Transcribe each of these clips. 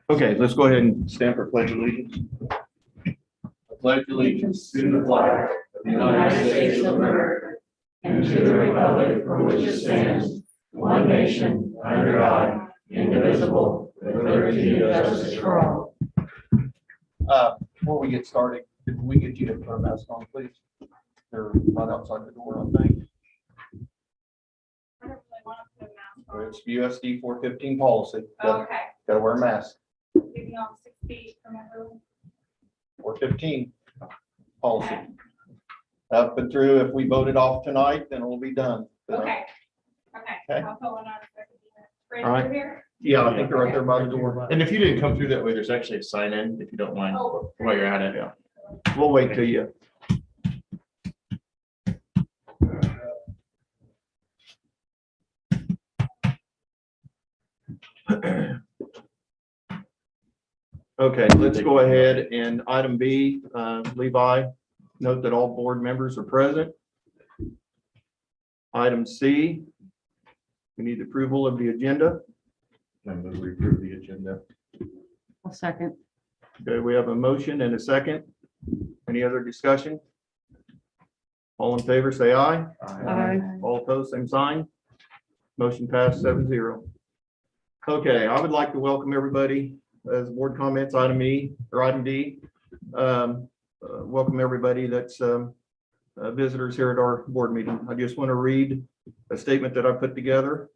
Okay, let's go ahead and stand for pledge of allegiance. I pledge allegiance to the flag of the United States of America and to the republic for which it stands, one nation, under God, indivisible, with liberty and justice for all. Before we get started, can we get you to put a mask on, please? They're right outside the door, I think. I don't really want to put a mask It's USD 415 policy. on. Okay, Gotta wear a mask. keeping on 6 feet from everyone. 415 policy. Up and through, if we vote it off tonight, then we'll be done. Okay. Okay. I'll put one on if I can do that. Right All right. over here? Yeah, I think they're right there by the door. And if you didn't come through that way, there's actually a sign in, if you don't mind, Oh. while you're at it. Yeah. We'll wait till you. Okay, let's go ahead and item B, Levi, note that all board members are present. Item C, we need approval of the agenda. I'm going to approve the agenda. I'll second. Okay, we have a motion and a second. Any other discussion? All in favor, say aye. Aye. All opposed, same sign. Motion passed 7-0. Okay, I would like to welcome everybody as board comments, item E or item D. Welcome everybody that's visitors here at our board meeting. I just want to read a statement that I put together.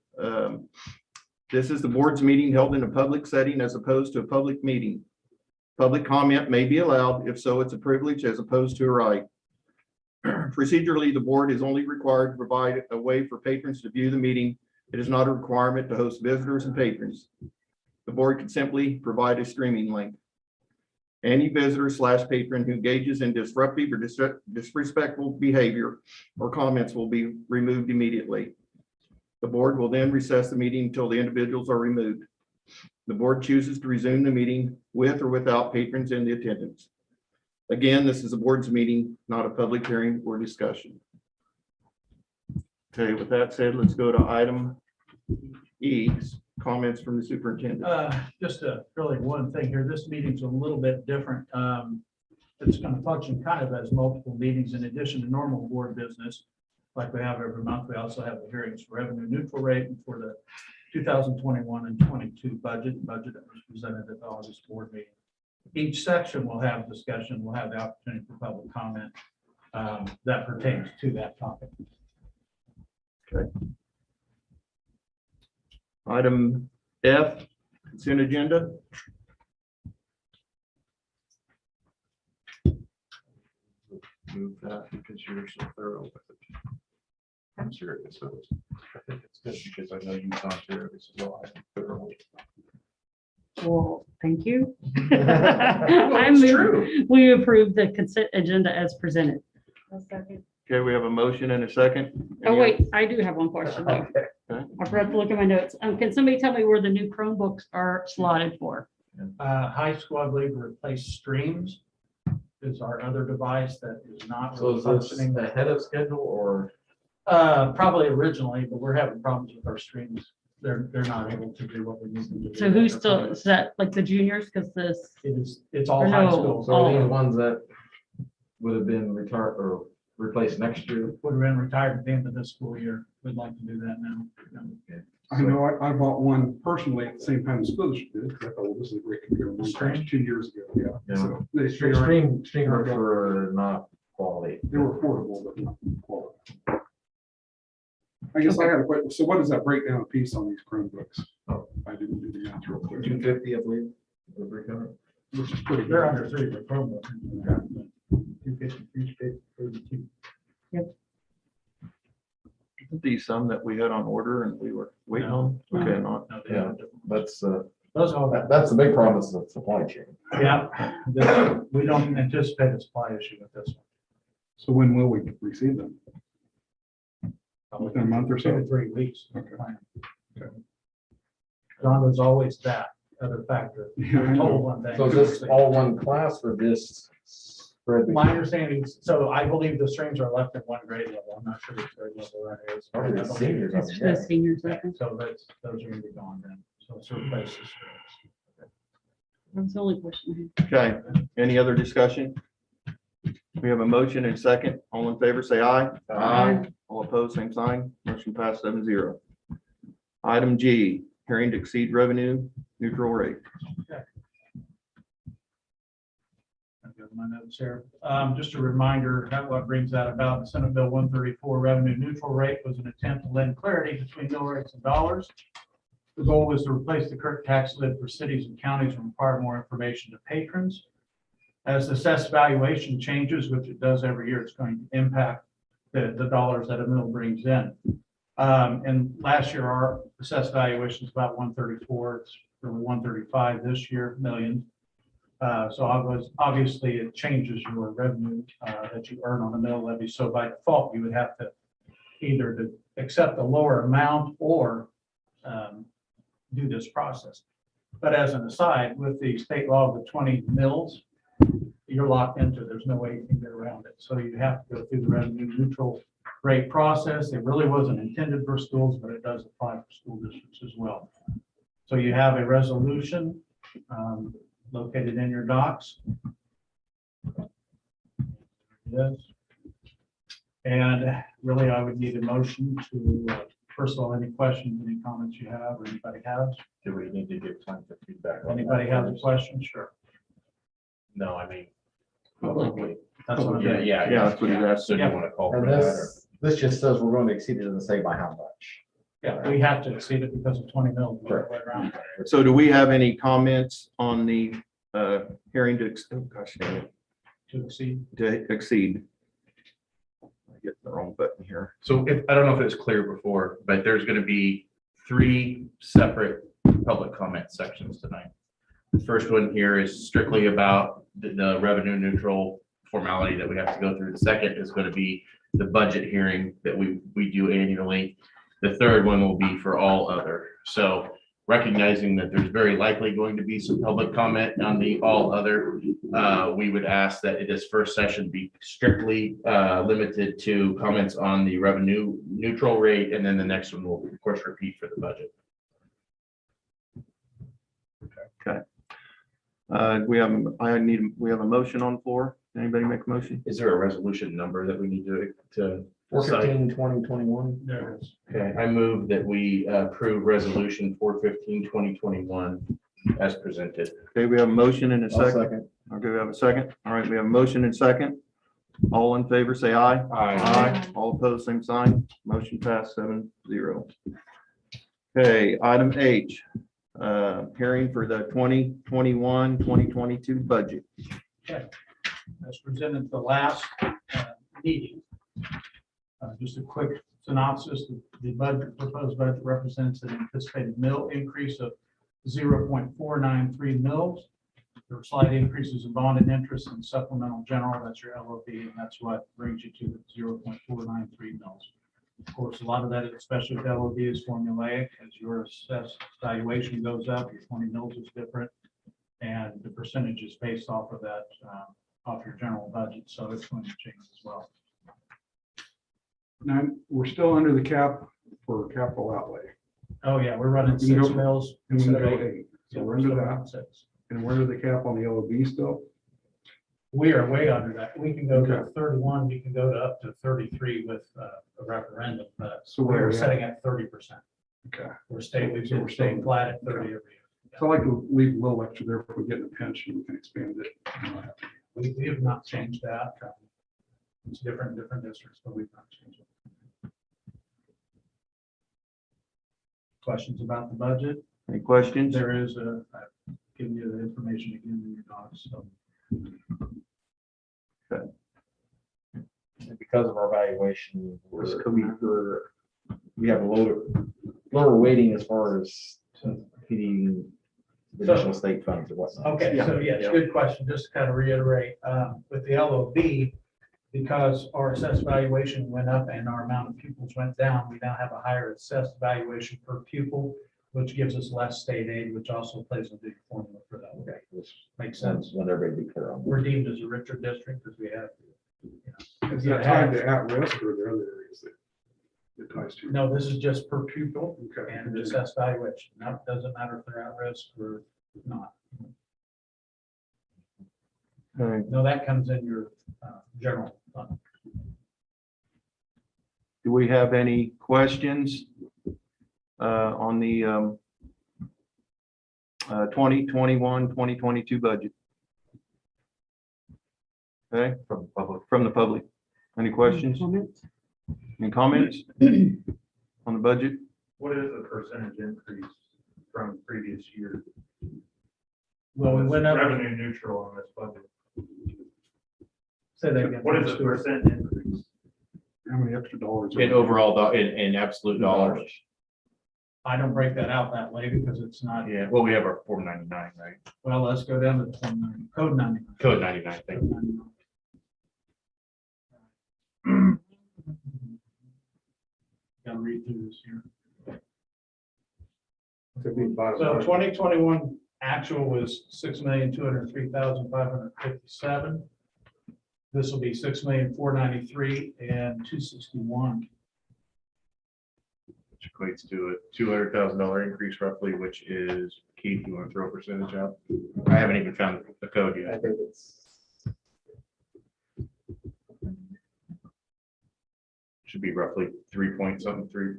This is the board's meeting held in a public setting as opposed to a public meeting. Public comment may be allowed. If so, it's a privilege as opposed to a right. Procedurally, the board is only required to provide a way for patrons to view the meeting. It is not a requirement to host visitors and patrons. The board can simply provide a streaming link. Any visitor / patron who engages in disruptive or disrespectful behavior or comments will be removed immediately. The board will then recess the meeting until the individuals are removed. The board chooses to resume the meeting with or without patrons in the attendance. Again, this is a board's meeting, not a public hearing or discussion. Okay, with that said, let's go to item E, comments from the superintendent. Just really one thing here. This meeting's a little bit different. It's going to function kind of as multiple meetings in addition to normal board business. Like we have every month, we also have the hearings for revenue neutral rate and for the 2021 and 22 budget that was presented at the August board meeting. Each section will have discussion. We'll have the opportunity for public comment that pertains to that topic. Okay. Item F, consent agenda. Move that because you're so thorough with it. I'm serious. So I think it's good because I know you've gone through it as well. Thoroughly. Well, thank you. Well, I it's move true. we approve the consent agenda as presented. Okay, we have a motion and a second. Oh, wait, I do have one question though. Okay. I forgot to look at my notes. Can somebody tell me where the new Chromebooks are slotted for? High school, I believe, replaced streams is our other device that is not So really is this functioning. ahead of schedule or? Probably originally, but we're having problems with our streams. They're not able to do what we need them to do. So who's still, is that like the juniors? Because this, It's all Or high no. school. So are Oh. these ones that would have been retired or replaced next year? Would have been retired at the end of this school year. We'd like to do that now. I know I bought one personally at the same time the school district did, because I thought, well, this is a great computer. One Stream? 2 years ago, yeah. Yeah. So they Streamers were not quality. they were affordable, but not quality. I guess I got a question. So what does that breakdown piece on these Chromebooks? Oh. I didn't do the math real quick, 250, I believe. the breakout. which is pretty They're good. under 3 for Chromebook. 250 each bit, 32. These some that we had on order and we were waiting on. No. Okay, not. No, they have different- That's Those all that. that's the big problem is the supply chain. Yeah, we don't anticipate a supply issue with this one. So when will we receive them? Within a month or 2 to so? 3 weeks. Okay. John, there's always that other factor. Yeah, I We're told know. one thing. So is this all one class for this My understanding is, so I believe the streams are left at one grade level. I'm not sure which grade level that is. Probably the I believe seniors, it's- It's for the seniors, I Yeah, think. so those are gonna be gone then. So it's replace the streams. That was the only question. Okay, any other discussion? We have a motion and second. All in favor, say aye. Aye. All opposed, same sign. Motion passed 7-0. Item G, hearing to exceed revenue neutral rate. I've got my notes here. Just a reminder, what brings that about, Senate Bill 134 revenue neutral rate was an attempt to lend clarity between mill rates and dollars. The goal was to replace the current tax lid for cities and counties and require more information to patrons. As assessed valuation changes, which it does every year, it's going to impact the dollars that a mill brings in. And last year, our assessed valuation is about 134. It's really 135 this year, million. So obviously it changes your revenue that you earn on the mill levy. So by default, you would have to either to accept a lower amount or do this process. But as an aside, with the state law of the 20 mills, you're locked into, there's no way you can get around it. So you have to go through the revenue neutral rate process. It really wasn't intended for schools, but it does apply for school districts as well. So you have a resolution located in your docs. Yes. And really, I would need a motion to, first of all, any questions, any comments you have, or anybody has? Do we need to give time for feedback? on Anybody that has a first? question? Sure. No, I mean. That's what I'm Yeah, doing. yeah. Yeah, that's what he's asking. So do you want to call for And that? or- this just says we're going to exceed it, doesn't say by how much. Yeah, we have to exceed it because of 20 mils. Right around. So do we have any comments on the hearing to, oh gosh, dang it, To exceed. to exceed? I get the wrong button here. So if, I don't know if it was clear before, but there's going to be 3 separate public comment sections tonight. The first one here is strictly about the revenue neutral formality that we have to go through. The second is going to be the budget hearing that we do annually. The third one will be for all other. So recognizing that there's very likely going to be some public comment on the all other, we would ask that this first session be strictly limited to comments on the revenue neutral rate, and then the next one will of course repeat for the budget. We have a motion on the floor. Anybody make a motion? Is there a resolution number that we need to? 415, 2021. There it is. Okay, I move that we approve resolution 415-2021 as presented. Okay, we have a motion and a I'll second. second. Okay, we have a second. All right, we have a motion and second. All in favor, say aye. Aye. All opposed, same sign. Motion passed 7-0. Okay, item H, hearing for the 2021-2022 budget. As presented at the last meeting. Just a quick synopsis, the budget, proposed budget represents an anticipated mill increase of 0.493 mils. There are slight increases in bond and interest and supplemental general, that's your LOB, and that's what brings you to 0.493 mils. Of course, a lot of that, especially with LOB, is formulaic. As your assessed valuation goes up, your 20 mils is different, and the percentage is based off of that, off your general budget, so it's going to change as well. Now, we're still under the cap for capital outlay. Oh, yeah, we're running You can 6 go- mils. And we instead go of 8. 8. So we're under that. 6. And we're under the cap on the LOB still. We are way under that. We can go to Okay. 31, we can go to up to 33 with a referendum, but So where we're are we at? setting at 30%. Okay. We're staying, we've So been we're staying still- flat at 30 every year. So I like to leave a little extra there if we get a pension, we can expand it. We have not changed that. It's different in different districts, but we've not changed it. Questions about the budget? Any questions? There is a, I've given you the information again in your docs, so. And because of our valuation, This could be- we have a lower weighting as far as feeding the So- additional state funds or whatnot. Okay, so yes, good question. Just to kind of reiterate, with the LOB, because our assessed valuation went up and our amount of pupils went down, we now have a higher assessed valuation per pupil, which gives us less state aid, which also plays a big formula for that. Okay. Makes sense. Let everybody be clear on that. We're deemed as a richer district because we have. Is that tied to at-risk or are there other areas that it ties to? No, this is just per pupil Okay. and assessed valuation. Now, it doesn't matter if they're at risk or not. Okay. No, that comes in your general fund. Do we have any questions on the 2021, 2022 budget? Okay, from the public. Any questions? Comments? Any comments on the budget? What is the percentage increase from previous year? Well, we went up. Revenue neutral on this budget. Say that again. What is the percent increase? How many extra dollars? In overall, in absolute dollars. I don't break that out that way because it's not, Yeah, well, we have our 499, right? well, let's go down to the code 99. Code 99, thank you. Gotta read through this here. Could be bottom So line. 2021 actual was 6,203,557. This will be 6,493 and 261. Which equates to a $200,000 increase roughly, which is, Keith, you want to throw a percentage out? I haven't even found the code I yet. think it's, Should be roughly 3 point something, 3.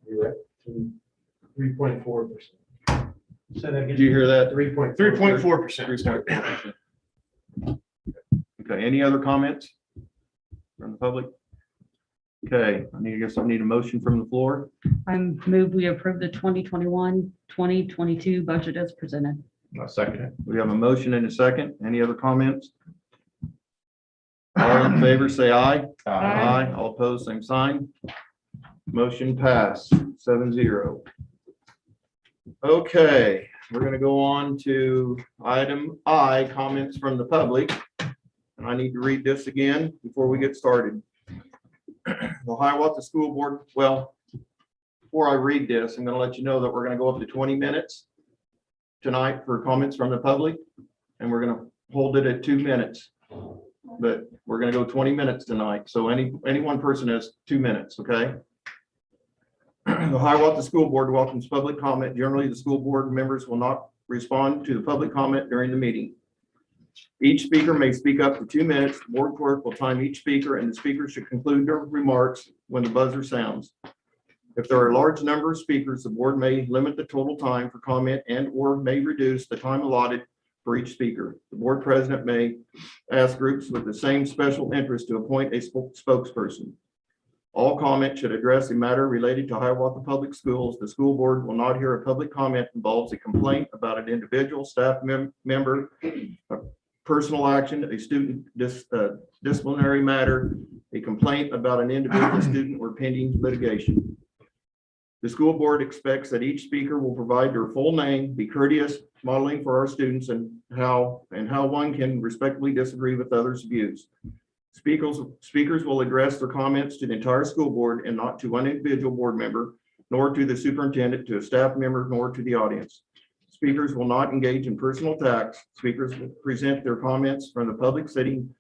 you're right, 3.4%. Say that Did you again. hear that? 3.4%. Okay, any other comments from the public? Okay, I guess I need a motion from the floor. I move we approve the 2021, 2022 budget as presented. I'll second it. We have a motion and a second. Any other comments? All in favor, say aye. Aye. All opposed, same sign. Motion passed, 7-0. Okay, we're gonna go on to item I, comments from the public. And I need to read this again before we get started. The Hiawatha School Board, well, before I read this, I'm gonna let you know that we're gonna go up to 20 minutes tonight for comments from the public, and we're gonna hold it at 2 minutes. But we're gonna go 20 minutes tonight, so any one person has 2 minutes, okay? The Hiawatha School Board welcomes public comment. Generally, the school board members will not respond to the public comment during the meeting. Each speaker may speak up for 2 minutes. The board clerk will time each speaker, and the speaker should conclude their remarks when the buzzer sounds. If there are a large number of speakers, the board may limit the total time for comment and/or may reduce the time allotted for each speaker. The board president may ask groups with the same special interest to appoint a spokesperson. All comment should address a matter related to Hiawatha Public Schools. The school board will not hear a public comment involves a complaint about an individual staff member, a personal action, a student disciplinary matter, a complaint about an individual student, or pending litigation. The school board expects that each speaker will provide their full name, be courteous, modeling for our students and how one can respectfully disagree with others' views. Speakers will address their comments to the entire school board and not to one individual board member, nor to the superintendent, to a staff member, nor to the audience. Speakers will not engage in personal attacks. Speakers will present their comments from the public sitting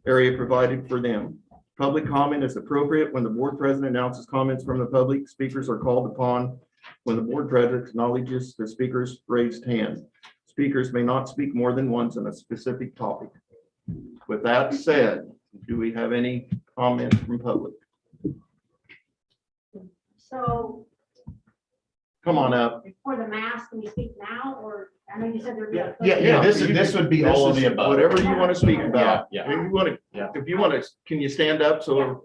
area provided for them. Public comment is appropriate when the board president announces comments from the public. Speakers are called upon when the board president acknowledges the speaker's raised hand. Speakers may not speak more than once on a specific topic. With that said, do we have any comments from public? So Come on up. for the mask, can you speak now, or, I know you said there'd be. a- Yeah, this would be all of the above. Whatever you want to speak about. Yeah. If you want to, can you stand up so?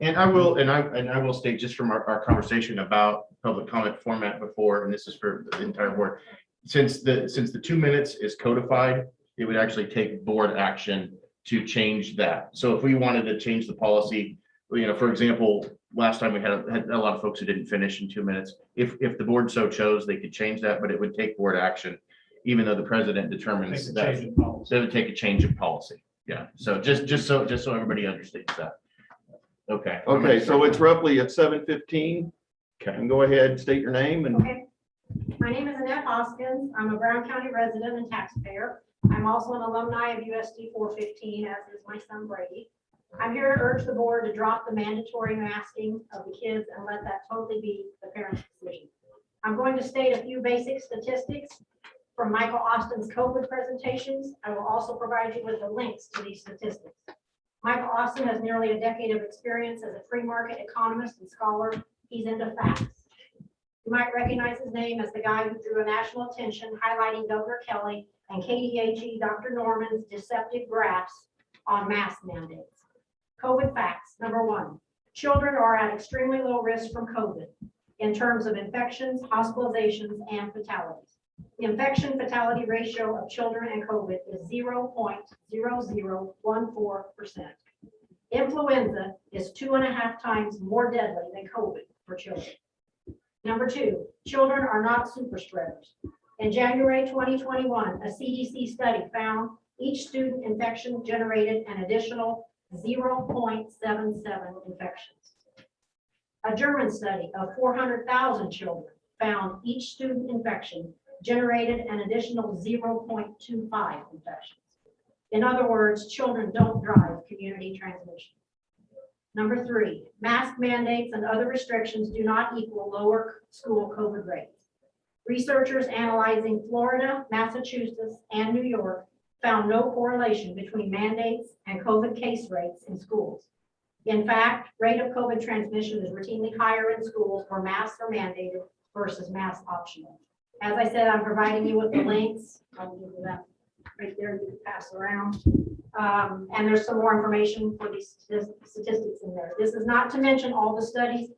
And I will state just from our conversation about public comment format before, and this is for the entire board. Since the 2 minutes is codified, it would actually take board action to change that. So if we wanted to change the policy, for example, last time we had a lot of folks who didn't finish in 2 minutes. If the board so chose, they could change that, but it would take board action, even though the president determines Take a that. change in policy. So it would take a change of policy. Yeah. So just so everybody understands that. Okay. Okay, so it's roughly at 7:15. Okay. And go ahead, state your name and Okay. My name is Annette Hoskins. I'm a Brown County resident and taxpayer. I'm also an alumni of USD 415, as is my son Brady. I'm here to urge the board to drop the mandatory masking of the kids and let that totally be the parents' decision. I'm going to state a few basic statistics from Michael Austin's COVID presentations. I will also provide you with the links to these statistics. Michael Austin has nearly a decade of experience as a free market economist and scholar. He's into facts. You might recognize his name as the guy who drew a national attention highlighting Governor Kelly and KDHE Dr. Norman's deceptive graphs on mask mandates. COVID facts. Number one, children are at extremely low risk from COVID in terms of infections, hospitalizations, and fatalities. The infection fatality ratio of children and COVID is 0.0014%. Influenza is 2.5 times more deadly than COVID for children. Number two, children are not super spreaders. In January 2021, a CDC study found each student infection generated an additional 0.77 infections. A German study of 400,000 children found each student infection generated an additional 0.25 infections. In other words, children don't drive community transmission. Number three, mask mandates and other restrictions do not equal lower school COVID rates. Researchers analyzing Florida, Massachusetts, and New York found no correlation between mandates and COVID case rates in schools. In fact, rate of COVID transmission is routinely higher in schools where masks are mandated versus mask optional. As I said, I'm providing you with the links. I'll give you that right there, you can pass around. And there's some more information for these statistics in there. This is not to mention all the studies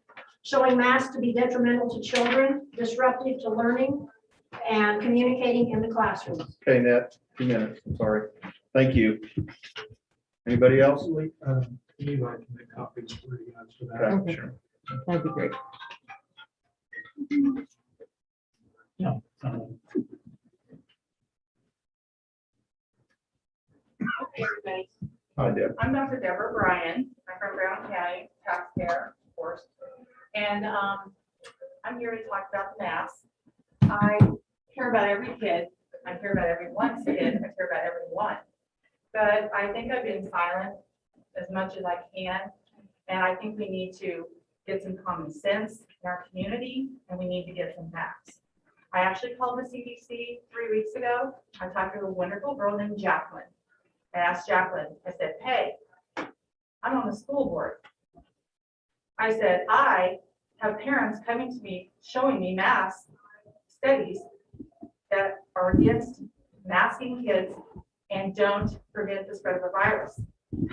showing masks to be detrimental to children, disruptive to learning, and communicating in the classrooms. okay, Nat, 2 minutes. I'm sorry. Thank you. Anybody else? Levi can make copies for you guys for that. Okay, sure. That'd be great. No. Okay, everybody. Hi, Deb. I'm Dr. Deborah Bryan. I'm from Brown County, taxpayer, of course. And I'm here to talk about the masks. I care about every kid. I care about everyone's kid. I care about everyone. But I think I've been silent as much as I can. And I think we need to get some common sense in our community, and we need to get some facts. I actually called the CDC 3 weeks ago. I talked to a wonderful girl named Jacqueline. I asked Jacqueline, I said, hey, I'm on the school board. I said, I have parents coming to me, showing me mass studies that are against masking kids and don't prevent the spread of the virus.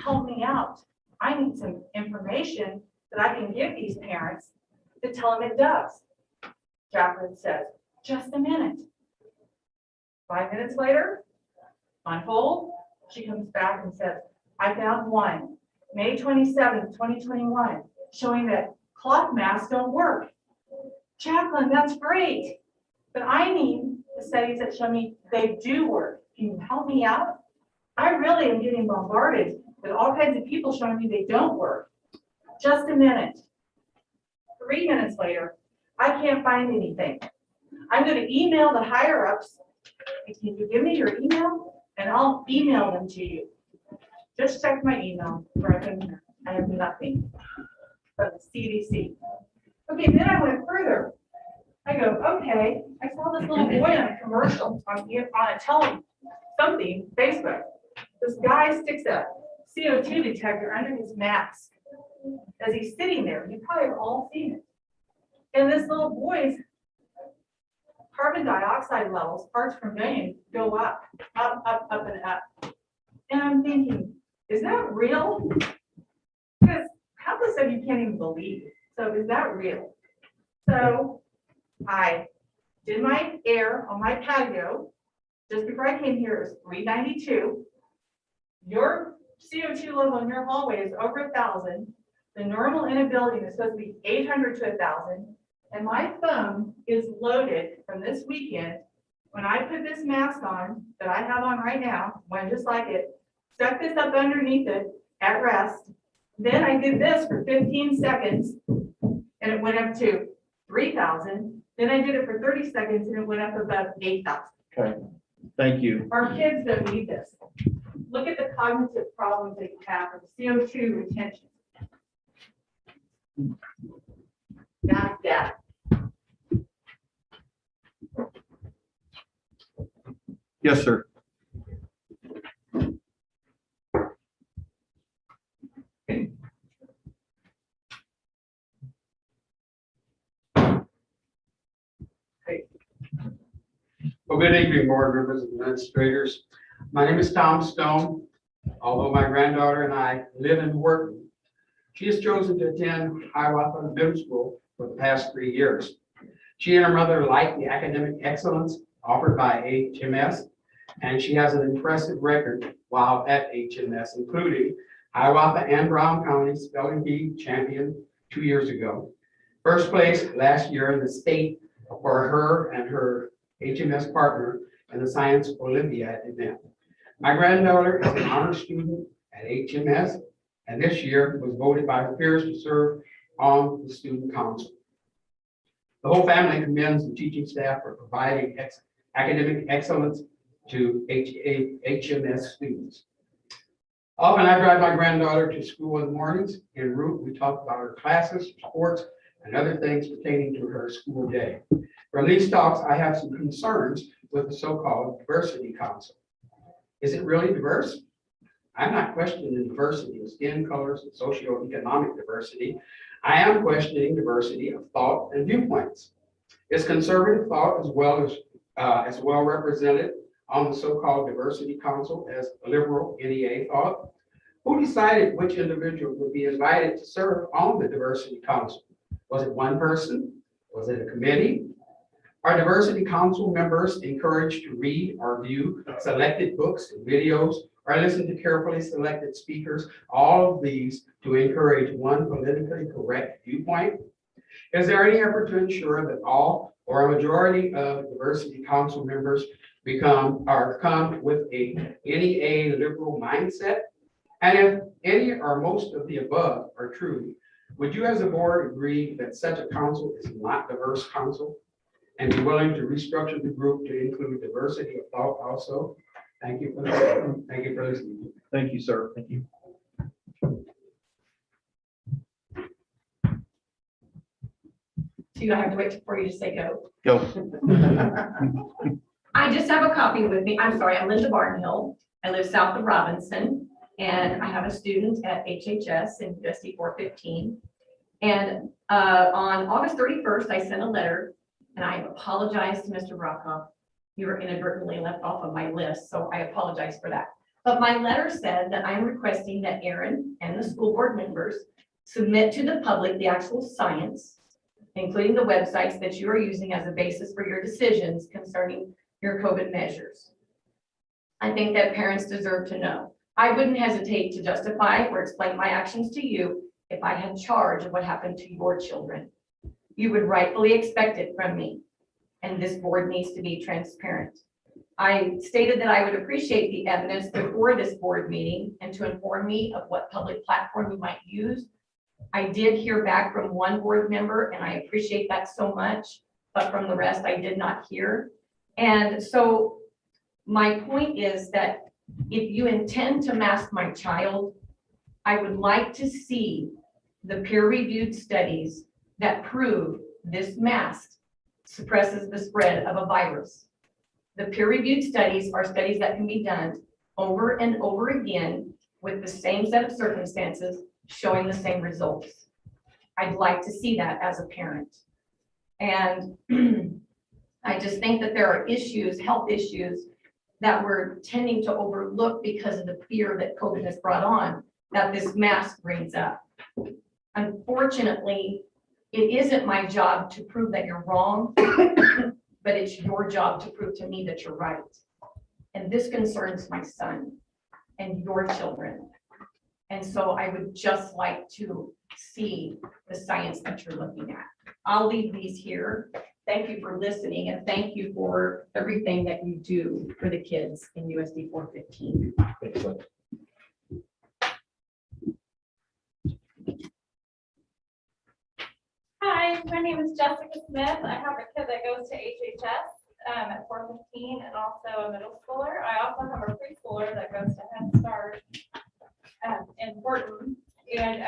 Help me out. I need some information that I can give these parents to tell them it does. Jacqueline says, just a minute. 5 minutes later, on hold, she comes back and says, I found one, May 27th, 2021, showing that cloth masks don't work. Jacqueline, that's great. But I need the studies that show me they do work. Can you help me out? I really am getting bombarded with all kinds of people showing me they don't work. Just a minute. 3 minutes later, I can't find anything. I'm going to email the higher ups. Can you give me your email? And I'll email them to you. Just check my email. I have nothing from the CDC. Okay, then I went further. I go, okay, I saw this little boy on a commercial on a something, Facebook. This guy sticks a CO2 detector under his mask as he's sitting there. You probably have all seen it. And this little boy's carbon dioxide levels, parts per million, go up, up, up, up, and up. And I'm thinking, is that real? Because countless of you can't even believe it. So is that real? So I did my air on my patio. Just before I came here, it was 392. Your CO2 level in your hallway is over 1,000. The normal in a building is supposed to be 800 to 1,000. And my phone is loaded from this weekend when I put this mask on that I have on right now, one just like it, stuck this up underneath it at rest, Then I did this for 15 seconds and it went up to 3,000. Then I did it for 30 seconds and it went up above 8,000. Okay, thank you. Our kids don't need this. Look at the cognitive problems that you have with CO2 retention. Got that. Yes, sir. Well, good evening, board members and administrators. My name is Tom Stone. Although my granddaughter and I live and work, she has chosen to attend Hiawatha Middle School for the past 3 years. She and her mother like the academic excellence offered by HMS, and she has an impressive record while at HMS, including Hiawatha and Brown County Spelling Bee champion 2 years ago. First place last year in the state for her and her HMS partner in the Science Olympiad event. My granddaughter is an honor student at HMS, and this year was voted by her peers to serve on the student council. The whole family commends the teaching staff for providing academic excellence to HMS students. Often I drive my granddaughter to school in the mornings. En route, we talk about her classes, sports, and other things pertaining to her school day. From these talks, I have some concerns with the so-called diversity council. Is it really diverse? I'm not questioning the diversity of skin colors and socioeconomic diversity. I am questioning diversity of thought and viewpoints. Is conservative thought as well represented on the so-called diversity council as liberal NEA thought? Who decided which individual would be invited to serve on the diversity council? Was it one person? Was it a committee? Are diversity council members encouraged to read or view selected books and videos or listen to carefully selected speakers, all of these to encourage one politically correct viewpoint? Is there any effort to ensure that all or a majority of diversity council members come with a NEA liberal mindset? And if any or most of the above are true, would you as a board agree that such a council is not diverse council and be willing to restructure the group to include diversity of thought also? Thank you for listening. Thank you for listening. Thank you, sir. Thank you. So you don't have to wait for you to say go. Go. I just have a copy with me. I'm sorry, I'm Linda Barnhill. I live south of Robinson, and I have a student at HHS in USD 415. And on August 31st, I sent a letter, and I apologized to Mr. Brockhoff. You were inadvertently left off of my list, so I apologize for that. But my letter said that I'm requesting that Aaron and the school board members submit to the public the actual science, including the websites that you are using as a basis for your decisions concerning your COVID measures. I think that parents deserve to know. I wouldn't hesitate to justify or explain my actions to you if I had charge of what happened to your children. You would rightfully expect it from me, and this board needs to be transparent. I stated that I would appreciate the evidence before this board meeting and to inform me of what public platform we might use. I did hear back from one board member, and I appreciate that so much, but from the rest, I did not hear. And so my point is that if you intend to mask my child, I would like to see the peer-reviewed studies that prove this mask suppresses the spread of a virus. The peer-reviewed studies are studies that can be done over and over again with the same set of circumstances showing the same results. I'd like to see that as a parent. And I just think that there are issues, health issues, that we're tending to overlook because of the fear that COVID has brought on, that this mask brings up. Unfortunately, it isn't my job to prove that you're wrong, but it's your job to prove to me that you're right. And this concerns my son and your children. And so I would just like to see the science that you're looking at. I'll leave these here. Thank you for listening, and thank you for everything that you do for the kids in USD 415. my name is Jessica Smith. I have a kid that goes to HHS at 415 and also a middle schooler. I also have a preschooler that goes to Head Start in Horton. And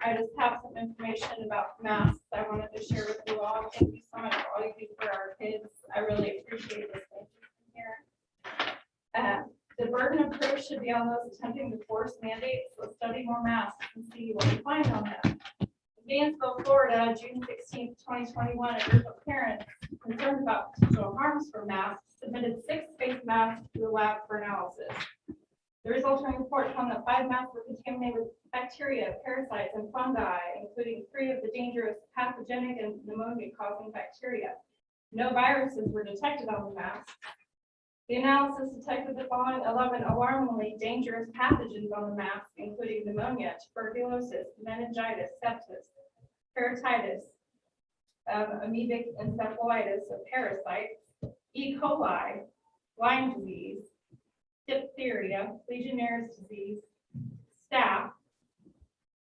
I just have some information about masks I wanted to share with you all. Thank you so much for all you do for our kids. I really appreciate this. Thank you here. The burden of proof should be on those attempting to force mandates. So study more masks and see what you find on them. In Gainesville, Florida, June 16th, 2021, a group of parents concerned about potential harms from masks submitted 6 face masks to the lab for analysis. The resulting report found that 5 masks were contaminated with bacteria, parasites, and fungi, including 3 of the dangerous pathogenic and pneumonia-causing bacteria. No viruses were detected on the masks. The analysis detected the following 11 alarmingly dangerous pathogens on the mask, including pneumonia, tuberculosis, meningitis, sepsis, keratitis, amoebic encephalitis, a parasite, E. coli, Lyme disease, diphtheria, Legionnaire's disease, staph.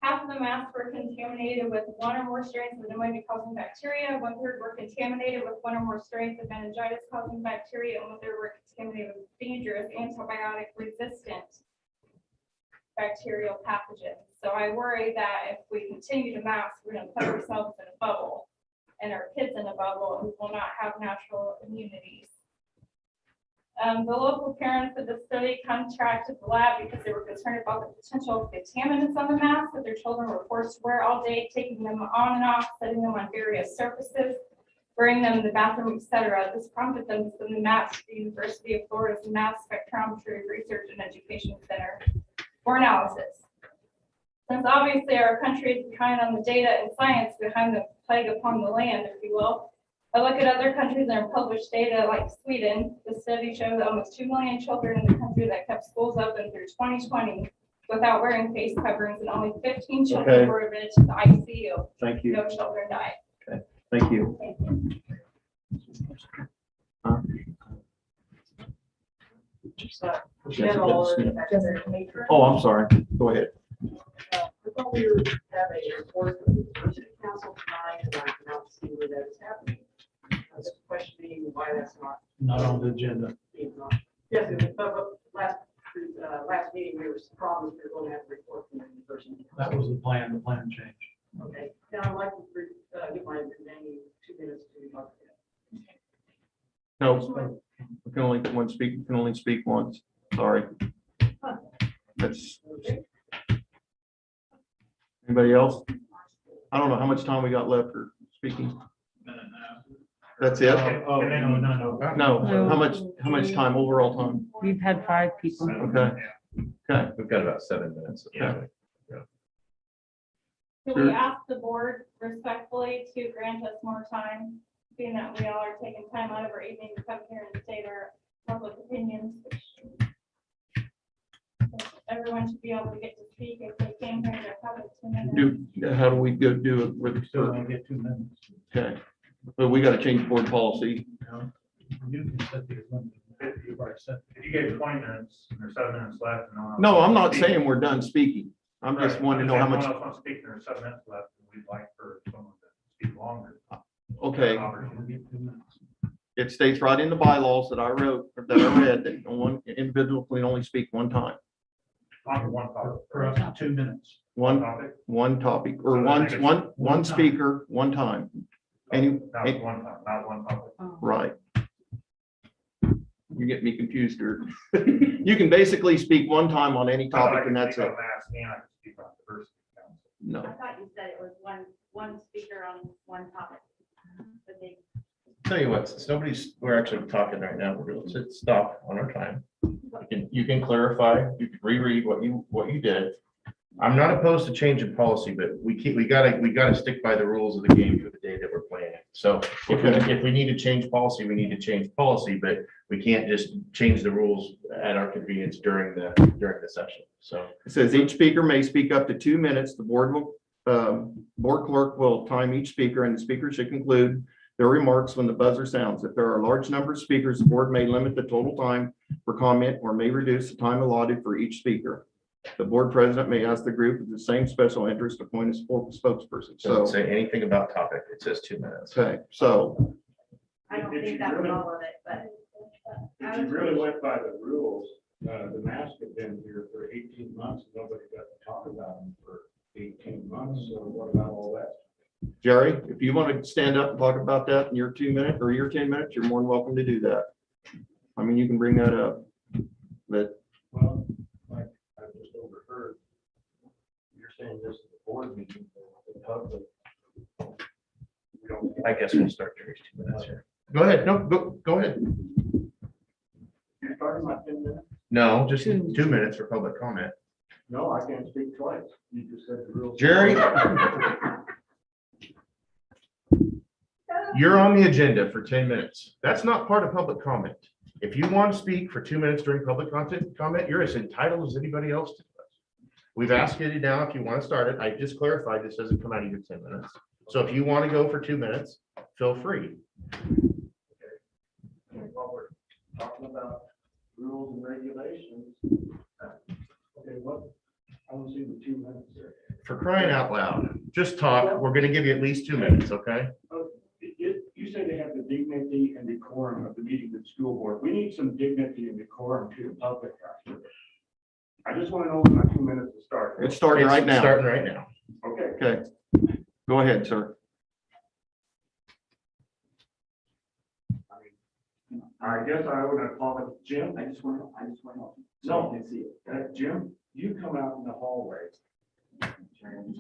Half of the masks were contaminated with 1 or more strains of pneumonia-causing bacteria. 1/3 were contaminated with 1 or more strains of meningitis-causing bacteria, and 1/3 were contaminated with dangerous antibiotic-resistant bacterial pathogens. So I worry that if we continue to mask, we're going to put ourselves in a bubble and our kids in a bubble, and we will not have natural immunities. The local parents of the study contracted the lab because they were concerned about the potential contaminants on the mask that their children were forced to wear all day, taking them on and off, setting them on various surfaces, wearing them in the bathroom, etc. This prompted them to send the mask to the University of Florida's Mass Spectrometry Research and Education Center for analysis. Since obviously our country is behind on the data and science behind the plague upon the land, if you will, I look at other countries that have published data like Sweden. The study showed that almost 2 million children in the country that kept schools open through 2020 without wearing face coverings, and only 15 children Okay. were admitted to the ICU. Thank you. No children died. Thank you. Thank you. Oh, I'm sorry. Go ahead. I thought we were having a report from the city council tonight, and I cannot see where that is happening. I was questioning why that's Not on the agenda. being done. Yes, but last meeting, there was problems, we were going to have a report from the person. That was the plan changed. Okay, now I'd like to give my remaining 2 minutes to talk to that. No, we can only speak once. Sorry. That's, Okay. anybody else? I don't know how much time we got left for speaking. That's it? Oh, no. No, how much time, overall time? We've had 5 people. Okay. Okay. We've got about 7 minutes. Yeah. Can Sure. we ask the board respectfully to grant us more time, being that we all are taking time out of our evening to come here and state our public opinions? Everyone should be able to get to speak if they came here to have it 2 minutes. How do we go do it with, Still only get 2 minutes. okay, but we got to change board policy. You can set the limit. You've already set. If you gave 20 minutes and there's 7 minutes left. and else No, I'm not wants to speak- saying we're done speaking. I'm just Right, wanting to know how if much, no one else wants to speak, and there's 7 minutes left, and we'd like for someone to speak longer. okay, Opportunity. it states right in the bylaws that I wrote, or that I read, that one individual can only speak one time. On one topic. For up to 2 minutes. One Topic. topic, or So one then I guess- one speaker, one time. Any, Not one time, not one topic. right. You get me confused here. You can basically speak one time on any I thought I topic could and that's speak it. on mask and I could speak on diversity council. No. thought you said it was one speaker on one topic. But they Tell you what, since we're actually talking right now, we're going to stop on our time. You can clarify, you can reread what you did. I'm not opposed to changing policy, but we gotta stick by the rules of the game for the day that we're playing it. So if we need to change policy, we need to change policy, but we can't just change the rules at our convenience during the session. So It says each speaker may speak up to 2 minutes. The board clerk will time each speaker, and the speaker should conclude their remarks when the buzzer sounds. If there are a large number of speakers, the board may limit the total time for comment or may reduce the time allotted for each speaker. The board president may ask the group of the same special interest to appoint a spokesperson. Doesn't So, say anything about topic. It says 2 minutes. okay, so I don't If think you that was really- all of it, but. If you really went by the rules, the mask had been here for 18 months, and nobody got to talk about them for 18 months, so what about all that? Jerry, if you want to stand up and talk about that in your 2 minutes or your 10 minutes, you're more than welcome to do that. I mean, you can bring that up, but Well, like I just overheard, you're saying this is a board meeting, the public. We don't. I guess we'll start Jerry's 2 minutes here. go ahead. No, go ahead. You're starting my 10 minutes? No, just 2 minutes for public comment. No, I can't speak twice. You just said the rules. Jerry? You're on the agenda for 10 minutes. That's not part of public comment. If you want to speak for 2 minutes during public comment, you're as entitled as anybody else to. We've asked you now if you want to start it. I just clarified this doesn't come out of your 10 minutes. So if you want to go for 2 minutes, feel free. While we're talking about rules and regulations. Okay, what, I don't see the 2 minutes there. For crying out loud, just talk. We're going to give you at least 2 minutes, okay? You say they have the dignity and decorum of the meeting of the school board. We need some dignity and decorum to the public. I just want to know when my 2 minutes will start. It's starting right now. Starting right now. Okay. Okay, go ahead, sir. I guess I would apologize, Jim. I just want to. No, Jim, you come out in the hallway.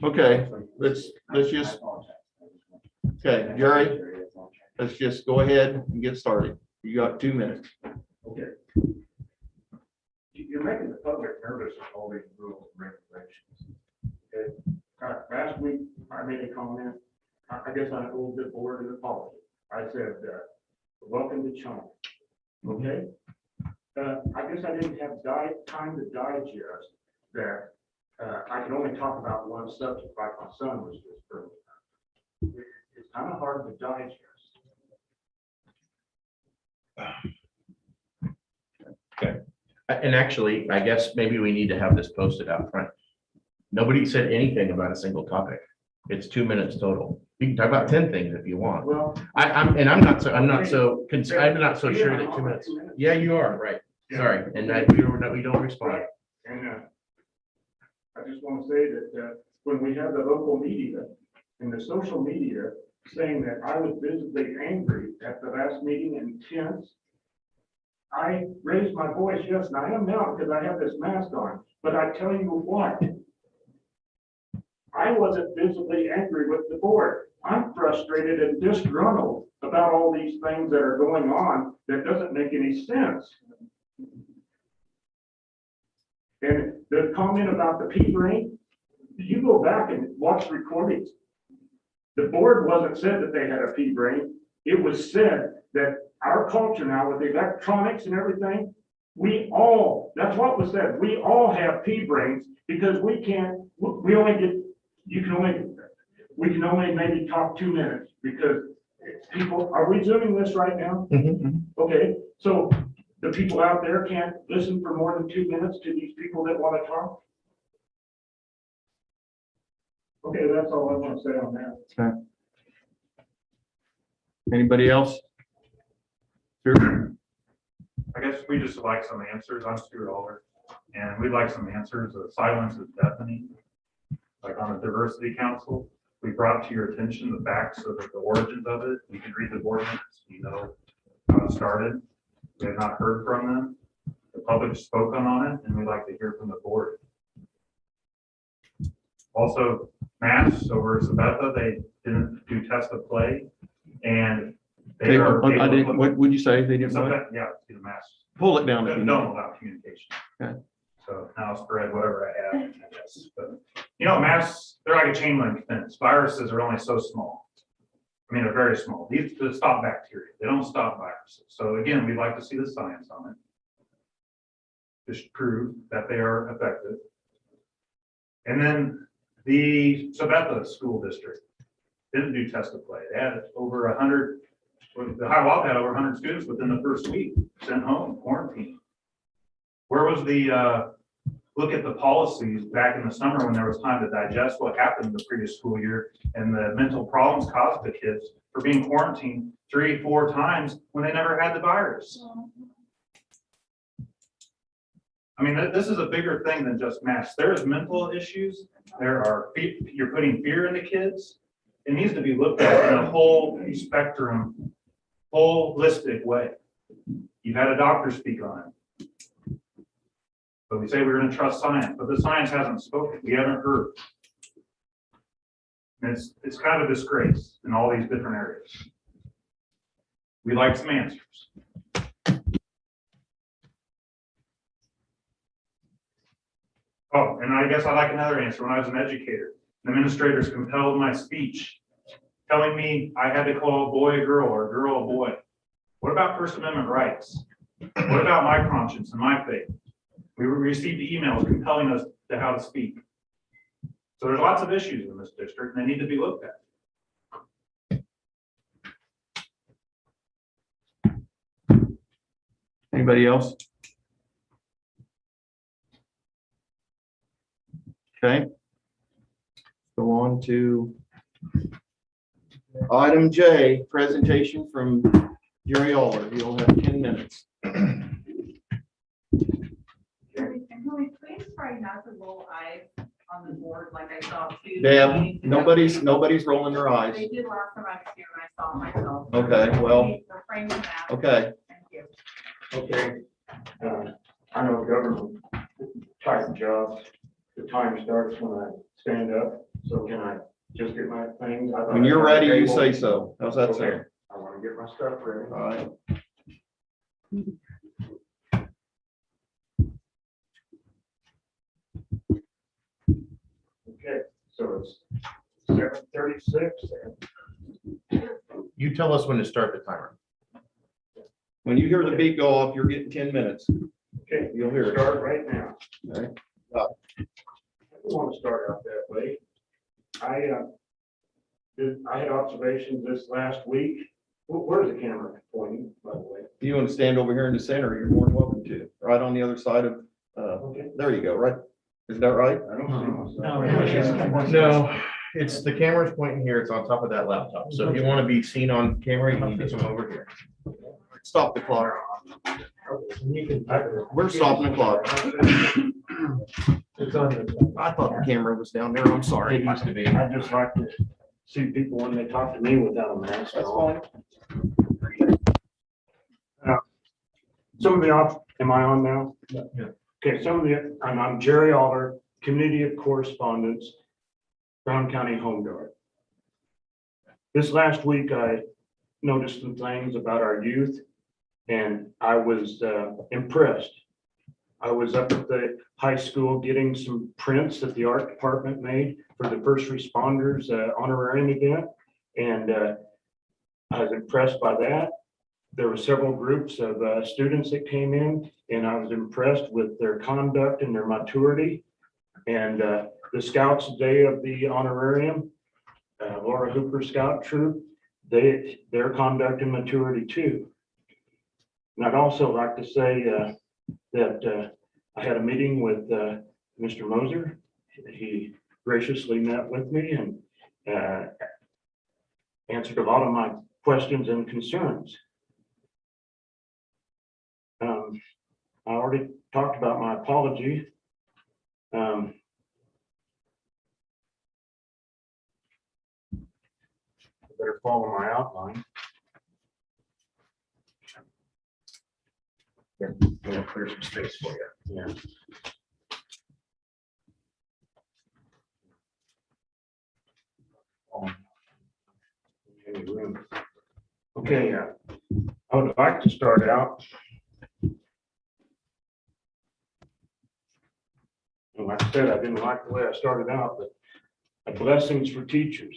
Okay, let's just, okay, Jerry, let's just go ahead and get started. You got 2 minutes. Okay. You're making the public nervous with all these rules and regulations. Okay. Last week, I made a comment. I guess I'm a little bit bored of the policy. I said, welcome to China. Okay. I guess I didn't have time to digest that. I can only talk about one subject, like my son was just bringing up. It's kind of hard to digest. Okay. And actually, I guess maybe we need to have this posted out front. Nobody said anything about a single topic. It's 2 minutes total. You can talk about 10 things if you want. Well, I'm not so sure that 2 minutes. Yeah, you are, right. Sorry, and we don't respond. And I just want to say that when we have the local media and the social media saying that I was visibly angry at the last meeting and tense, I raised my voice, yes, and I am now because I have this mask on. But I tell you what, I wasn't visibly angry with the board. I'm frustrated and disgruntled about all these things that are going on that doesn't make any sense. And the comment about the pea brain, you go back and watch recordings. The board wasn't said that they had a pea brain. It was said that our culture now with the electronics and everything, that's what was said. We all have pea brains because we can only maybe talk 2 minutes because people, are we zooming this right now? Okay, so the people out there can't listen for more than 2 minutes to these people that want to talk? Okay, that's all I want to say on that. Okay. Anybody else? Sure. I guess we just like some answers. I'm Stuart Alder, and we'd like some answers. Silence is deafening. Like on the diversity council, we brought to your attention the facts of the origins of it. You can read the board minutes, you know how it started. We have not heard from them. The public spoke on it, and we'd like to hear from the board. Also, Mass over at Sabetha, they didn't do test of play, and they are. I didn't, what would you say? They didn't what? Yeah, do the Mass. Pull it down if you Don't know. allow communication. Okay. So now spread whatever I have, I guess. But, you know, masks, they're like a chain link fence. Viruses are only so small. I mean, they're very small. These stop bacteria. They don't stop viruses. So again, we'd like to see the science on it. Just prove that they are effective. And then the Sabetha School District didn't do test of play. They had over 100, the Hvac had over 100 students within the first week sent home, quarantined. Where was the look at the policies back in the summer when there was time to digest what happened the previous school year and the mental problems caused to kids for being quarantined 3-4 times when they never had the virus. I mean, this is a bigger thing than just masks. There's mental issues. You're putting fear into kids. It needs to be looked at in a whole spectrum, holistic way. You've had a doctor speak on it. But we say we're going to trust science, but the science hasn't spoken. We haven't heard. And it's kind of a disgrace in all these different areas. We'd like some answers. Oh, and I guess I'd like another answer. When I was an educator, the administrators compelled my speech, telling me I had to call a boy a girl or a girl a boy. What about First Amendment rights? What about my conscience and my faith? We received emails compelling us to how to speak. So there's lots of issues in this district and they need to be looked at. Anybody else? Okay. Go on to item J, presentation from Jerry Aller. You'll have 10 minutes. And Julie, please try not to roll eyes on the board like I saw two. Deb, nobody's rolling their eyes. They did last time I was here and I saw it myself. Okay, well, Refrain from that. okay. Thank you. Okay, I know government type jobs, the time starts when I stand up, so can I just get my things? When you're ready, you say so. How's that sound? Okay, I want to get my stuff ready. All right. Okay, so it's 7:36. You tell us when to start the timer. When you hear the beat go off, you're getting 10 minutes. Okay, You'll hear it. start right now. Okay. I don't want to start out that way. I had observations this last week. Where's the camera pointing, by the way? If you want to stand over here in the center, you're more than welcome to. Right on the other side of, Okay. there you go, right? Is that right? I don't see myself. No, it's the camera's pointing here. It's on top of that laptop. So if you want to be seen on camera, you need to come over here. Stop the clock. You can- We're stopping the clock. It's on the. I thought the camera was down there. I'm sorry. It used to be. I just like to see people when they talk to me without a mask. That's on. fine. Some of the, am I on now? Yeah. Okay, I'm Jerry Aller, Committee of Correspondence, Brown County Home Guard. This last week, I noticed some things about our youth, and I was impressed. I was up at the high school getting some prints that the art department made for the first responders honorarium event, and I was impressed by that. There were several groups of students that came in, and I was impressed with their conduct and their maturity. And the Scouts Day of the honorarium, Laura Hooper Scout Troop, their conduct and maturity too. And I'd also like to say that I had a meeting with Mr. Moser. He graciously met with me and answered a lot of my questions and concerns. I already talked about my apology. Better follow my outline. Here, we'll clear some space for you. Yeah. Okay, I would like to start out. And like I said, I didn't like the way I started out, but blessings for teachers.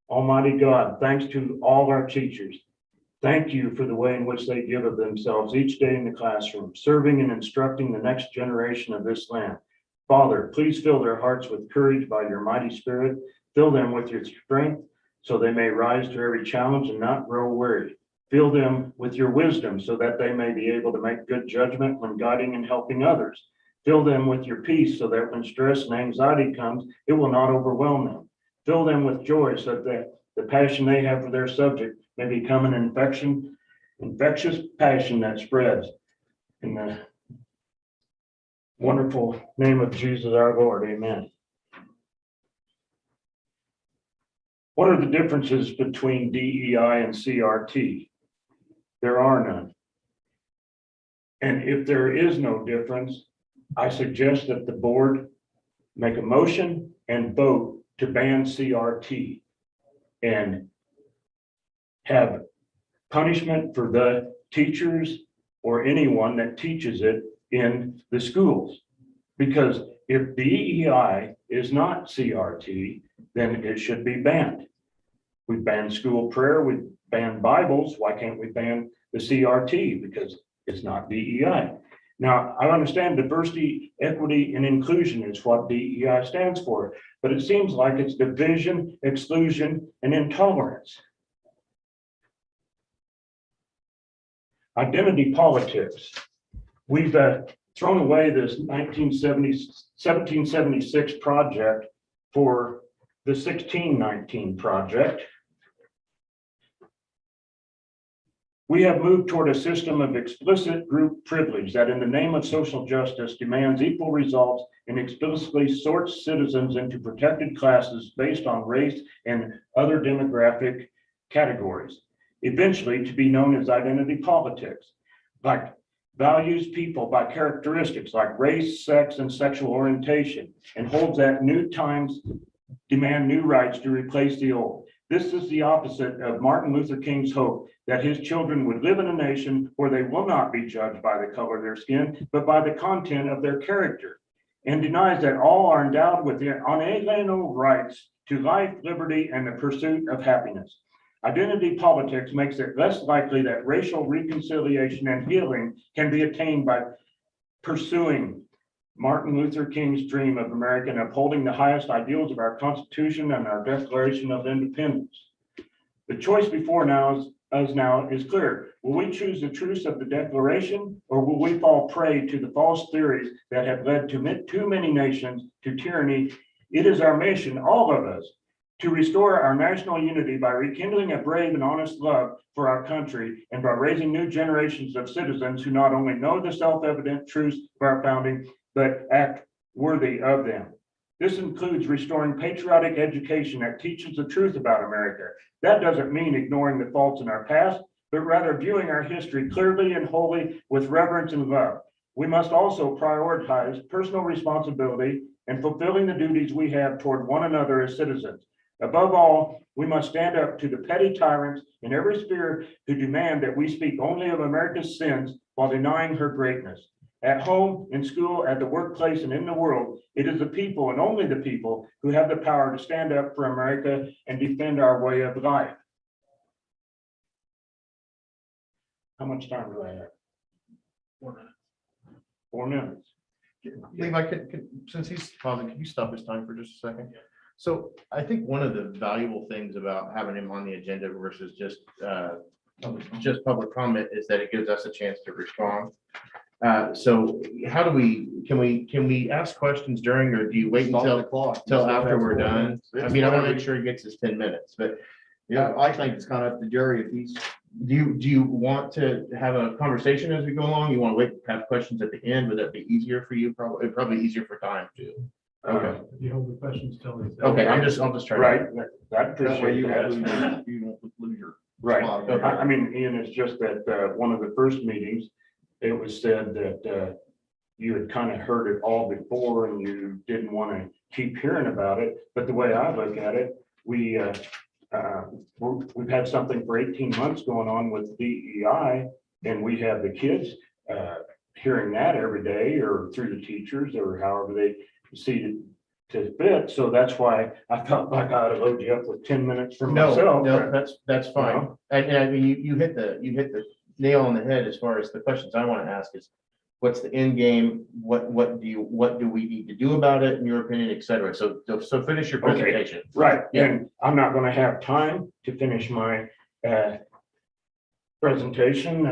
Almighty God, thanks to all our teachers. Thank you for the way in which they give of themselves each day in the classroom, serving and instructing the next generation of this land. Father, please fill their hearts with courage by your mighty spirit. Fill them with your strength so they may rise to every challenge and not grow weary. Fill them with your wisdom so that they may be able to make good judgment when guiding and helping others. Fill them with your peace so that when stress and anxiety comes, it will not overwhelm them. Fill them with joy so that the passion they have for their subject may become an infectious passion that spreads. In the wonderful name of Jesus our Lord, amen. What are the differences between DEI and CRT? There are none. And if there is no difference, I suggest that the board make a motion and vote to ban CRT and have punishment for the teachers or anyone that teaches it in the schools. Because if DEI is not CRT, then it should be banned. We ban school prayer, we ban Bibles. Why can't we ban the CRT? Because it's not DEI. Now, I understand diversity, equity, and inclusion is what DEI stands for, but it seems like it's division, exclusion, and intolerance. Identity politics. We've thrown away this 1776 project for the 1619 project. We have moved toward a system of explicit group privilege that in the name of social justice demands equal results and explicitly sorts citizens into protected classes based on race and other demographic categories, eventually to be known as identity politics, like values people by characteristics like race, sex, and sexual orientation, and holds that new times demand new rights to replace the old. This is the opposite of Martin Luther King's hope that his children would live in a nation where they will not be judged by the color of their skin, but by the content of their character, and denies that all are endowed with the unalienable rights to life, liberty, and the pursuit of happiness. Identity politics makes it less likely that racial reconciliation and healing can be attained by pursuing Martin Luther King's dream of America and upholding the highest ideals of our Constitution and our Declaration of Independence. The choice before us now is clear. Will we choose the truths of the Declaration, or will we fall prey to the false theories that have led to too many nations to tyranny? It is our mission, all of us, to restore our national unity by rekindling a brave and honest love for our country and by raising new generations of citizens who not only know the self-evident truths of our founding, but act worthy of them. This includes restoring patriotic education that teaches the truth about America. That doesn't mean ignoring the faults in our past, but rather viewing our history clearly and wholly with reverence and love. We must also prioritize personal responsibility and fulfilling the duties we have toward one another as citizens. Above all, we must stand up to the petty tyrants in every sphere who demand that we speak only of America's sins while denying her greatness. At home, in school, at the workplace, and in the world, it is the people and only the people who have the power to stand up for America and defend our way of life. How much time do I have? 4 minutes. 4 minutes. Levi, since he's pausing, can you stop his time for just a second? So I think one of the valuable things about having him on the agenda versus just public comment is that it gives us a chance to respond. So how do can we ask questions during, or do you wait until after we're done? I mean, I want to make sure he gets his 10 minutes, but Yeah, I think it's kind of up to Jerry if he's. do you want to have a conversation as we go along? You want to wait, have questions at the end? Would that be easier for you? Probably easier for time too. Okay. You hold the questions till he's. Okay, I'll just try. Right, I That way appreciate you that. won't lose your. Right, spot. I mean, Ian, it's just that one of the first meetings, it was said that you had kind of heard it all before and you didn't want to keep hearing about it. But the way I look at it, we've had something for 18 months going on with DEI, and we have the kids hearing that every day or through the teachers or however they see it to fit. So that's why I felt like I ought to load you up with 10 minutes for myself. No, that's fine. And I mean, you hit the nail on the head as far as the questions I want to ask is, what's the end game? What do we need to do about it, in your opinion, et cetera? So finish your presentation. Okay, right, Yeah. and I'm not going to have time to finish my presentation.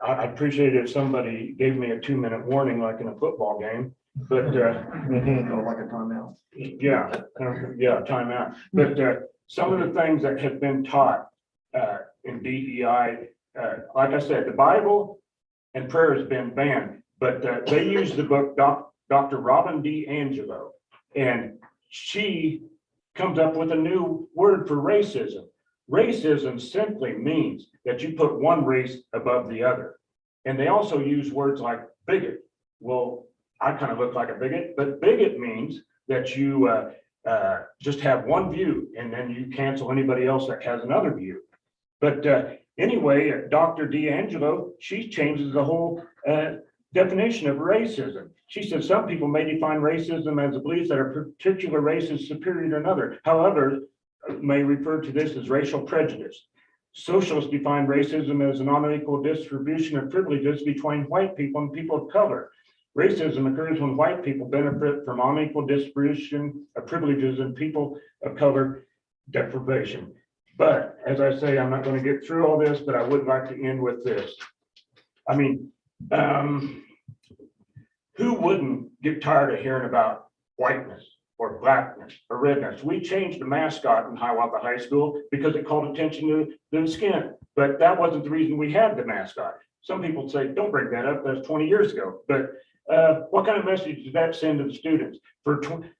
I appreciate if somebody gave me a 2-minute warning like in a football game, but, Or like a timeout. yeah, timeout. But, some of the things that have been taught, in DEI, like I said, the Bible and prayer has been banned, but, they use the book Dr. Robin D. Angelo, and she comes up with a new word for racism. Racism simply means that you put one race above the other. And they also use words like bigot. Well, I kind of look like a bigot, but bigot means that you just have one view and then you cancel anybody else that has another view. But anyway, Dr. D'Angelo, she changes the whole definition of racism. She says some people may define racism as a belief that a particular race is superior to another. However, may refer to this as racial prejudice. Socialists define racism as an unequal distribution of privileges between white people and people of color. Racism occurs when white people benefit from unequal distribution of privileges and people of color deprivation. But as I say, I'm not going to get through all this, but I would like to end with this. I mean, who wouldn't get tired of hearing about whiteness or blackness or redness? We changed the mascot in Hiawatha High School because it called attention to the skin, but that wasn't the reason we had the mascot. Some people say, don't bring that up, that's 20 years ago. But what kind of message does that send to the students?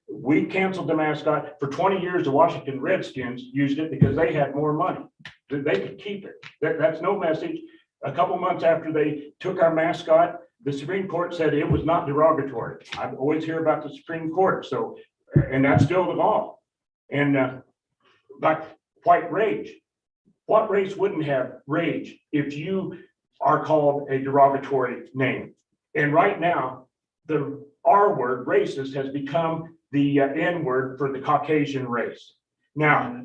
We canceled the mascot. For 20 years, the Washington Redskins used it because they had more money. They could keep it. That's no message. A couple months after they took our mascot, the Supreme Court said it was not derogatory. I always hear about the Supreme Court, so, and that's still the law. And like white rage, what race wouldn't have rage if you are called a derogatory name? And right now, the R word, racist, has become the N word for the Caucasian race. Now,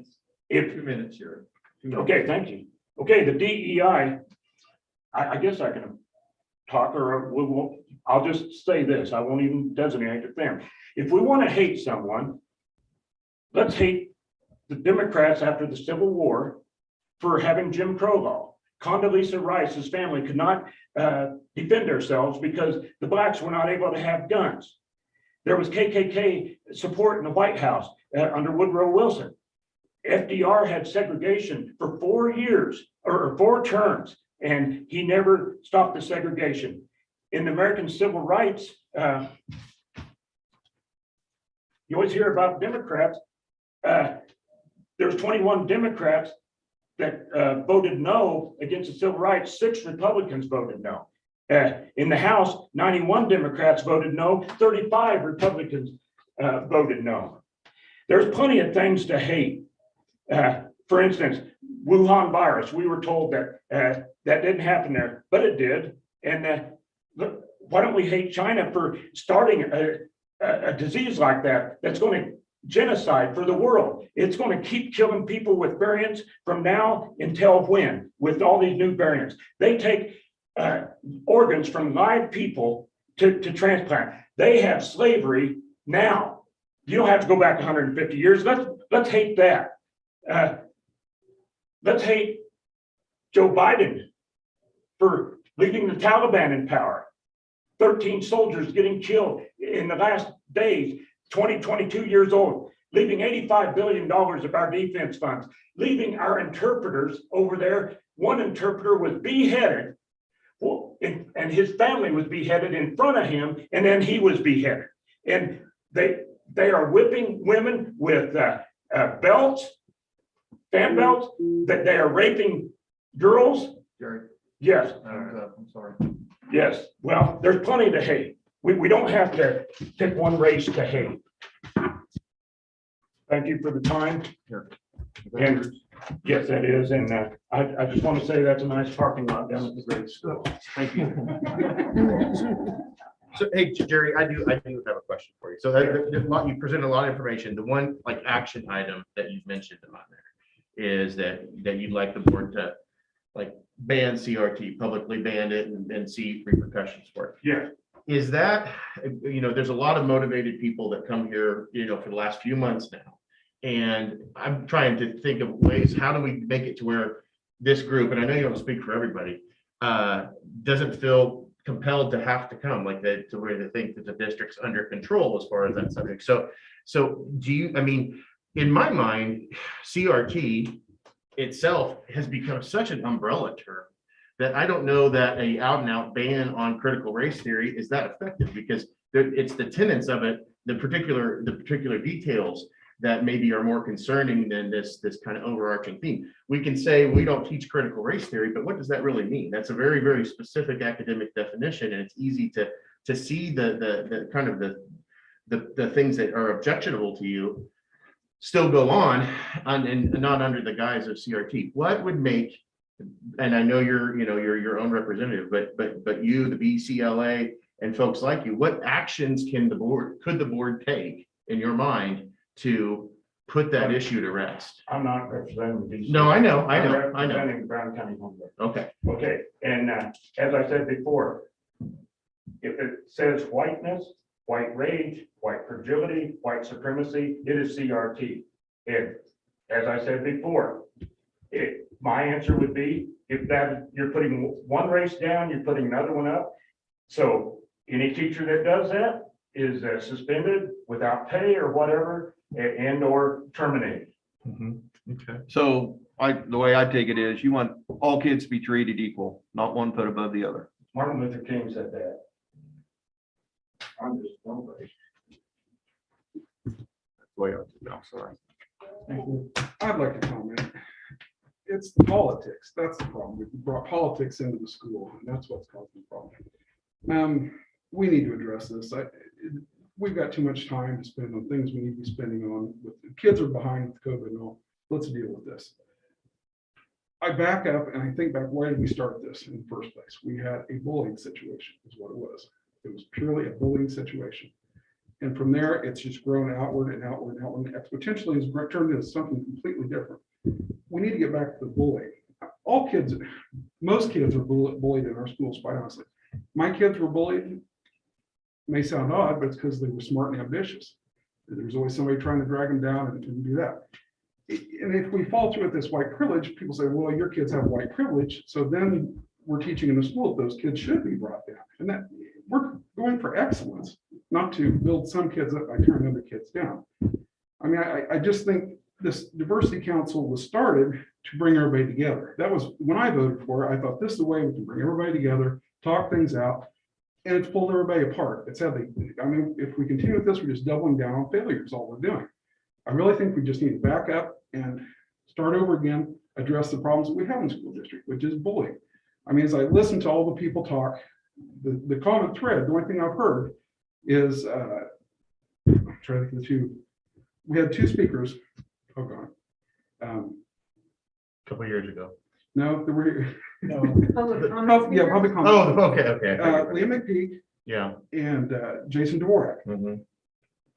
if 2 minutes here. okay, thank you. Okay, the DEI, I guess I can talk, or I'll just say this. I won't even designate them. If we want to hate someone, let's hate the Democrats after the Civil War for having Jim Crow law. Condoleezza Rice's family could not defend themselves because the blacks were not able to have guns. There was KKK support in the White House under Woodrow Wilson. FDR had segregation for 4 years or 4 terms, and he never stopped the segregation. In the American Civil Rights, you always hear about Democrats. There's 21 Democrats that voted no against the civil rights. 6 Republicans voted no. In the House, 91 Democrats voted no, 35 Republicans voted no. There's plenty of things to hate. For instance, Wuhan virus, we were told that that didn't happen there, but it did. And why don't we hate China for starting a disease like that that's going to genocide for the world? It's going to keep killing people with variants from now until when, with all these new variants. They take organs from live people to transplant. They have slavery now. You don't have to go back 150 years. Let's hate that. Let's hate Joe Biden for leaving the Taliban in power. 13 soldiers getting killed in the last days, 22 years old, leaving $85 billion of our defense funds, leaving our interpreters over there. One interpreter was beheaded, and his family was beheaded in front of him, and then he was beheaded. And they are whipping women with belts, fan belts, that they are raping girls. Jerry. Yes. I'm sorry. Yes. Well, there's plenty to hate. We don't have to pick one race to hate. Thank you for the time. And yes, that is. And I just want to say that's a nice parking lot down at the grade school. Thank you. So, hey, Jerry, I do have a question for you. So you presented a lot of information. The one like action item that you've mentioned on there is that you'd like the board to like ban CRT, publicly ban it and see repercussions for it. Yeah. Is that, there's a lot of motivated people that come here, for the last few months now. And I'm trying to think of ways, how do we make it to where this group, and I know you don't speak for everybody, doesn't feel compelled to have to come, like to where they think that the district's under control as far as that subject. So do you, I mean, in my mind, CRT itself has become such an umbrella term that I don't know that a out and out ban on critical race theory is that effective, because it's the tenets of it, the particular details that maybe are more concerning than this kind of overarching theme. We can say we don't teach critical race theory, but what does that really mean? That's a very, very specific academic definition, and it's easy to see the kind of the things that are objectionable to you still go on and not under the guise of CRT. What would make, and I know you're your own representative, but you, the BCLA, and folks like you, what actions could the board take in your mind to put that issue to rest? I'm not representing the DC. No, I know. I'm representing Brown County Home Guard. Okay. Okay, and as I said before, if it says whiteness, white rage, white fragility, white supremacy, it is CRT. And as I said before, my answer would be, if that you're putting one race down, you're putting another one up. So any teacher that does that is suspended without pay or whatever, and or terminated. Okay. So the way I take it is you want all kids to be treated equal, not one put above the other. Martin Luther King said that. I'm just one race. Way up, no, sorry. I'd like to comment. It's the politics. That's the problem. We brought politics into the school, and that's what's causing the problem. We need to address this. We've got too much time to spend on things we need to be spending on. Kids are behind with COVID and all. Let's deal with this. I back up and I think back, why did we start this in the first place? We had a bullying situation is what it was. It was purely a bullying situation. And from there, it's just grown outward and outward and outward, and exponentially has turned into something completely different. We need to get back to the bullying. All kids, most kids are bullied in our schools, quite honestly. My kids were bullied. May sound odd, but it's because they were smart and ambitious. There was always somebody trying to drag them down and do that. And if we fall through with this white privilege, people say, well, your kids have white privilege. So then we're teaching in the school that those kids should be brought down. And that we're going for excellence, not to build some kids up by turning other kids down. I mean, I just think this diversity council was started to bring everybody together. That was when I voted for it. I thought this is the way we can bring everybody together, talk things out, and it's pulled everybody apart. It's how I mean, if we continue with this, we're just doubling down on failure is all we're doing. I really think we just need to back up and start over again, address the problems that we have in the school district, which is bullying. I mean, as I listen to all the people talk, the common thread, the only thing I've heard is, I'm trying to think of the two. We had two speakers. Oh God. A couple years ago. No, there were. No. Public comment. Yeah, public comment. Oh, okay. Liam McPeak Yeah. and Jason Dvorak. Mhm.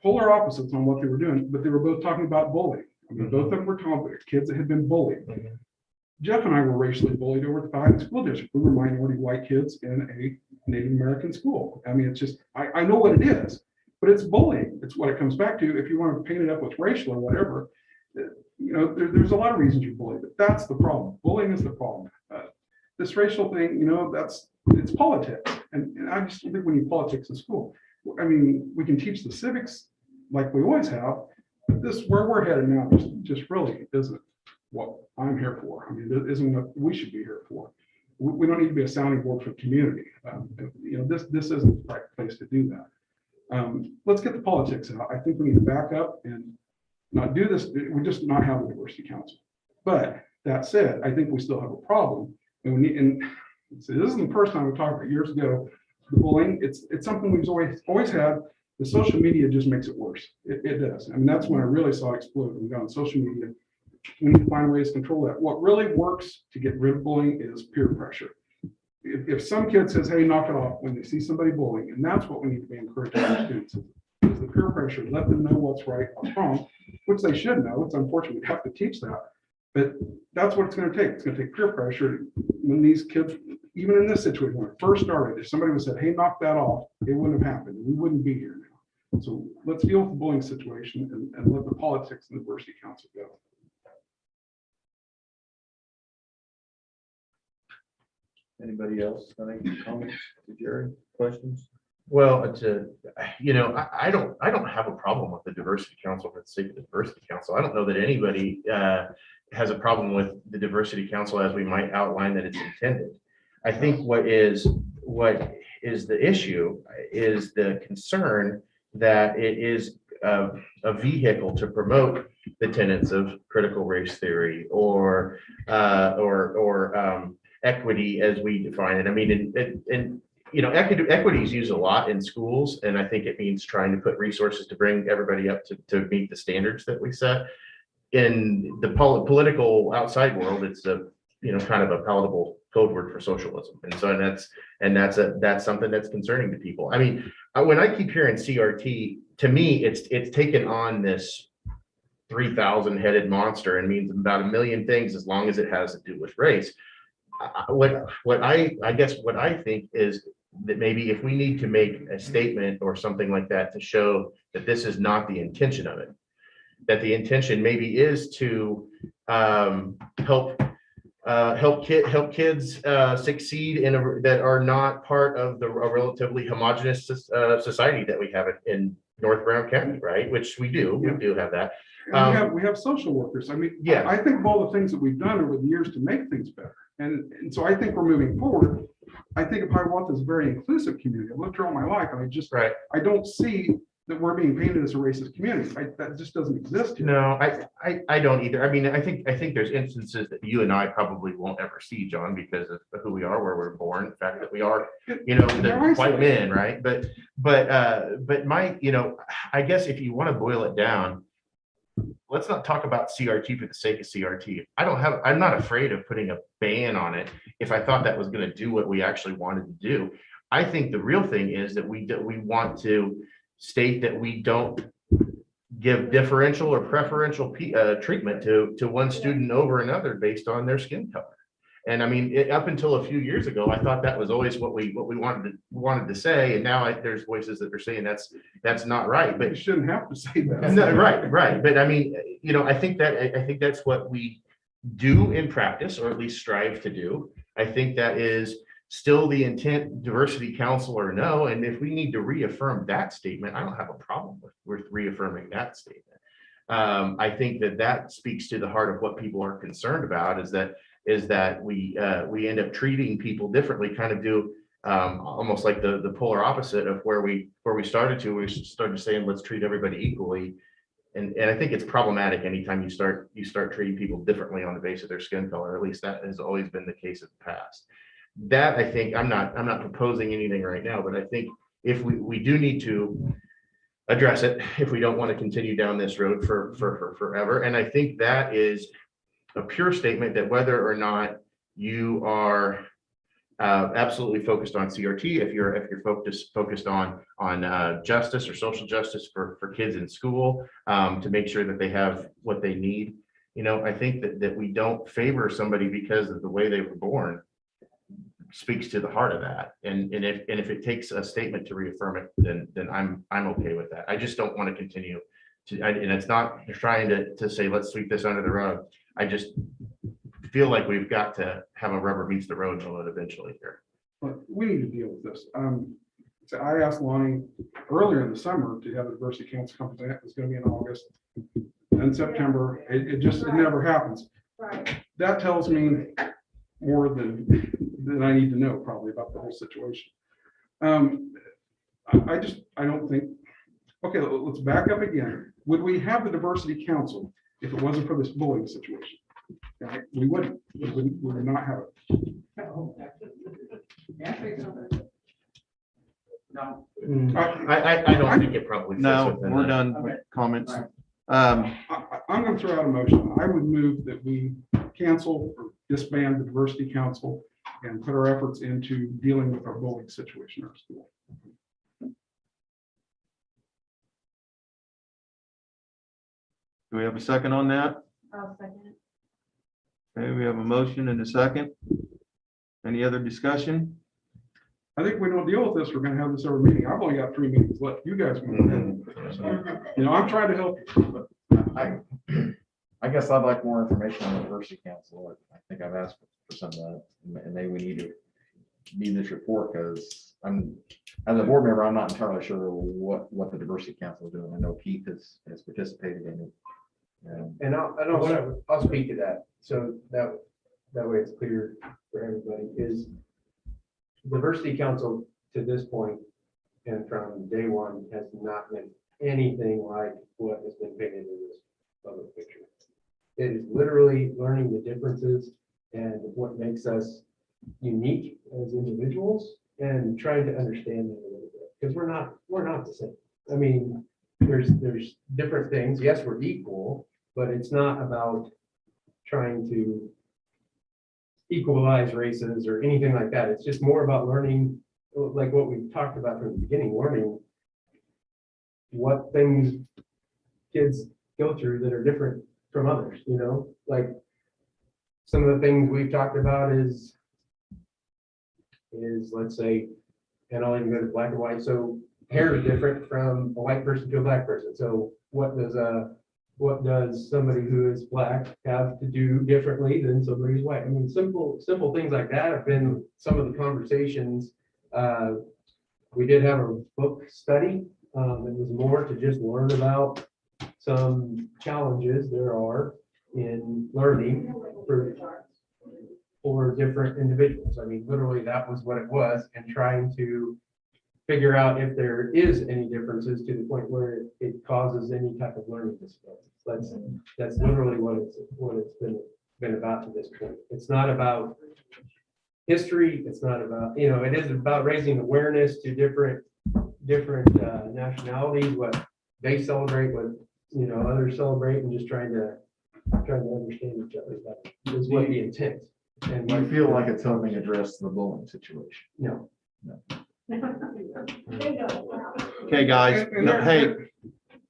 Polar opposites on what they were doing, but they were both talking about bullying. I mean, Mhm. both of them were talking about kids that had been bullied. Mhm. Jeff and I were racially bullied over at the Hvac school district. We were minority white kids in a Native American school. I mean, it's just, I know what it is, but it's bullying. It's what it comes back to. If you want to paint it up with racial or whatever, there's a lot of reasons you're bullied, but that's the problem. Bullying is the problem. This racial thing, it's politics. And I just don't think we need politics in school. I mean, we can teach the civics like we always have, but this, where we're headed now, just really isn't what I'm here for. I mean, it isn't what we should be here for. We don't need to be a sounding board for the community. This isn't the right place to do that. Let's get the politics out. I think we need to back up and not do this. We just not have a diversity council. But that said, I think we still have a problem. And we need, and so this isn't the first time we talked about years ago, the bullying. It's something we've always had. The social media just makes it worse. It does. I mean, that's when I really saw it explode. We got on social media. We need to find ways to control that. What really works to get rid of bullying is peer pressure. If some kid says, hey, knock it off when they see somebody bullying, and that's what we need to be encouraging our students is the peer pressure. Let them know what's right, what's wrong, which they should know. It's unfortunate we have to teach that, but that's what it's going to take. It's going to take peer pressure when these kids, even in this situation, when it first started, if somebody would have said, hey, knock that off, it wouldn't have happened. We wouldn't be here now. So let's deal with the bullying situation and let the politics and the diversity council go. Anybody else? Any comments to Jerry? Questions? Well, I don't have a problem with the diversity council for the sake of the diversity council. I don't know that anybody has a problem with the diversity council as we might outline that it's intended. I think what is the issue is the concern that it is a vehicle to promote the tenets of critical race theory or equity as we define it. I mean, and equity is used a lot in schools, and I think it means trying to put resources to bring everybody up to meet the standards that we set. In the political outside world, it's a kind of a palatable code word for socialism, and so that's something that's concerning to people. I mean, when I keep hearing CRT, to me, it's taken on this 3,000 headed monster and means about a million things as long as it has to do with race. What I think is that maybe if we need to make a statement or something like that to show that this is not the intention of it, that the intention maybe is to help kids succeed that are not part of a relatively homogenous society that we have in North Brown County, right? Which we do have that. And we have social workers. I mean, yeah, I think of all the things that we've done over the years to make things better. And so I think we're moving forward. I think of Hiawatha as a very inclusive community. I've lived here all my life, and I don't see that we're being painted as a racist community. That just doesn't exist here. No, I don't either. I mean, I think there's instances that you and I probably won't ever see, John, because of who we are, where we're born, the fact that we are, the white men, right? But my, I guess if you want to boil it down, let's not talk about CRT for the sake of CRT. I'm not afraid of putting a ban on it if I thought that was going to do what we actually wanted to do. I think the real thing is that we want to state that we don't give differential or preferential treatment to one student over another based on their skin color. And I mean, up until a few years ago, I thought that was always what we wanted to say. And now there's voices that are saying that's not right. But you shouldn't have to say that. No, right. But I mean, I think that's what we do in practice, or at least strive to do. I think that is still the intent, diversity council or no. And if we need to reaffirm that statement, I don't have a problem with reaffirming that statement. I think that speaks to the heart of what people are concerned about, is that we end up treating people differently, kind of do almost like the polar opposite of where we started to. We started saying, let's treat everybody equally. And I think it's problematic anytime you start treating people differently on the basis of their skin color. At least that has always been the case in the past. That, I think, I'm not proposing anything right now, but I think if we do need to address it, if we don't want to continue down this road for forever. And I think that is a pure statement that whether or not you are absolutely focused on CRT, if you're focused on justice or social justice for kids in school, to make sure that they have what they need. I think that we don't favor somebody because of the way they were born speaks to the heart of that. And if it takes a statement to reaffirm it, then I'm okay with that. I just don't want to continue and it's not trying to say, let's sweep this under the rug. I just feel like we've got to have a rubber meets the road moment eventually here. But we need to deal with this. So I asked Lonnie earlier in the summer to have the diversity council come to that. It's going to be in August and September. It never happens. Right. That tells me more than I need to know probably about the whole situation. I don't think, okay, let's back up again. Would we have the diversity council if it wasn't for this bullying situation? Okay, we wouldn't. We would not have it. No. I don't think it probably. No, we're done with comments. I'm going to throw out a motion. I would move that we cancel or disband the diversity council and put our efforts into dealing with our bullying situation in our school. Do we have a second on that? I'll second it. Okay, we have a motion and a second. Any other discussion? I think if we don't deal with this, we're going to have this every meeting. I've only got 3 meetings left. You guys want to, I'm trying to help. I guess I'd like more information on the diversity council. I think I've asked for some of that, and maybe we need to need this report because as a board member, I'm not entirely sure what the diversity council is doing. I know Keith has participated in it. And I'll speak to that. So that way it's clear for everybody is diversity council to this point and from day one has not been anything like what has been painted in this other picture. It is literally learning the differences and what makes us unique as individuals and trying to understand it a little bit because we're not the same. I mean, there's different things. Yes, we're equal, but it's not about trying to equalize races or anything like that. It's just more about learning, like what we talked about from the beginning, learning what things kids go through that are different from others, you know, like some of the things we've talked about is let's say, and I'll even go to black and white. So hair is different from a white person to a black person. So what does somebody who is black have to do differently than somebody who's white? I mean, simple things like that have been some of the conversations. We did have a book study. It was more to just learn about some challenges there are in learning for different individuals. I mean, literally that was what it was, and trying to figure out if there is any differences to the point where it causes any type of learning disabilities. That's literally what it's been about to this point. It's not about history. It's not about, you know, it is about raising awareness to different nationalities, what they celebrate, what, you know, others celebrate, and just trying to understand each other better is what the intent. And Do you feel like it's helping address the bullying situation? No. Okay, guys, And there- hey,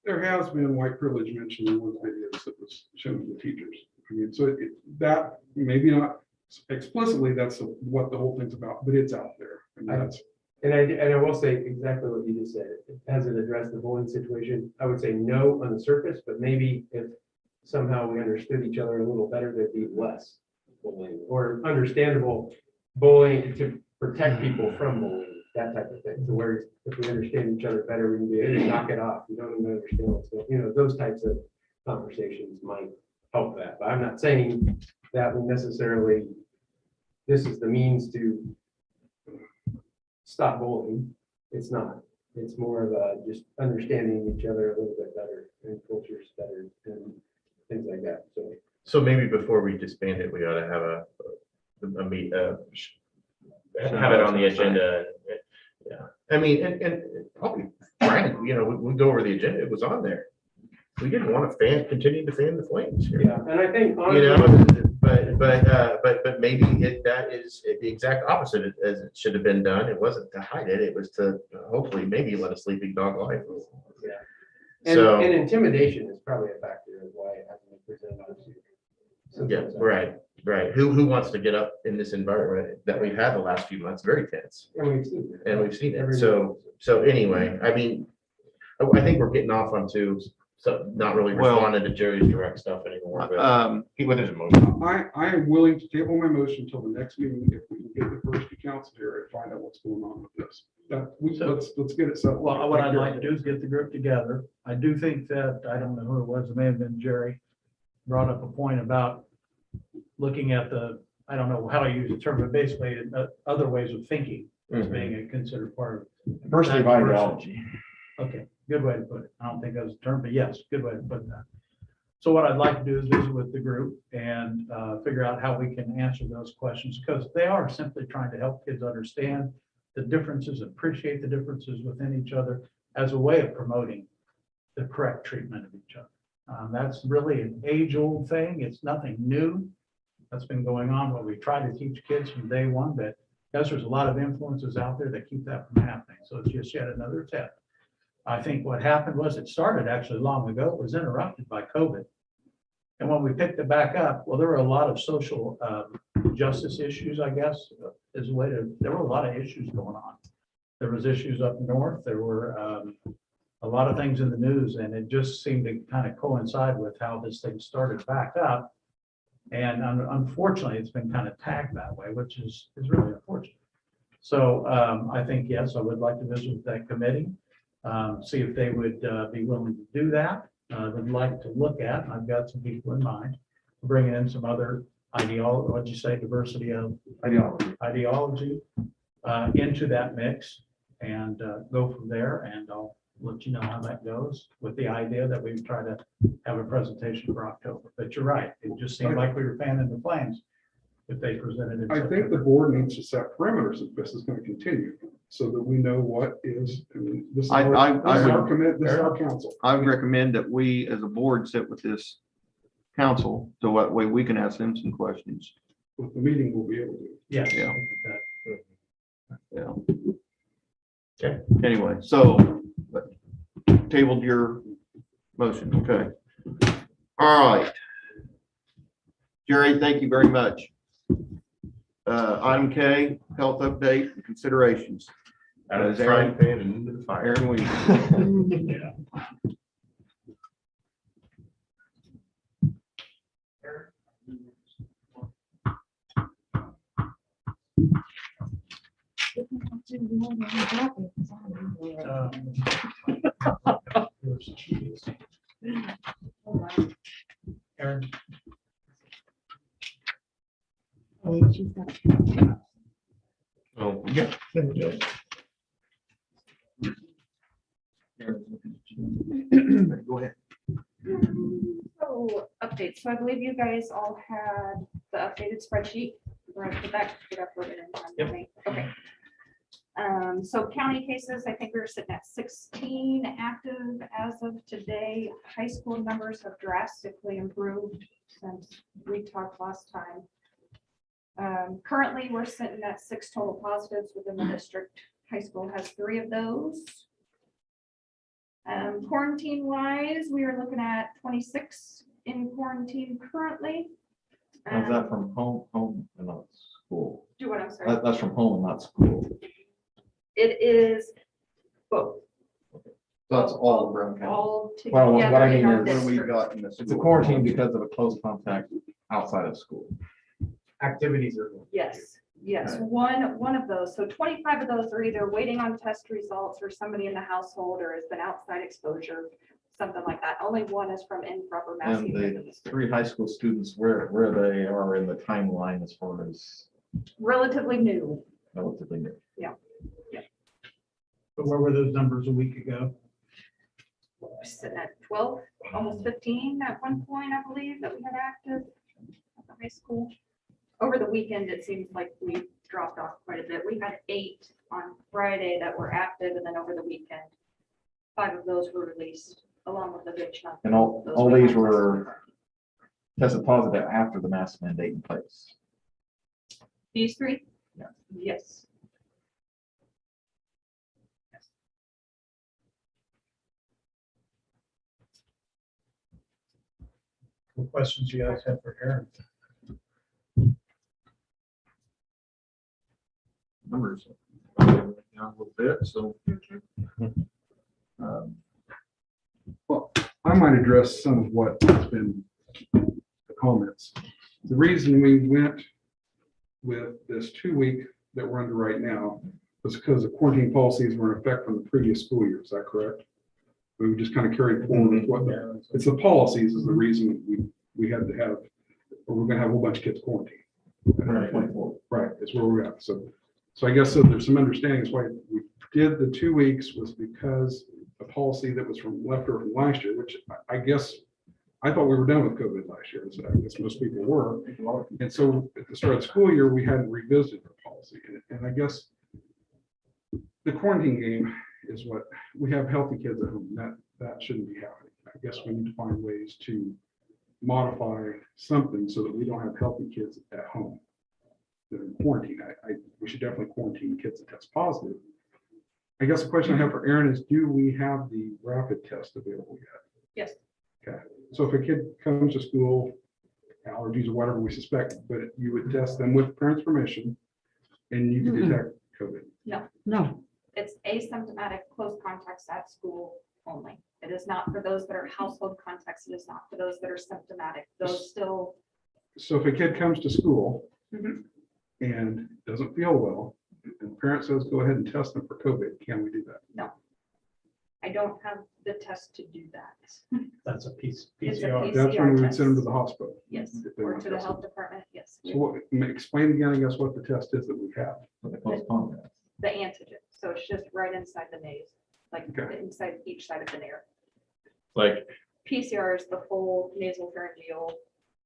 There has been white privilege mentioned in one of the videos that was shown to the teachers. I mean, so that maybe not explicitly, that's what the whole thing's about, but it's out there. And that's, And I will say exactly what you just said. Has it addressed the bullying situation? I would say no on the surface, but maybe if somehow we understood each other a little better, there'd be less bullying or understandable bullying to protect people from bullying, that type of thing. So where if we understand each other better, we can be able to knock it off. You don't even understand what's going on. You know, those types of conversations might help that. But I'm not saying that we necessarily, this is the means to stop bullying. It's not. It's more of a just understanding each other a little bit better and cultures better and things like that. So maybe before we disband it, we ought to have a meet, have it on the agenda. Yeah, I mean, and probably, frank, you know, we go over the agenda, it was on there. We didn't want to continue to fan the flames here. Yeah, and I think, You know, but maybe that is the exact opposite as it should have been done. It wasn't to hide it. It was to hopefully maybe let a sleeping dog lie. Yeah. So. And intimidation is probably a factor of why it hasn't been presented on to. Yeah, right. Who wants to get up in this environment that we've had the last few months? Very tense. And we've seen it. And we've seen it. So anyway, I mean, I think we're getting off onto not really Well, responding to Jerry's direct stuff anymore. But um, there's a motion. I am willing to table my motion until the next meeting if we can get the first two council here and find out what's going on with this. Let's get it settled. Well, what I'd like to do is get the group together. I do think that, I don't know who it was, it may have been Jerry, brought up a point about looking at I don't know how to use the term, but basically other ways of thinking as being a considered part of. Diversity of ideology. Okay, good way to put it. I don't think that was a term, but yes, good way to put that. So what I'd like to do is visit with the group and figure out how we can answer those questions, because they are simply trying to help kids understand the differences, appreciate the differences within each other as a way of promoting the correct treatment of each other. That's really an age-old thing. It's nothing new that's been going on. What we try to teach kids from day one, but because there's a lot of influences out there that keep that from happening. So it's just yet another attempt. I think what happened was it started actually long ago. It was interrupted by COVID. And when we picked it back up, well, there were a lot of social justice issues, I guess, there were a lot of issues going on. There was issues up north. There were a lot of things in the news, and it just seemed to kind of coincide with how this thing started back up. And unfortunately, it's been kind of tagged that way, which is really unfortunate. So I think, yes, I would like to visit with that committee, see if they would be willing to do that. Would like to look at, and I've got some people in mind, bringing in some other what'd you say, diversity of ideology into that mix and go from there. And I'll let you know how that goes with the idea that we try to have a presentation for October. But you're right. It just seemed like we were fanning the flames if they presented in I think the September. board needs to set parameters if this is going to continue, so that we know what is, I mean, this is I our would- commit, this is our council. I would recommend that we, as a board, sit with this council, so what way we can ask them some questions. With the meeting, we'll be able to. Yeah. Yeah. Yeah. Okay. Anyway, so tabled your motion, okay. All right. Jerry, thank you very much. Item K, health update and considerations. Out of the frying pan and into the fire. Aaron Weaver. Aaron. Oh, yeah. Go ahead. So, updates. So I believe you guys all had the updated spreadsheet. We're gonna put that get uploaded in time, Yep. right? Okay. So county cases, I think we were sitting at 16 active as of today. High school numbers have drastically improved since we talked last time. Currently, we're sitting at 6 total positives within the district. High school has 3 of those. Quarantine wise, we are looking at 26 in quarantine currently. Is that from home and not school? Do what, I'm sorry. That's from home and not school. It is both. That's all of Brown County. All Well, what together I in mean our is- What do we district. got in this? It's a quarantine because of a close contact outside of school. Activities are. Yes, yes, Okay. one of those. So 25 of those are either waiting on test results or somebody in the household or has been outside exposure, something like that. Only one is from improper And masking. the 3 high school students, where they are in the timeline as far as Relatively new. relatively new. But where were those numbers a week ago? We're sitting at 12, almost 15 at one point, I believe, that we had active at the high school. Over the weekend, it seems like we dropped off quite a bit. We had 8 on Friday that were active, and then over the weekend, 5 of those were released, along with a good chunk. And all Those these not were tested positive after the mask mandate in place. tested. These 3? Yeah. Yes. What questions you guys have for Aaron? Numbers. Down a little bit, so. Well, I might address some of what has been the comments. The reason we went with this 2-week that we're under right now was because the quarantine policies were in effect from the previous school year. Is that correct? We just kind of carried forward with what it's the policies is the reason we had to have, or we're gonna have a whole bunch of kids quarantined. Right, that's where we're at. So I guess so there's some understanding is why we did the 2 weeks was because a policy that was from left over from last year, which I guess I thought we were done with COVID last year. So I guess most people were. And so at the start of the school year, we hadn't revisited the policy. And I guess the quarantine game is what we have healthy kids at home. That shouldn't be happening. I guess we need to find ways to modify something so that we don't have healthy kids at home that are in quarantine. We should definitely quarantine kids that test positive. I guess the question I have for Aaron is, do we have the rapid test available yet? Yes. Okay, so if a kid comes to school, allergies or whatever we suspect, but you would test them with parents' permission and you can detect COVID. No, It's asymptomatic close contacts at school only. It is not for those that are household contacts. It is not for those that are symptomatic. Those still, So if a kid comes to school Mhm. and doesn't feel well, and parent says, go ahead and test them for COVID, can we do that? No. I don't have the test to do that. That's a piece. It's a PCR. That's when we would test. send them to the hospital. Yes, if they or want to the tested. health department, yes. So what, explain again, I guess, what the test is that we have. What they postpone that. The antigen, so it's just right inside the nose, like Okay. inside each side of the nair. Like, PCR is the full nasal pharyngeal.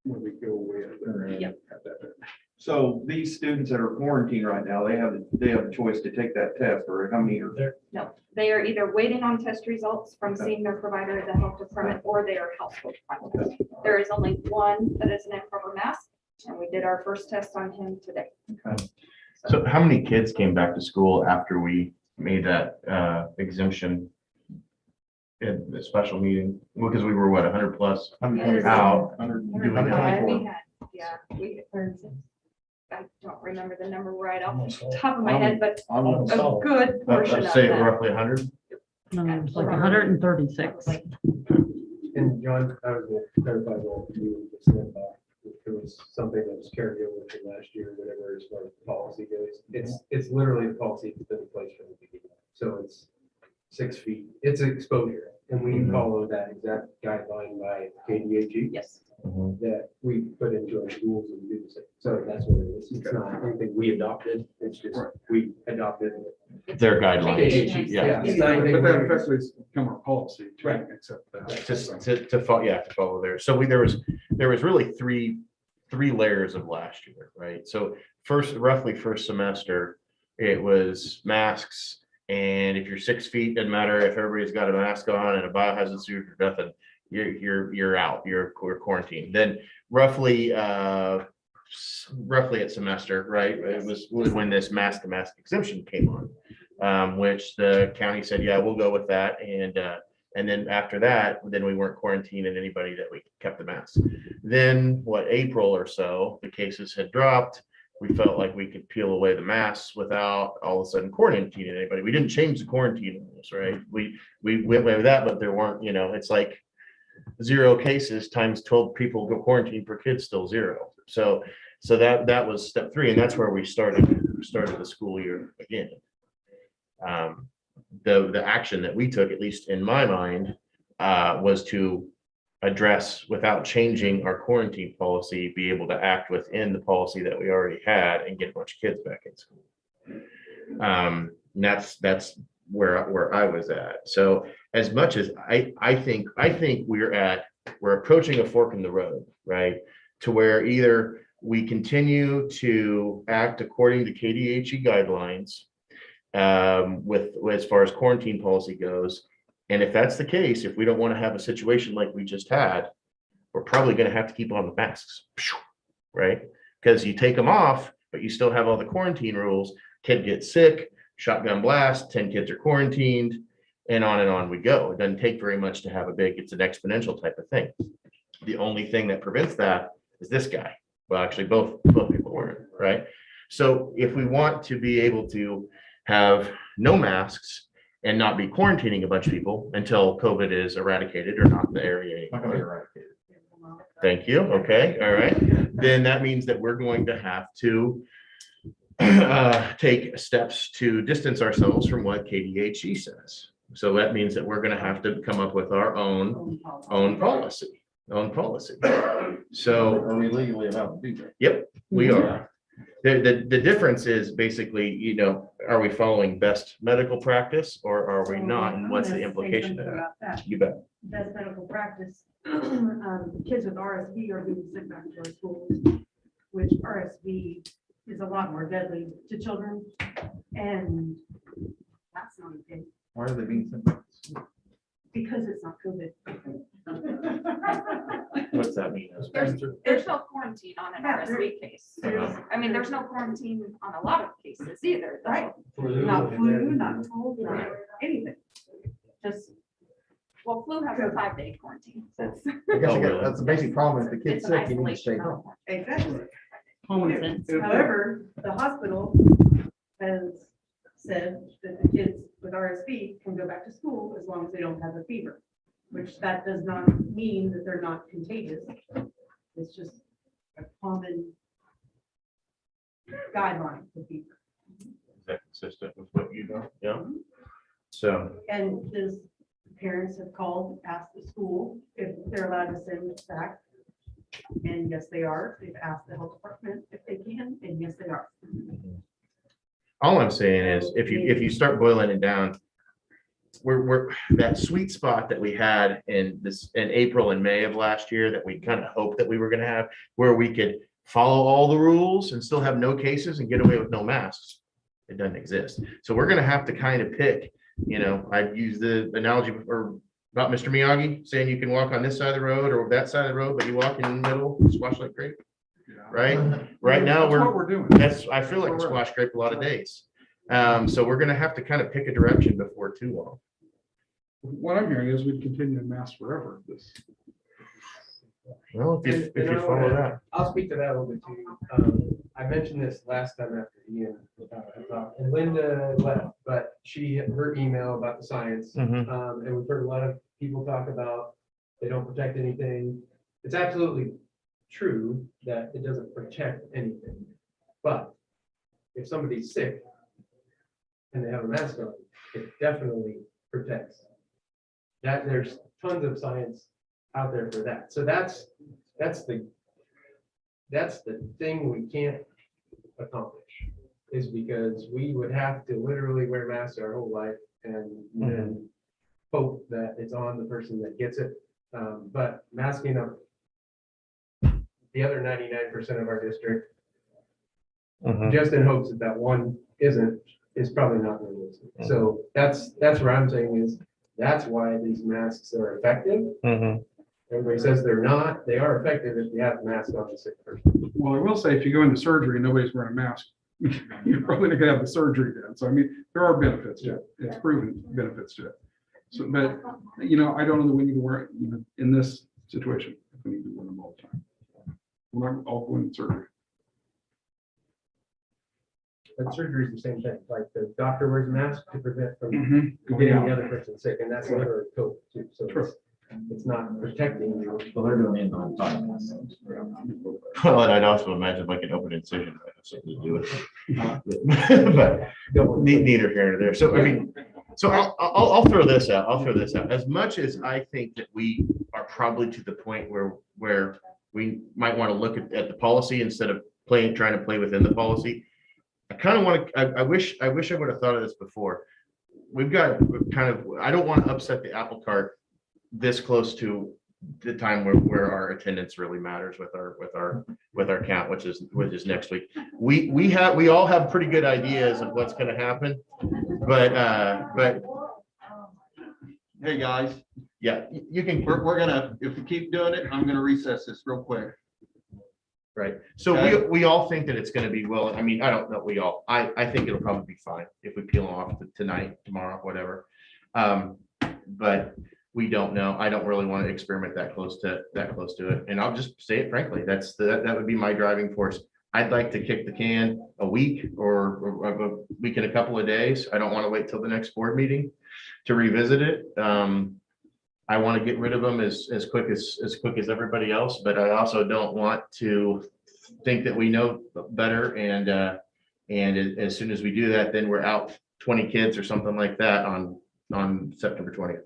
When we go with. Yep. Have that. So these students that are quarantined right now, they have the choice to take that test, or how many are? No, they are either waiting on test results from seeing their provider at the health department, or they are household contacts. There is only one that is an improper mask, and we did our first test on him today. so how many kids came back to school after we made that exemption in the special meeting? Because we were, what, 100 plus out doing that? We had, yeah, I don't remember the number right off the top of my head, but a good portion of Say them. roughly 100. No, it's like 136. And John, I was going to clarify what you just said about if there was something that was carried over from last year, whatever, as far as the policy goes. It's literally the policy that's been in place from the beginning. So it's 6 feet, it's exposure. And we follow that exact guideline by KDHE Yes. that we put into our schools and do the same. So that's what it is. It's not anything we adopted. It's just, we adopted it. Their guidelines, Yeah. yeah. It's not anything But that we- effectively has become our policy to Right. accept that. To follow, yeah, to follow there. So there was really three layers of last year, right? So roughly first semester, it was masks. And if you're 6 feet, doesn't matter if everybody's got a mask on and a biohazard suit or nothing, you're out, you're quarantined. Then roughly at semester, right? It was when this mask to mask exemption came on, which the county said, yeah, we'll go with that. And then after that, then we weren't quarantining anybody that we kept the mask. Then April or so, the cases had dropped. We felt like we could peel away the masks without all of a sudden quarantining anybody. We didn't change the quarantine rules, right? We went away with that, but there weren't, it's like 0 cases times 12 people go quarantine per kid, still 0. So that was step 3, and that's where we started the school year again. The action that we took, at least in my mind, was to address, without changing our quarantine policy, be able to act within the policy that we already had and get a bunch of kids back in school. And that's where I was at. So as much as I think we're approaching a fork in the road, right? To where either we continue to act according to KDHE guidelines with as far as quarantine policy goes. And if that's the case, if we don't want to have a situation like we just had, we're probably going to have to keep on the masks, right? Because you take them off, but you still have all the quarantine rules. Kid gets sick, shotgun blast, 10 kids are quarantined, and on we go. It doesn't take very much to have it's an exponential type of thing. The only thing that prevents that is this guy. Well, actually, both people were, right? So if we want to be able to have no masks and not be quarantining a bunch of people until COVID is eradicated or not in the area Not gonna be anymore. eradicated. Thank you. Okay, all right. Then that means that we're going to have to take steps to distance ourselves from what KDHE says. So that means that we're going to have to come up with our own policy. So Are we legally allowed to do that? yep, we are. The difference is basically, are we following best medical practice or are we not? And what's the implication of that? You bet. Best medical practice, kids with RSV are being sent back to our schools, which RSV is a lot more deadly to children. And that's not okay, Why are they being sent back to school? because it's not COVID. What's that mean? There's no quarantine on an RSV case. I mean, there's no quarantine on a lot of cases either, though. Right. Not flu, not cold, not anything. Just, Well, flu has a 5-day quarantine. That's I guess Oh, really? that's the basic problem. If the kid's it's an sick, you need to stay isolation. home. exactly. Common sense. However, the hospital has said that the kids with RSV can go back to school as long as they don't have a fever, which that does not mean that they're not contagious. It's just a common guideline for fever. consistent with what you know, yeah. So, And does parents have called, asked the school if they're allowed to send it back? And yes, they are. They've asked the health department if they can, and yes, they are. all I'm saying is, if you start boiling it down, we're that sweet spot that we had in April and May of last year that we kind of hoped that we were gonna have, where we could follow all the rules and still have no cases and get away with no masks. It doesn't exist. So we're gonna have to kind of pick, I've used the analogy before about Mr. Miyagi saying you can walk on this side of the road or that side of the road, but you walk in the middle, squash like grape, right? Right now, That's what we're doing. I feel like a squash grape a lot of days. So we're gonna have to kind of pick a direction before too long. What I'm hearing is we'd continue to mask forever. This. Well, if And you I follow wanna- that. I'll speak to that a little bit too. I mentioned this last time after Ian talked, and Linda left, but her email about the science. Mhm. And we've heard a lot of people talk about they don't protect anything. It's absolutely true that it doesn't protect anything. But if somebody's sick and they have a mask on, it definitely protects. That there's tons of science out there for that. So that's the thing we can't accomplish, is because we would have to literally wear masks our whole life and then hope that it's on the person that gets it. But masking up the other 99% of our district, just in hopes that one isn't, is probably not realistic. So that's what I'm saying is, that's why these masks are effective. Everybody says they're not. They are effective if you have a mask on the sick person. Well, I will say, if you go into surgery and nobody's wearing a mask, you're probably not gonna have the surgery done. So I mean, there are benefits to it. It's proven benefits to it. So, but, I don't know that we need to wear it, in this situation, if we need to wear them all the time. We're not all going to surgery. But surgery is the same thing. Like the doctor wears a mask to prevent from Mhm. getting the other person sick, and that's literally COVID too. So it's not protecting you. Well, they're doing it on time. Well, and I'd also imagine like an open incision might have something to do with it. But neither here nor there. So I mean, so I'll throw this out. I'll throw this out. As much as I think that we are probably to the point where we might want to look at the policy instead of trying to play within the policy. I kind of want to, I wish I would have thought of this before. We've got I don't want to upset the apple cart this close to the time where our attendance really matters with our count, which is next week. We all have pretty good ideas of what's going to happen, but Hey, guys, yeah, you can. we're gonna, if we keep doing it, I'm gonna recess this real quick. Right. So we all think that it's going to be, well, I mean, I don't know, I think it'll probably be fine if we peel off tonight, tomorrow, whatever. But we don't know. I don't really want to experiment that close to it. And I'll just say it frankly, that would be my driving force. I'd like to kick the can a week or a week and a couple of days. I don't want to wait till the next board meeting to revisit it. I want to get rid of them as quick as everybody else, but I also don't want to think that we know better. And as soon as we do that, then we're out 20 kids or something like that on September 20th.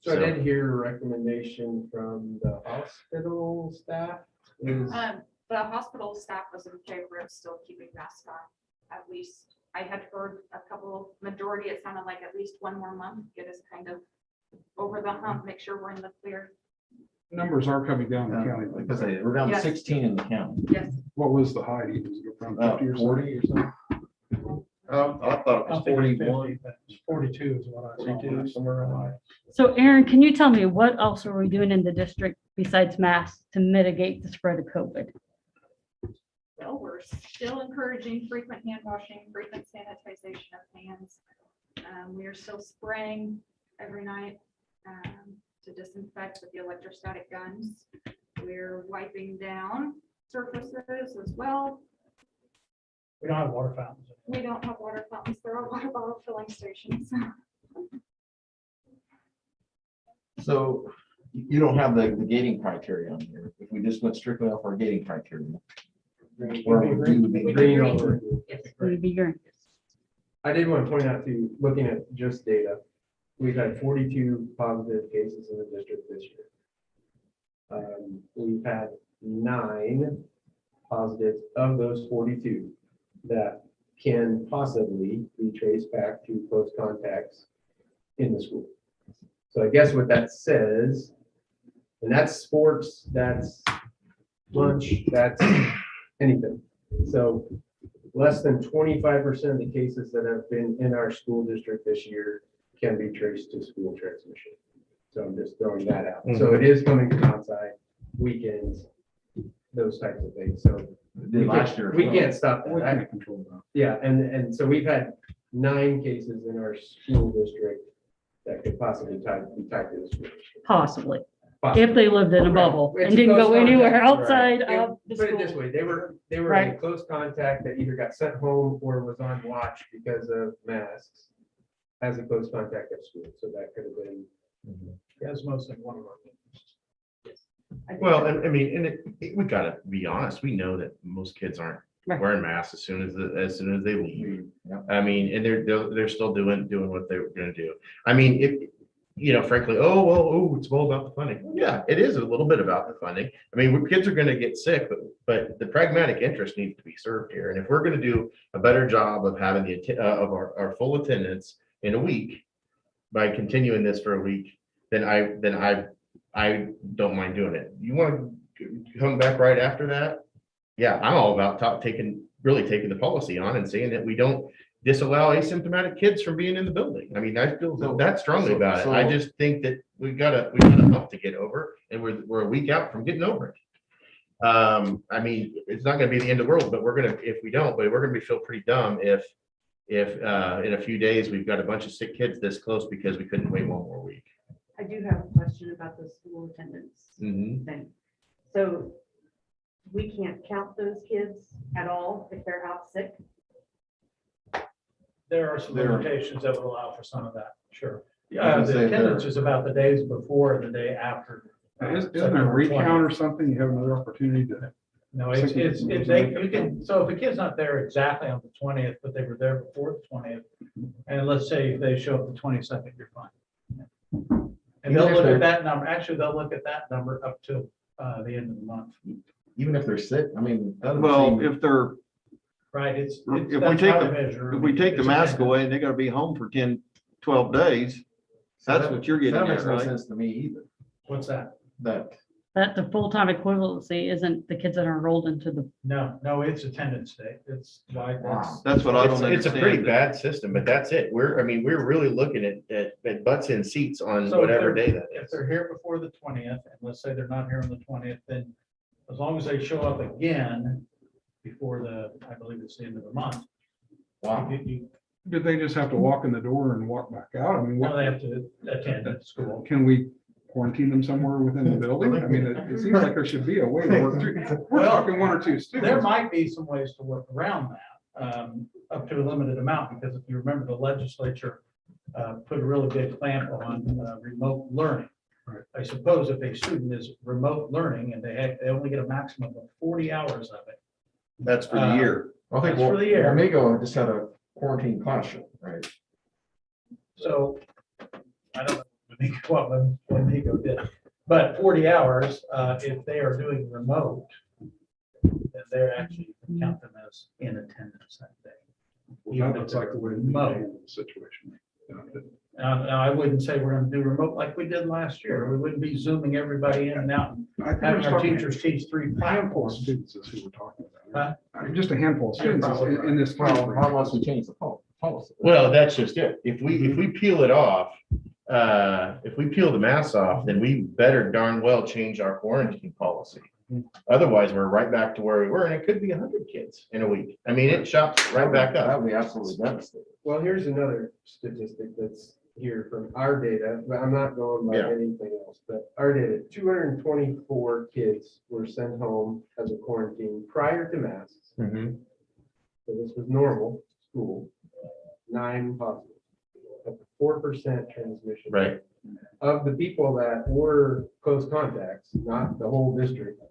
So I did hear a recommendation from the hospital staff. The hospital staff was in favor of still keeping masks on. At least I had heard majority, it sounded like at least one more month, get us kind of over the hump, make sure we're in the clear. Numbers are coming down in the county. Because we're down to Yes. 16 in the county. Yes. What was the high? Was it around 50 or 40 or something? I thought it was 41. 42 is what I saw. Somewhere around there. So Aaron, can you tell me what else are we doing in the district besides masks to mitigate the spread of COVID? Well, we're still encouraging frequent hand washing, frequent sanitization of hands. We are still spraying every night to disinfect with the electrostatic guns. We're wiping down surfaces as well. We don't have water fountains. We don't have water fountains. There are water bottle filling stations. So you don't have the gating criteria on here. If we just went strictly off our gating criteria. Where would we be? Green. Yes. Would it be green? I did want to point out to, looking at just data, we've had 42 positive cases in the district this year. We've had 9 positives of those 42 that can possibly be traced back to close contacts in the school. So I guess what that says, and that's sports, that's lunch, that's anything. So less than 25% of the cases that have been in our school district this year can be traced to school transmission. So I'm just throwing that out. So it is coming from outside, weekends, those types of things. So Last year. we can't stop We that. can't control that. Yeah, and so we've had 9 cases in our school district that could possibly be tied to the school district. Possibly, Possibly. if they lived in a bubble It's and didn't close go anywhere contact, right. outside It- of the Put it this school. way, they were in Right. close contact that either got sent home or was on watch because of masks as a close contact at school. So that could have been. That's mostly one of our. Well, and I mean, we gotta be honest, we know that most kids aren't Right. wearing masks as soon as they leave. Yep. I mean, and they're still doing what they were gonna do. I mean, if, frankly, it's all about the funding. Yeah, it is a little bit about the funding. I mean, kids are gonna get sick, but the pragmatic interest needs to be served here. And if we're gonna do a better job of having of our full attendance in a week by continuing this for a week, then I don't mind doing it. You want to come back right after that? Yeah, I'm all about taking the policy on and saying that we don't disallow asymptomatic kids from being in the building. I mean, I feel that strongly about it. I just think that we got a hump to get over, and we're a week out from getting over it. I mean, it's not gonna be the end of the world, but we're gonna feel pretty dumb if in a few days, we've got a bunch of sick kids this close because we couldn't wait one more week. I do have a question about the school attendance Mhm. thing. So we can't count those kids at all if they're out sick? There are some limitations that would allow for some of that, sure. I Yeah, was the gonna say attendance there- is about the days before and the day after. Isn't there a recount or something? You have another opportunity to. No, you can, so if a kid's not there exactly on the 20th, but they were there before the 20th, and let's say if they show up the 22nd, you're fine. And they'll look at that number, actually, they'll look at that number up to the end of the month. Even if they're sick, I mean. doesn't Well, seem- if they're, Right, it's. if we that's take how the, they measure. if we take the It's mask attendance. away and they gotta be home for 10, 12 days, that's what you're getting That at, makes no right? sense to me either, What's that? that. That the full-time equivalency isn't the kids that are enrolled into the, No, it's attendance day. It's why that's. That's what I don't It's a understand. pretty bad system, but that's it. We're really looking at butts in seats on So if whatever they're- day that If is. they're here before the 20th, and let's say they're not here on the 20th, then as long as they show up again before I believe it's the end of the month. Wow. Did they just have to walk in the door and walk back out? I mean, Now what, they have to attend at school. can we quarantine them somewhere within the building? I mean, it seems like there should be a way to work through. We're talking 1 or 2 There students. might be some ways to work around that, up to a limited amount, because if you remember, the legislature put a really big clamp on remote learning. Right. I suppose if a student is remote learning and they only get a maximum of 40 hours of it. That's for the year. I think That's for the year. Wamego just had a quarantine classroom, right? So I don't know what Wamego did, but 40 hours, if they are doing remote, then they're actually you can count them as in attendance that day. Well, that looks like the way to handle the situation. Now, I wouldn't say we're gonna do remote like we did last year. We wouldn't be zooming everybody in and out and I think having we're our talking teachers teach 3 a handful of platforms. students is who we're talking about. Just a handful of You're students probably in this. Well, timeframe. how much we change the policy? Well, that's just it. If we peel it off, if we peel the mask off, then we better darn well change our quarantine policy. Otherwise, we're right back to where we were, and it could be 100 kids in a week. I mean, it shops right back up. That would be absolutely devastating. Well, here's another statistic that's here from our data, but I'm not going by Yeah. anything else, but our data, 224 kids were sent home as a quarantine prior to masks. Mhm. So this was normal school, 9 positive, at the 4% transmission. Right. Of the people that were close contacts, not the whole district,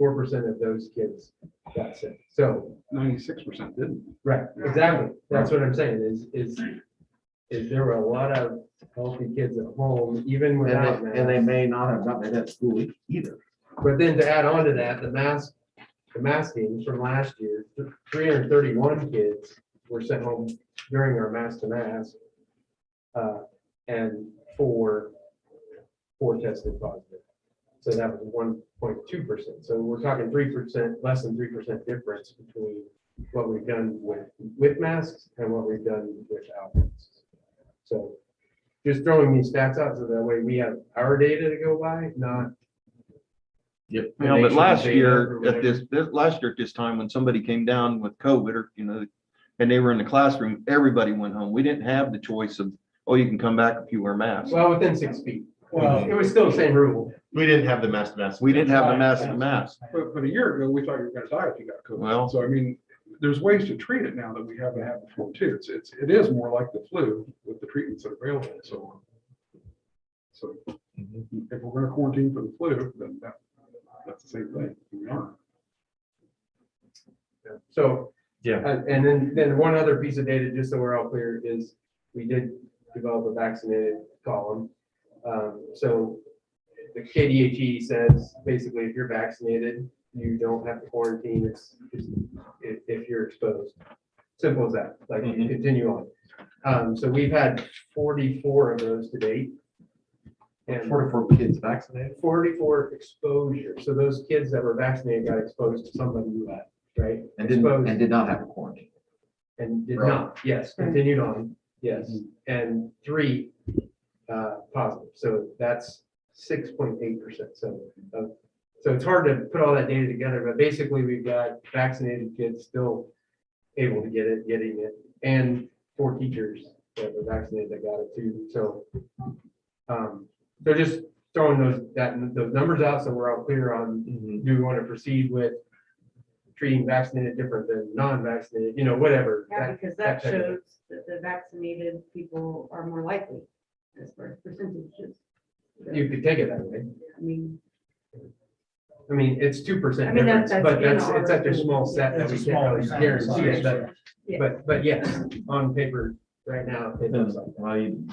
4% of those kids got sick. So, 96% didn't. right, exactly. That's what I'm saying is there were a lot of healthy kids at home, even without And they masks. may not have gotten it at school either. But then to add on to that, the masking from last year, 331 kids were sent home during our mask to mask. And four tested positive. So that was 1.2%. So we're talking 3%, less than 3% difference between what we've done with masks and what we've done without masks. So just throwing these stats out so that way we have our data to go by, not. Yep. You know, but last year at this time, when somebody came down with COVID or, and they were in the classroom, everybody went home. We didn't have the choice of, oh, you can come back if you wear masks. Well, within 6 feet. Well, it was still the same rule. We didn't have the mask to mask. We didn't have the mask to mask. But a year ago, we thought you were gonna die if you got COVID. Well- So I mean, there's ways to treat it now that we haven't had before too. It is more like the flu with the treatments that are available, so. So if we're gonna quarantine for the flu, then that's the same thing. We are. So. Yeah. And then one other piece of data, just so we're all clear, is we did develop a vaccinated column. So the KDHE says, basically, if you're vaccinated, you don't have to quarantine if you're exposed. Simple as that, like you continue on. So we've had 44 of those to date. And 44 kids vaccinated. 44 exposures. So those kids that were vaccinated got exposed to somebody who had, right? And Exposed. did not have a quarantine. And did Right. not, yes, continued on, yes, and 3 positive, so that's 6.8%. So it's hard to put all that data together, but basically we've got vaccinated kids still able to getting it, and 4 teachers that were vaccinated that got it too. So they're just throwing those numbers out so we're all clear on, do we want to proceed with treating vaccinated different than non-vaccinated, whatever. Yeah, because that type of thing. shows that the vaccinated people are more likely as far as percentages. You could take it that way. I I mean, mean, it's 2% I mean, difference, that's but in it's such a our- small set that we It's a can't small really sample guarantee it, size. but yes, on paper, right now, it looks like. Well, you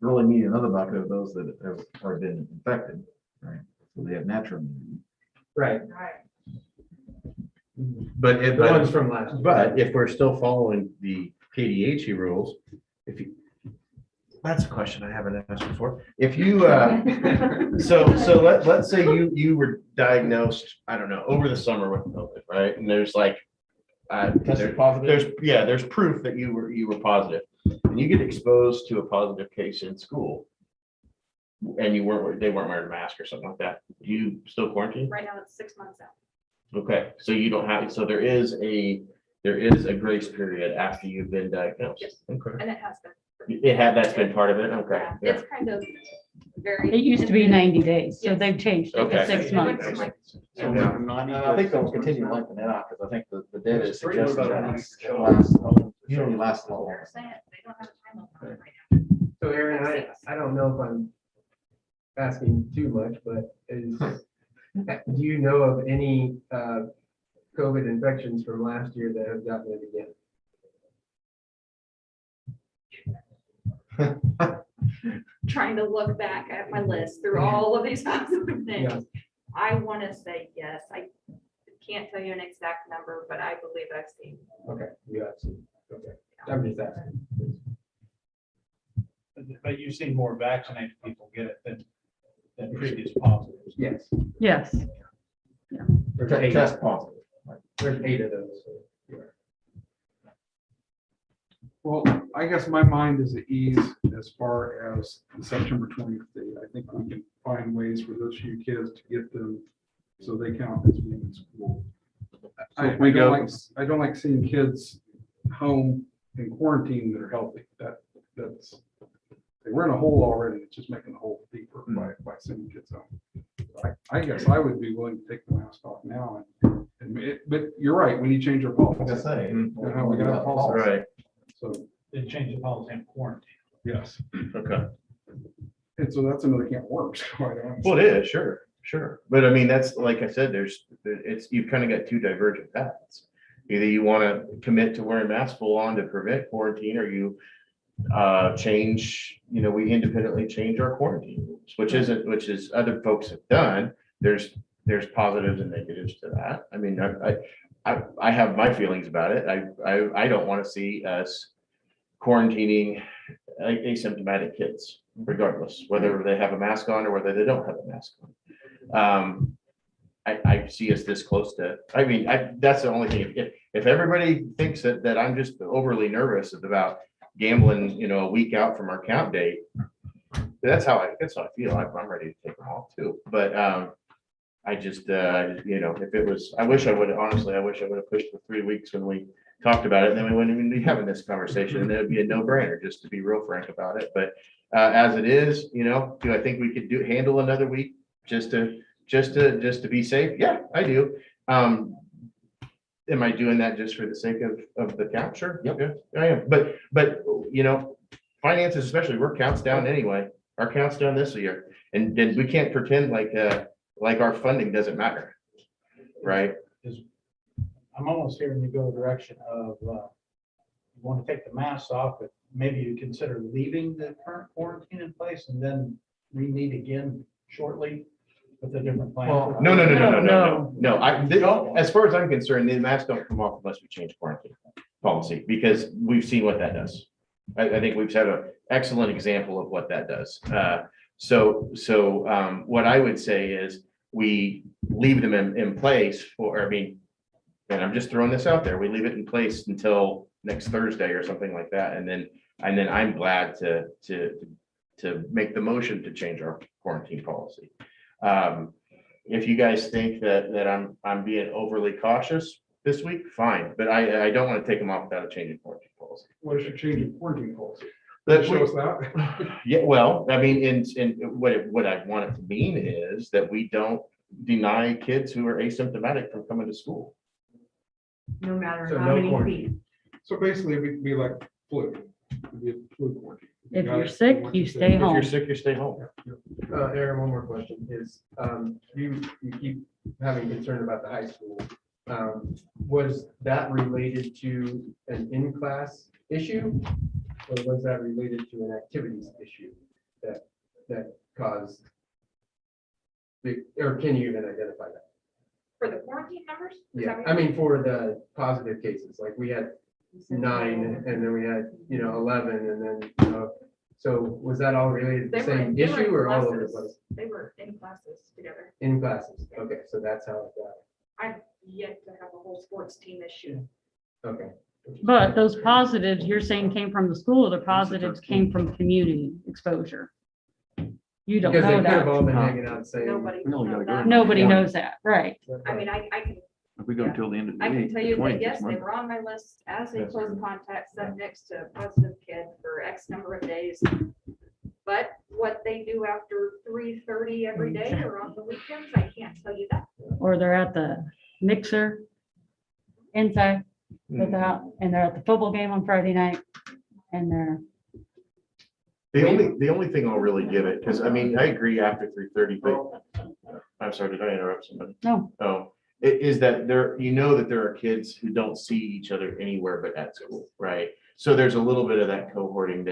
really need another bucket of those that have already been infected, right? So they have natural immunity. Right. But The ones from last year. But if we're still following the KDHE rules, that's a question I haven't asked before. If you, let's say you were diagnosed, I don't know, over the summer with COVID, right? And there's like, Tested positive? there's proof that you were positive, and you get exposed to a positive case in school, and they weren't wearing a mask or something like that. Do you still quarantine? Right now, it's 6 months out. Okay, so you don't have, so there is a grace period after you've been diagnosed. Yes. Okay. And it has been. That's been part of it, okay. Yeah, it's kind of very. It used to be 90 days, so Yes. they've changed it Okay. to 6 It went months. from like And I think they'll continue to lengthen it out, because I think the data is Three suggesting about that it. it usually lasts They're longer. saying they don't have a time limit right now. So Aaron, I don't know if I'm asking too much, but do you know of any COVID infections from last year that have gotten it again? Trying to look back at my list through all of these positive Yeah. things. I want to say yes. I can't tell you an exact number, but I believe I've seen. Okay, you have seen, okay, I'm just asking. But you've seen more vaccinated people get it than previous positives. Yes. Yes. There's 8 Test positive. There's 8 of those. So, yeah. Well, I guess my mind is at ease as far as the September 20th date. I think we can find ways for those few kids to get them so they count as being in school. I don't like seeing kids home in quarantine that are healthy. That's they were in a hole already. It's just making the hole deeper by sending kids home. I guess I would be willing to take the mask off now. But you're right. We need to change our policy. Like I say, And how we got our policy. Right, So, They changed the policy in quarantine. yes. okay. And so that's another can of worms. quite honestly. Well, it is, sure. Sure, but I mean, that's, like I said, you've kind of got two divergent paths. Either you want to commit to wearing masks full on to prevent quarantine, or you change, we independently change our quarantine rules, which is other folks have done. There's positives and negatives to that. I mean, I have my feelings about it. I don't want to see us quarantining asymptomatic kids, regardless, whether they have a mask on or whether they don't have a mask on. I see us this close to, that's the only thing. If everybody thinks that I'm just overly nervous about gambling, a week out from our count date, that's how I feel. I'm ready to take them off too. But I just, if it was, I wish I would have pushed for 3 weeks when we talked about it, and then we wouldn't even be having this conversation, and it would be a no-brainer, just to be real frank about it. But as it is, do I think we could handle another week just to be safe? Yeah, I do. Am I doing that just for the sake of the count? Sure. Yep. Yeah, I am. But finances especially, we're counts down anyway. Our counts down this year, and we can't pretend like our funding doesn't matter, right? I'm almost hearing you go the direction of, you want to take the masks off, but maybe you consider leaving the current quarantine in place and then we meet again shortly with a different plan. Well, No. As far as I'm concerned, the masks don't come off unless we change quarantine policy, because we've seen what that does. I think we've had an excellent example of what that does. So what I would say is we leave them in place and I'm just throwing this out there, we leave it in place until next Thursday or something like that. And then I'm glad to make the motion to change our quarantine policy. If you guys think that I'm being overly cautious this week, fine, but I don't want to take them off without a change in quarantine policy. What is your change in quarantine policy? That Show us that. Yeah, well, in what I want it to mean is that we don't deny kids who are asymptomatic from coming to school. No matter So how no many quarantine. feet. So basically, it'd be like flu. It'd be a flu quarantine. If Got you're it? sick, What you said. stay If home. you're sick, you stay home. Aaron, one more question is, you keep having concern about the high school. Was that related to an in-class issue? Or was that related to an activities issue that caused? Or can you even identify that? For the quarantine numbers? Is Yeah, that what I you're- mean, for the positive cases, like we had 9 and then we had, 11 and then, so was that all related to the same they were in issue or all over the classes. place? They were in classes together. In classes, okay, so that's how it I've yet to have a whole sports team issue. got, okay. But those positives you're saying came from the school, or the positives came from community exposure? You don't Because know they've kind of that. all been hanging out saying. Nobody. No, we knows gotta go. that. Nobody knows that, right? I mean, I can, If we go until the end of the I week. can tell the you 20th that, yes, this they month. were on my list as a Yes, close sir. contact, sat next to a positive kid for X number of days. But what they do after 3:30 every day or on the weekends, I can't tell you that. Or they're at the mixer inside without, and they're at the football game on Friday night and they're, The only thing I'll really give it, because I agree after 3:30, but I'm sorry, did I interrupt somebody? no, Oh, is that there are kids who don't see each other anywhere but at school, right? So there's a little bit of that cohorting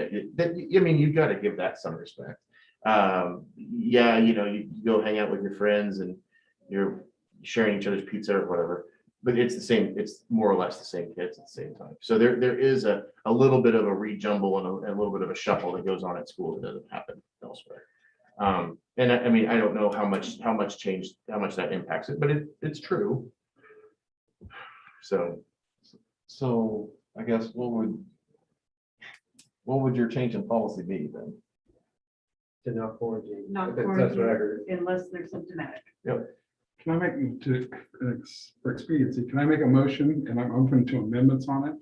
you've got to give that some respect. Yeah, you go hang out with your friends and you're sharing each other's pizza or whatever, but it's more or less the same kids at the same time. So there is a little bit of a rejumble and a little bit of a shuffle that goes on at school that doesn't happen elsewhere. And I don't know how much that impacts it, but it's true. So I guess what would your change in policy be then? To not quarantine. Not That's what I quarantine heard. unless they're symptomatic. Can I for expediency, can I make a motion, and I'm open to amendments on it?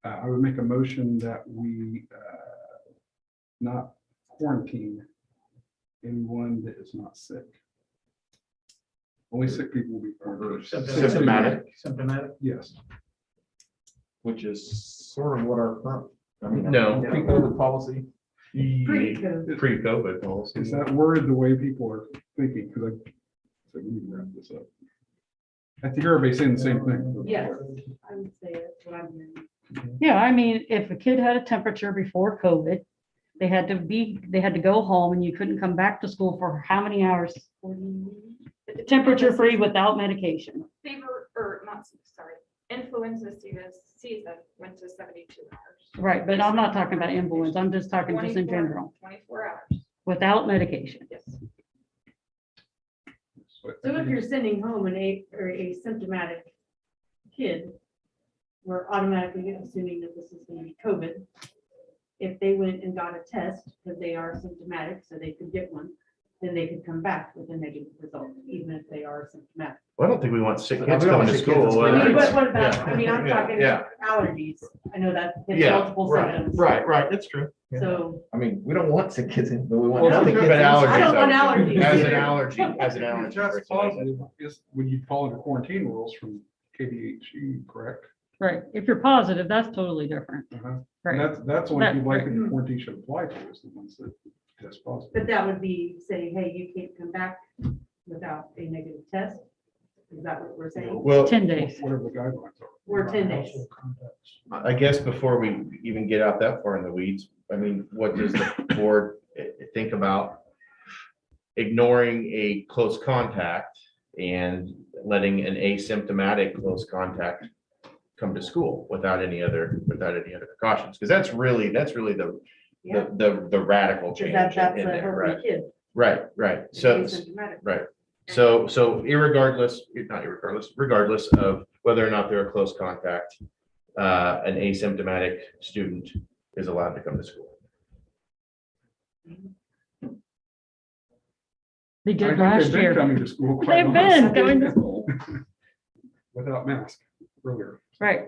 I would make a motion that we not quarantine anyone that is not sick. Only sick people will be quarantined. Symptomatic. Symptomatic. Yes. Which is sort of what our current, No. pre-COVID policy. Pre-COVID. Pre-COVID policy. Is that worded the way people are thinking? Because So we need to wrap this up. I think everybody's saying the same thing. Yes, I would say that's what I'm hearing. Yeah, I mean, if a kid had a temperature before COVID, they had to go home and you couldn't come back to school for how many hours? Temperature free without medication. Fever, or not, sorry, influenza season went to 72 hours. Right, but I'm not talking about influenza. I'm just talking just in 24 general, 24 hours, without medication. yes. So if you're sending home an asymptomatic kid, we're automatically assuming that this is going to be COVID. If they went and got a test because they are symptomatic, so they could get one, then they could come back with a negative result, even if they are symptomatic. Well, I don't think we want sick We kids don't coming want to sick kids in school. school. whether it's- But what about, yeah, I mean, I'm yeah, talking yeah. allergies. I know that hits Yeah, multiple right, symptoms. right, that's true. So I mean, we don't want sick kids in, but we want Well, healthy but kids. in. allergies. I don't want allergies. As an either. allergy, as an If allergy. that's person. positive, is when you fall under quarantine rules from KDHE, correct? Right, if you're positive, that's totally different. And Right, that's only That- people like right. the quarantine should apply to is the ones that test positive. But that would be saying, hey, you can't come back without a negative test. Is that what we're saying? Well, 10 days. Whatever the guidelines are. Or 10 days? I guess before we even get out that far in the weeds, I mean, what does the board think about ignoring a close contact and letting an asymptomatic close contact come to school without any other precautions? Because that's really the Yeah. the radical Because change that's in a there, healthy right? kid. Right. So, Asymptomatic. right. So regardless of whether or not they're a close contact, an asymptomatic student is allowed to come to school. They I did think last they've been year. coming to school. quite They've been honestly. going to school. Without mask earlier. Right,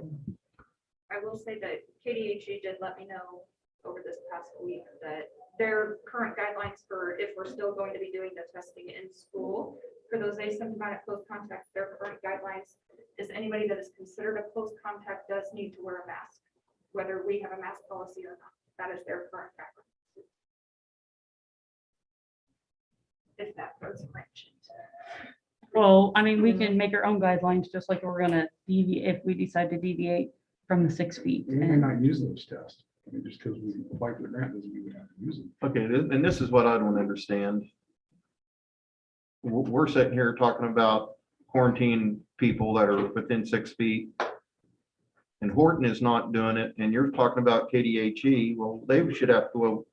I will say that KDHE did let me know over this past week that their current guidelines for if we're still going to be doing the testing in school for those asymptomatic close contacts, their current guidelines is anybody that is considered a close contact does need to wear a mask, whether we have a mask policy or not. That is their current guidelines. If that throws a wrench into. well, I mean, we can make our own guidelines, just like we're gonna deviate, if we decide to deviate from the 6 feet. We may And not use those tests. I mean, just because we apply for the grant doesn't mean we have to use them. Okay, and this is what I don't understand. We're sitting here talking about quarantine people that are within 6 feet. And Horton is not doing it, and you're talking about KDHE, well, they should have to go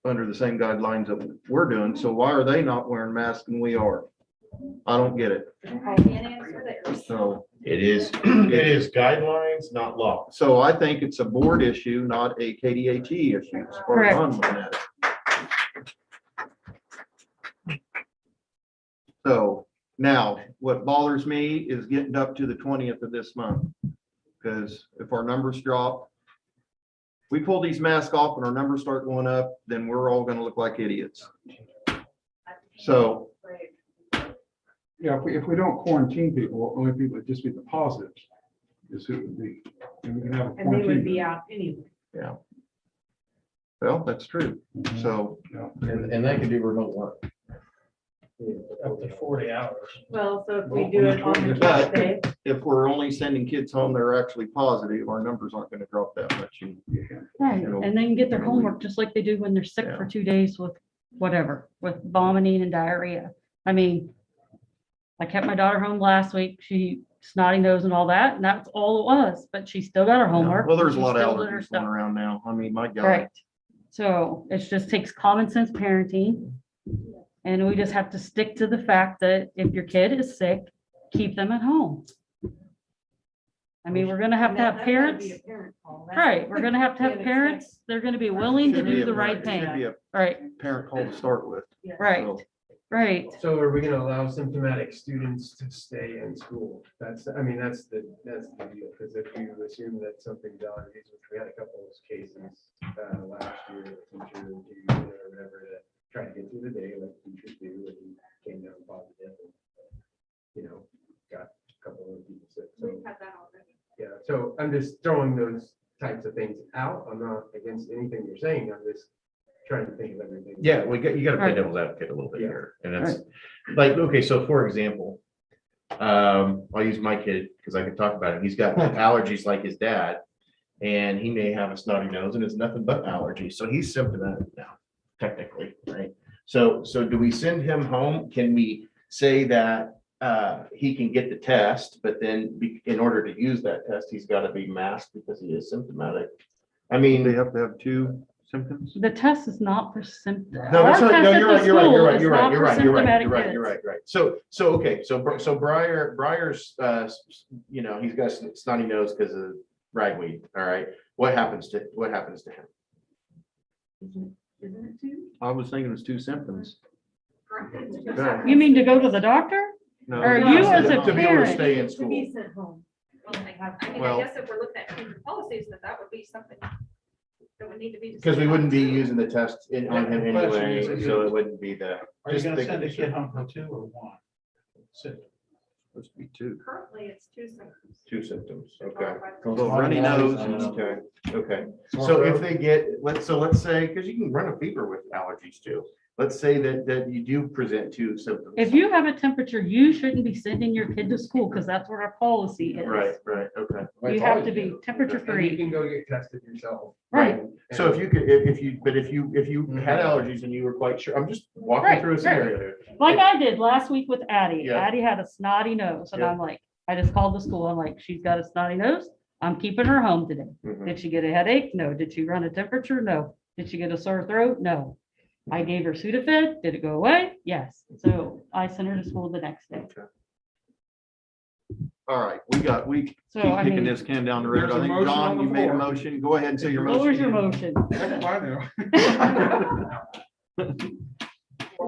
under the same guidelines that we're doing, so why are they not wearing masks and we are? I don't get it, Probably an answer there. so. It is guidelines, not law. So I think it's a board issue, not a KDHE issue, as far as I'm looking at it. So now, what bothers me is getting up to the 20th of this month. Because if our numbers drop, we pull these masks off and our numbers start going up, then we're all gonna look like idiots. So, Yeah, if we don't quarantine people, only people would just be the positives is who it would be. And we can have a And they quarantine. would be out anyway. yeah. Well, that's true. So, And they can do remote work. Up to 40 hours. Well, so if we Well, do it on the but- Tuesday, if we're only sending kids home that are actually positive, our numbers aren't gonna drop that much. right, and they can get their homework just like they do when they're sick for 2 days with whatever, with vomiting and diarrhea. I mean, I kept my daughter home last week. She snotty nose and all that, and that's all it was, but she still got her homework. Well, there's a She lot of still did her allergies stuff. going around now. I mean, my God. Right. So it just takes common sense parenting. And we just have to stick to the fact that if your kid is sick, keep them at home. I mean, we're gonna have to have that's gotta parents, be a parent call. That- right, we're gonna have to have parents, they're gonna be willing to Should be do a- the right should thing, be a right, parent call to start with. Yeah. right, So, right. So are we gonna allow symptomatic students to stay in school? That's the deal, because if you assume that something's allergies, which we had a couple of those cases last year, a teacher or whatever, to try to get through the day like teachers do, and he came down positive and, got a couple of people sick. So, We've had that already. yeah, so I'm just throwing those types of things out. I'm not against anything you're saying. I'm just trying to think of everything. Yeah, you gotta play Right. devil's advocate a little bit Yeah. here. And that's, like, okay, so for example, I'll use my kid because I can talk about it. He's got allergies like his dad. And he may have a snotty nose and it's nothing but allergies. So he's symptomatic now, technically, right? So do we send him home? Can we say that he can get the test, but then in order to use that test, he's got to be masked because he is symptomatic? I mean, They have to have 2 symptoms. The test is not for symptoms. no, that's right. No, you're right. You're right. You're right. You're Right. So okay. So Briar's, you know, he's got a snotty nose because of ragweed. All right. What happens to him? Isn't it two? I was thinking it's 2 symptoms. You mean to go to the doctor? No. Or No, you so as a to be able to parent? stay in To school. be sent home. I mean, Well- I guess if we're looking at changing policies, then that would be something that would need to be. Because we wouldn't be using the test on him The question anyway, is, so it wouldn't be the. Are you just gonna the send a condition. kid home for 2 or 1? Symptoms. Supposed to be 2. Currently, it's 2 symptoms. 2 symptoms, okay. Well, runny nose. Okay, okay. So if they get, let's say, because you can run a fever with allergies too. Let's say that you do present 2 symptoms. If you have a temperature, you shouldn't be sending your kid to school because that's what our policy is. Right, okay. You have to be temperature And you free. can go get tested yourself. Right. And- So if you could, if you had allergies and you were quite sure, I'm just walking Right, through a right. scenario here. Like I did last week with Addie. Yeah. Addie had a snotty nose and Yeah. I'm like, I just called the school. I'm like, she's got a snotty nose. I'm keeping her home today. Mhm. Did she get a headache? No. Did she run a temperature? No. Did she get a sore throat? No. I gave her Sudafed. Did it go away? Yes. So I sent her to school the next day. All right, we keep So I kicking mean, this can down the road. There's a I think, motion John, on the you made a floor. motion. Go ahead and say your what was your motion. motion? I know.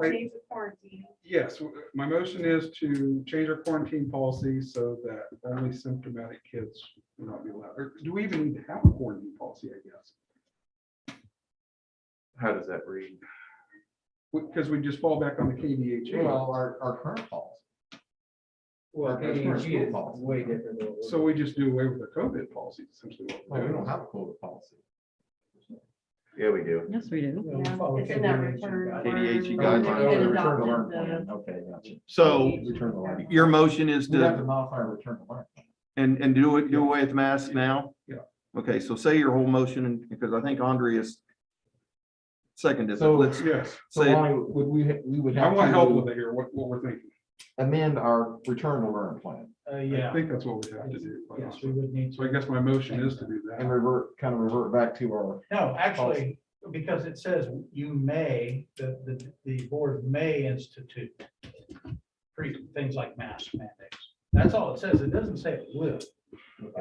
Change the quarantine. Yes, my motion is to change our quarantine policy so that only symptomatic kids will not be allowed. Or do we even need to have a quarantine policy, I guess? How does that read? Because we just fall back on the KDHE. Well, our current policy. Well, Our current KDHE school is policy. way different. than what So we just do away with the COVID policy, essentially. what we're Well, we doing. don't have a COVID policy. Yeah, we do. Yes, we do. Follow It's in that KDHE return. guidelines. KDHE Oh, guidelines. return to learn Adopted plan. Okay, gotcha. So Return to learn. your motion is We have to to, modify our return to learn. and do away with masks now? Yeah. Okay, so say your whole motion, and because I think Andreas seconded it. So- Let's Yes, So say, why would we would I have want help to with it here, what we're thinking. amend our return to learn plan I Yeah. think that's what we have to do. quite Yes, honestly. we would need So I to. guess my motion is to do and that. kind of revert back to our, No, actually, because it says you may, the board may institute things like mask mandates. That's all it says. It doesn't say it will.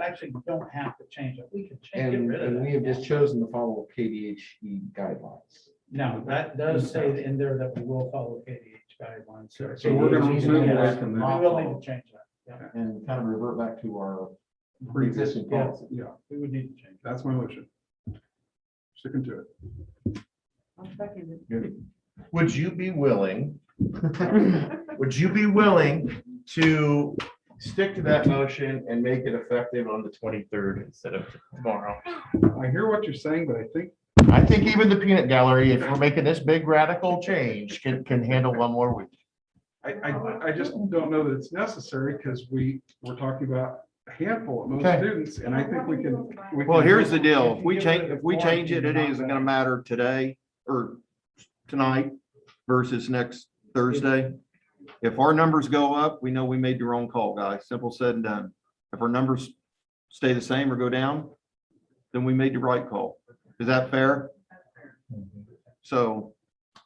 Actually, we don't have to change it. We can change, get rid of and we have just that. chosen to follow KDHE guidelines. No, that does say in there that we will follow KDH guidelines. So we're gonna KDHE move away guidelines from We that. will need to change that. Yeah, And kind of revert back to our pre-existing Yeah. policy. Yeah, we would need to change. that's my motion. Sticking to it. I'll second it. Would you be willing, would you be willing to stick to that motion and make it effective on the 23rd instead of tomorrow? I hear what you're saying, but I think even the peanut gallery, if we're making this big radical change, can handle one more week. I just don't know that it's necessary because we're talking about a handful of most Okay. students, and I think we can. well, here's the deal. If we change it, it isn't gonna matter today or tonight versus next Thursday. If our numbers go up, we know we made the wrong call, guys. Simple said and done. If our numbers stay the same or go down, then we made the right call. Is that fair? So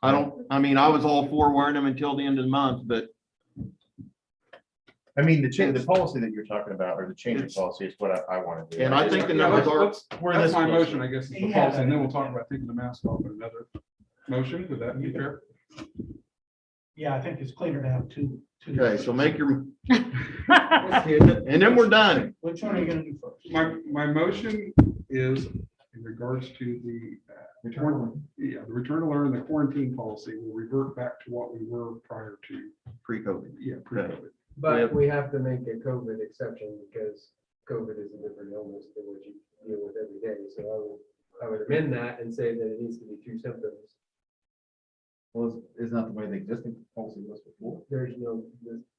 I was all for wearing them until the end of the month, but I mean, the policy that you're talking about, or the change of policy is what I want to do. And I think the Yeah, numbers let's- are. We're That's this my close. motion, I guess, is the policy, and then we'll talk about taking the mask off in another motion. Would that be fair? Yeah, I think it's cleaner to have two. Okay, so make your, Let's do it. and then we're done. Which one are you gonna do first? My motion is in regards to the the return to learn, the quarantine policy will revert back to what we were prior to, Pre-COVID. pre-COVID. But we have to make a COVID exception because COVID is a different illness than what you deal with every day. So I would amend that and say that it needs to be 2 symptoms Well, isn't that the way the existing policy was before? There's no,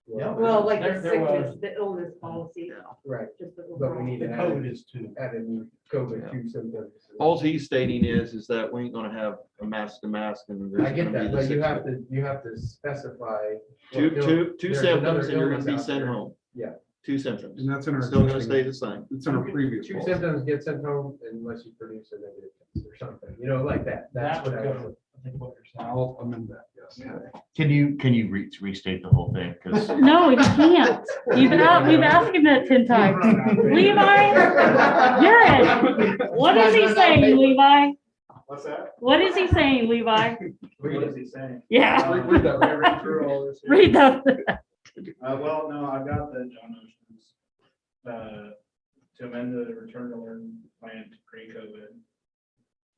Yeah. Well, like the There was. sickness, the illness policy, right, just the but we overall. need The to code is too. add in COVID-2 symptoms. All he's stating is that we ain't gonna have a mask to mask and. there's I get gonna be that, the but you six- have to specify. Two There's symptoms another and you're gonna illness be out sent there. home. Yeah. 2 symptoms. And that's in our. Still gonna existing- stay the same. It's in our previous. Two policy. symptoms get sent home unless you produce a negative test or something, you know, like that. That's That would what I go, was. I think what you're saying. I'll amend that, yes. Can you restate the whole thing? Because No, you can't. We've asked him that 10 times. Levi, Garrett, what is he saying, Levi? What's that? What is he saying, Levi? What is he saying? Yeah. Read that, read through all this. Read that. Well, no, I've got the John Ocean's, to amend the return to learn plan to pre-COVID.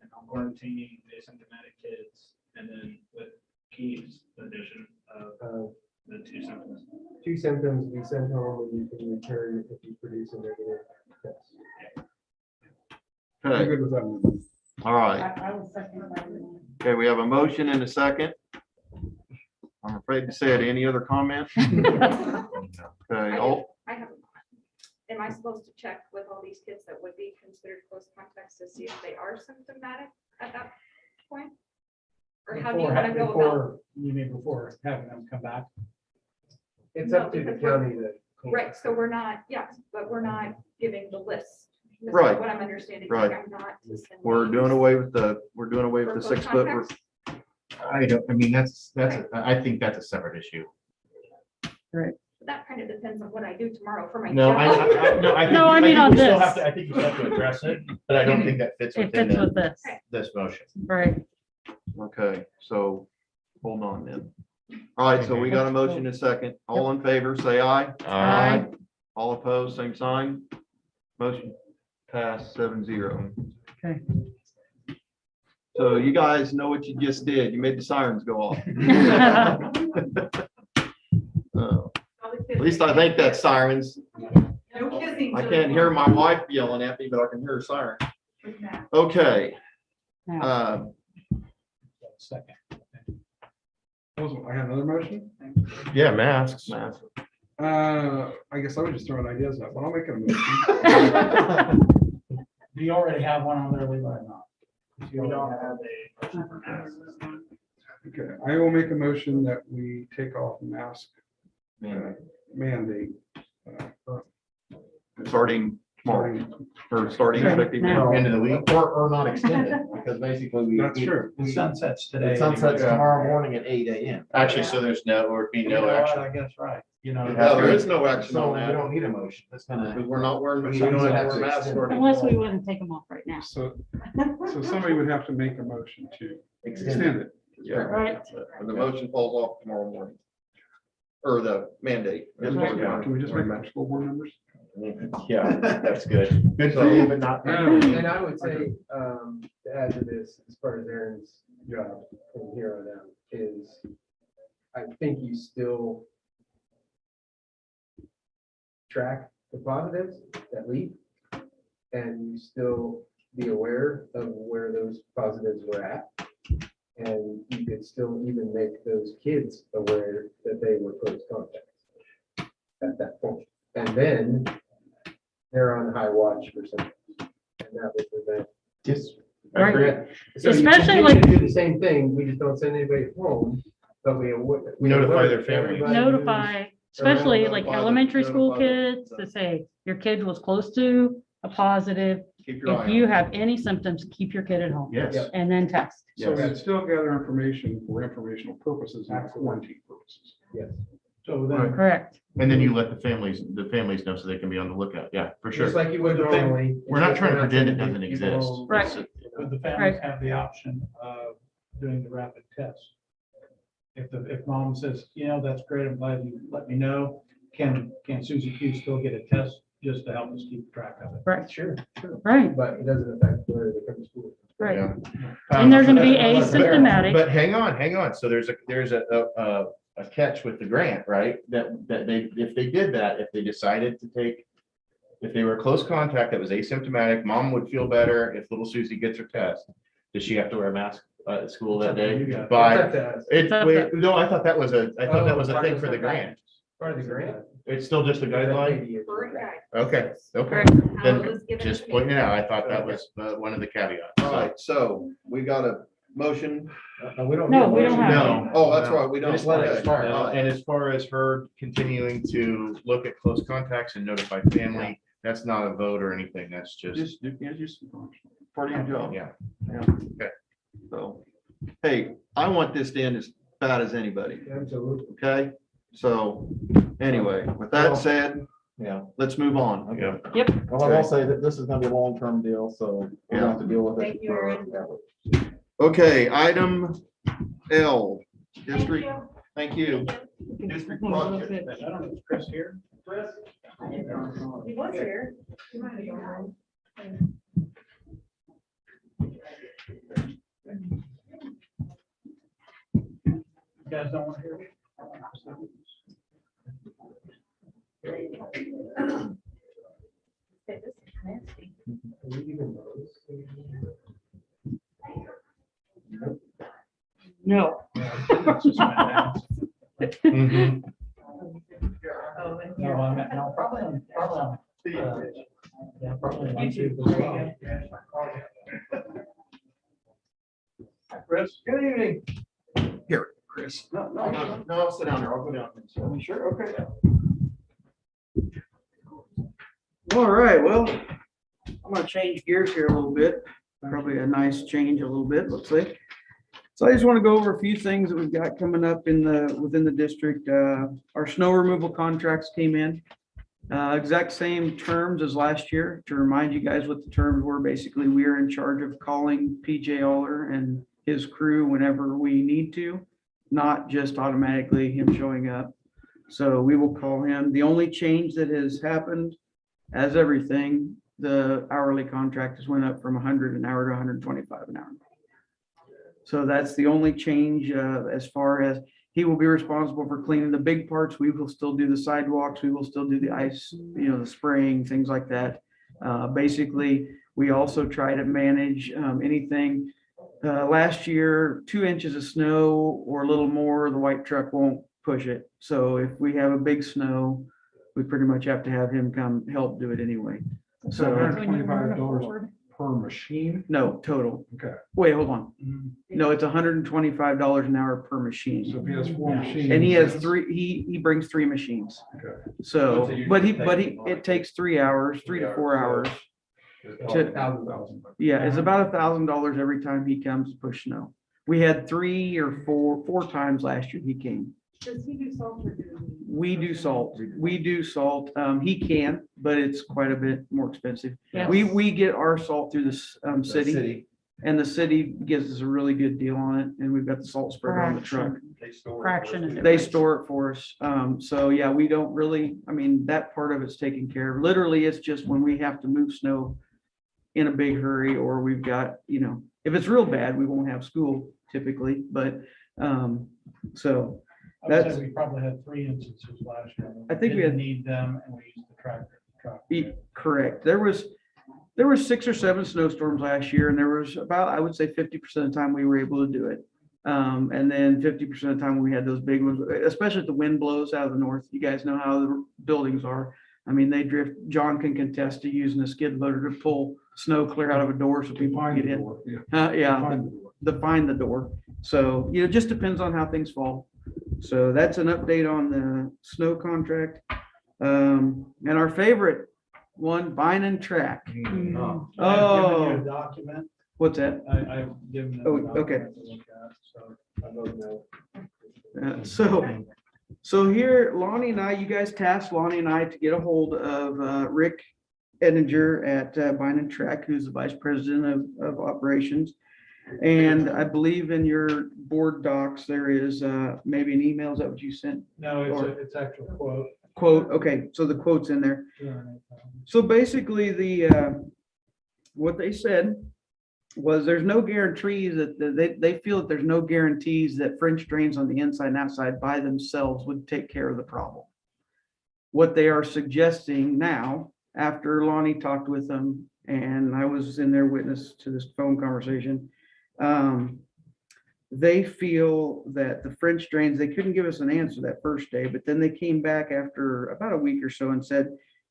And I'm quarantining asymptomatic kids, and then with Keith's addition of the 2 symptoms. 2 symptoms be sent home and you can return if you produce a negative test. I'm Okay, good with that one. all right. I was second by the. Okay, we have a motion and a second. I'm afraid to say it. Any other comments? Okay, all, I have a question. Am I supposed to check with all these kids that would be considered close contacts to see if they are symptomatic at that point? Or how do you want to go about? Before, you mean before having them come back? It's No, up to the because we're- county to. Right, so we're not, yes, but we're not giving the list. That's Right. What I'm understanding. Right. I'm not. listing we're names. doing away with the 6 foot. contacts? I mean, I think that's a separate issue. That kind of depends on what I do tomorrow for my No, job. No, I mean on we still this. have to- I think you still have to address it, but I don't think that fits It within fits with this. this motion. Right. Okay, so hold on then. All right, so we got a motion and a second. All in favor, say aye. Aye. All opposed, same sign. Motion passed 7-0. Okay. So you guys know what you just did. You made the sirens go off. At least I think that's sirens. No kissing. I can't hear my wife yelling at me, but I can hear her siren. Okay. Second. I have another motion. Yeah, masks. I guess I would just throw ideas out, but I'll make a motion. Do you already have one on there, Levi, or not? We don't have a motion for masks. Okay, I will make a motion that we take off mask mandate. Starting tomorrow, or starting Right, effective now. now. End of the week, or not extended, because basically we. That's true. The sunsets today. It sunsets tomorrow morning at 8 a.m. Actually, so there's no, or be You no know what? action. I guess right. You know. No, there is no action So on we that. don't need a motion. That's Because gonna. we're not wearing, we We don't don't have have our to masks extend. starting. Unless we tomorrow. wouldn't take them off right now. So somebody would have to make a motion to Extend extend it. Yeah, Right. and the motion falls off tomorrow morning. Or the mandate. Can we just make our school board members? Yeah, that's good. Good for you, but not. And I would say, to add to this, as far as Aaron's job from here on out, is I think you still track the positives that leave, and you still be aware of where those positives were at. And you could still even make those kids aware that they were close contacts at that point. And then they're on high watch for something. And that would prevent. Yes. Right. So you Especially continue like- to do the same thing, we just don't send anybody home, but we. Notify their families. Notify, especially like Notify the- elementary school notify the- kids to say your kid was close to a positive. Keep your eye If on you it. have any symptoms, keep your kid at home Yes. and then test. So we'd still gather information for informational purposes, not quarantine purposes. Yes. So then, Correct. And then you let the families know so they can be on the lookout. Yeah, for sure. Just like you would The thing- normally. We're not trying to pretend it sending doesn't people exist. home, Right. It's- would the families have the option of doing the rapid test? If mom says, that's great, I'm glad you let me know, can Susie Q still get a test just to help us keep track of it? Right, Sure, right, but it doesn't affect where they come to school. right. Yeah. And they're gonna be But- asymptomatic. But hang on. So there's a catch with the grant, right? That they, if they did that, if they decided to take, if they were a close contact that was asymptomatic, mom would feel better if little Susie gets her test. Does she have to wear a mask at school that day, You got it. but it, That's wait, no, I thought that was a thing for the grant. Part of the grant. It's still just a guideline? Okay, okay. Correct. How Then it was given just to me. pointing it out, I thought that was one of the caveats. All right, so we got a motion. We don't. No, we don't have. No. Oh, that's right, we don't. Just let it Okay. expire. All right. And as far as her continuing to look at close contacts and notify family, that's not a vote or anything, that's just, Just part of your job. yeah. So, hey, I want this to end as bad as anybody, Absolutely. okay? So, anyway, with that said, Yeah. let's move on. Yeah. Well, I will say that this is gonna be a long-term deal, so we're gonna have to deal with it. Thank you, Aaron. Okay, item L, Thank district, you. thank you. District project. I don't know, is Chris here? Chris? He was here. He might have gone home. You guys don't want to hear me? This is nasty. No. Mhm. Oh, and No, here. I'm, no, probably on, yeah, probably on YouTube as well. Hi, Chris, good evening. Here, Chris. No, I'll sit down there, I'll go down. Sure, okay. All right, well, I'm gonna change gears here a little bit, probably a nice change a little bit, looks like. So I just want to go over a few things that we've got coming up within the district. Our snow removal contracts came in. Exact same terms as last year. To remind you guys what the terms were, basically, we are in charge of calling PJ Aller and his crew whenever we need to, not just automatically him showing up. So we will call him. The only change that has happened, as everything, the hourly contract has went up from 100 an hour to 125 an hour. So that's the only change, as far as he will be responsible for cleaning the big parts. We will still do the sidewalks. We will still do the ice, the spraying, things like that. Basically, we also try to manage anything. Last year, 2 inches of snow or a little more, the white truck won't push it. So if we have a big snow, we pretty much have to have him come help do it anyway. So $125 per machine. no, total. Okay. Wait, hold on. No, it's $125 an hour per machine. So if he has 4 machines. And he has he brings 3 machines. Okay. So, but it takes 3 hours, 3 to 4 hours. $1,000. Yeah, it's about $1,000 every time he comes to push snow. We had 3 or 4 times last year he came. Does he do salt or do? We do salt. We do salt. He can, but it's quite a bit more expensive. Yes. We get our salt through the city, and the city gives us a really good deal on it, and we've got the salt spreader on the truck. Fraction. of They it. store it for us. So yeah, we don't really, that part of it's taken care of. Literally, it's just when we have to move snow in a big hurry, or we've got, if it's real bad, we won't have school typically, but, so. I would That's- say we probably had 3 instances last year. I think we had- Didn't need them, and we used the tractor. truck. Correct. There was 6 or 7 snowstorms last year, and there was about, I would say 50% of the time we were able to do it. And then 50% of the time we had those big ones, especially if the wind blows out of the north. You guys know how the buildings are. They drift. John can contest to using a skid loader to pull snow clear out of a door so people can Find get the in. door, yeah. Yeah, Find the door. define the door. So, it just depends on how things fall. So that's an update on the snow contract. And our favorite one, Vine and Track. I have given you Oh, a document. what's that? I've given them. Oh, a okay. document to look at, so I don't know. So here, Lonnie and I, you guys tasked Lonnie and I to get a hold of Rick Edinger at Vine and Track, who's the vice president of operations. And I believe in your board docs, there is maybe an email. Is that what you sent? No, it's actual quote. Quote, okay, so the quote's in there. So basically, what they said was there's no guarantees that they feel that there's no guarantees that French drains on the inside and outside by themselves would take care of the problem. What they are suggesting now, after Lonnie talked with them, and I was in their witness to this phone conversation, they feel that the French drains, they couldn't give us an answer that first day, but then they came back after about a week or so and said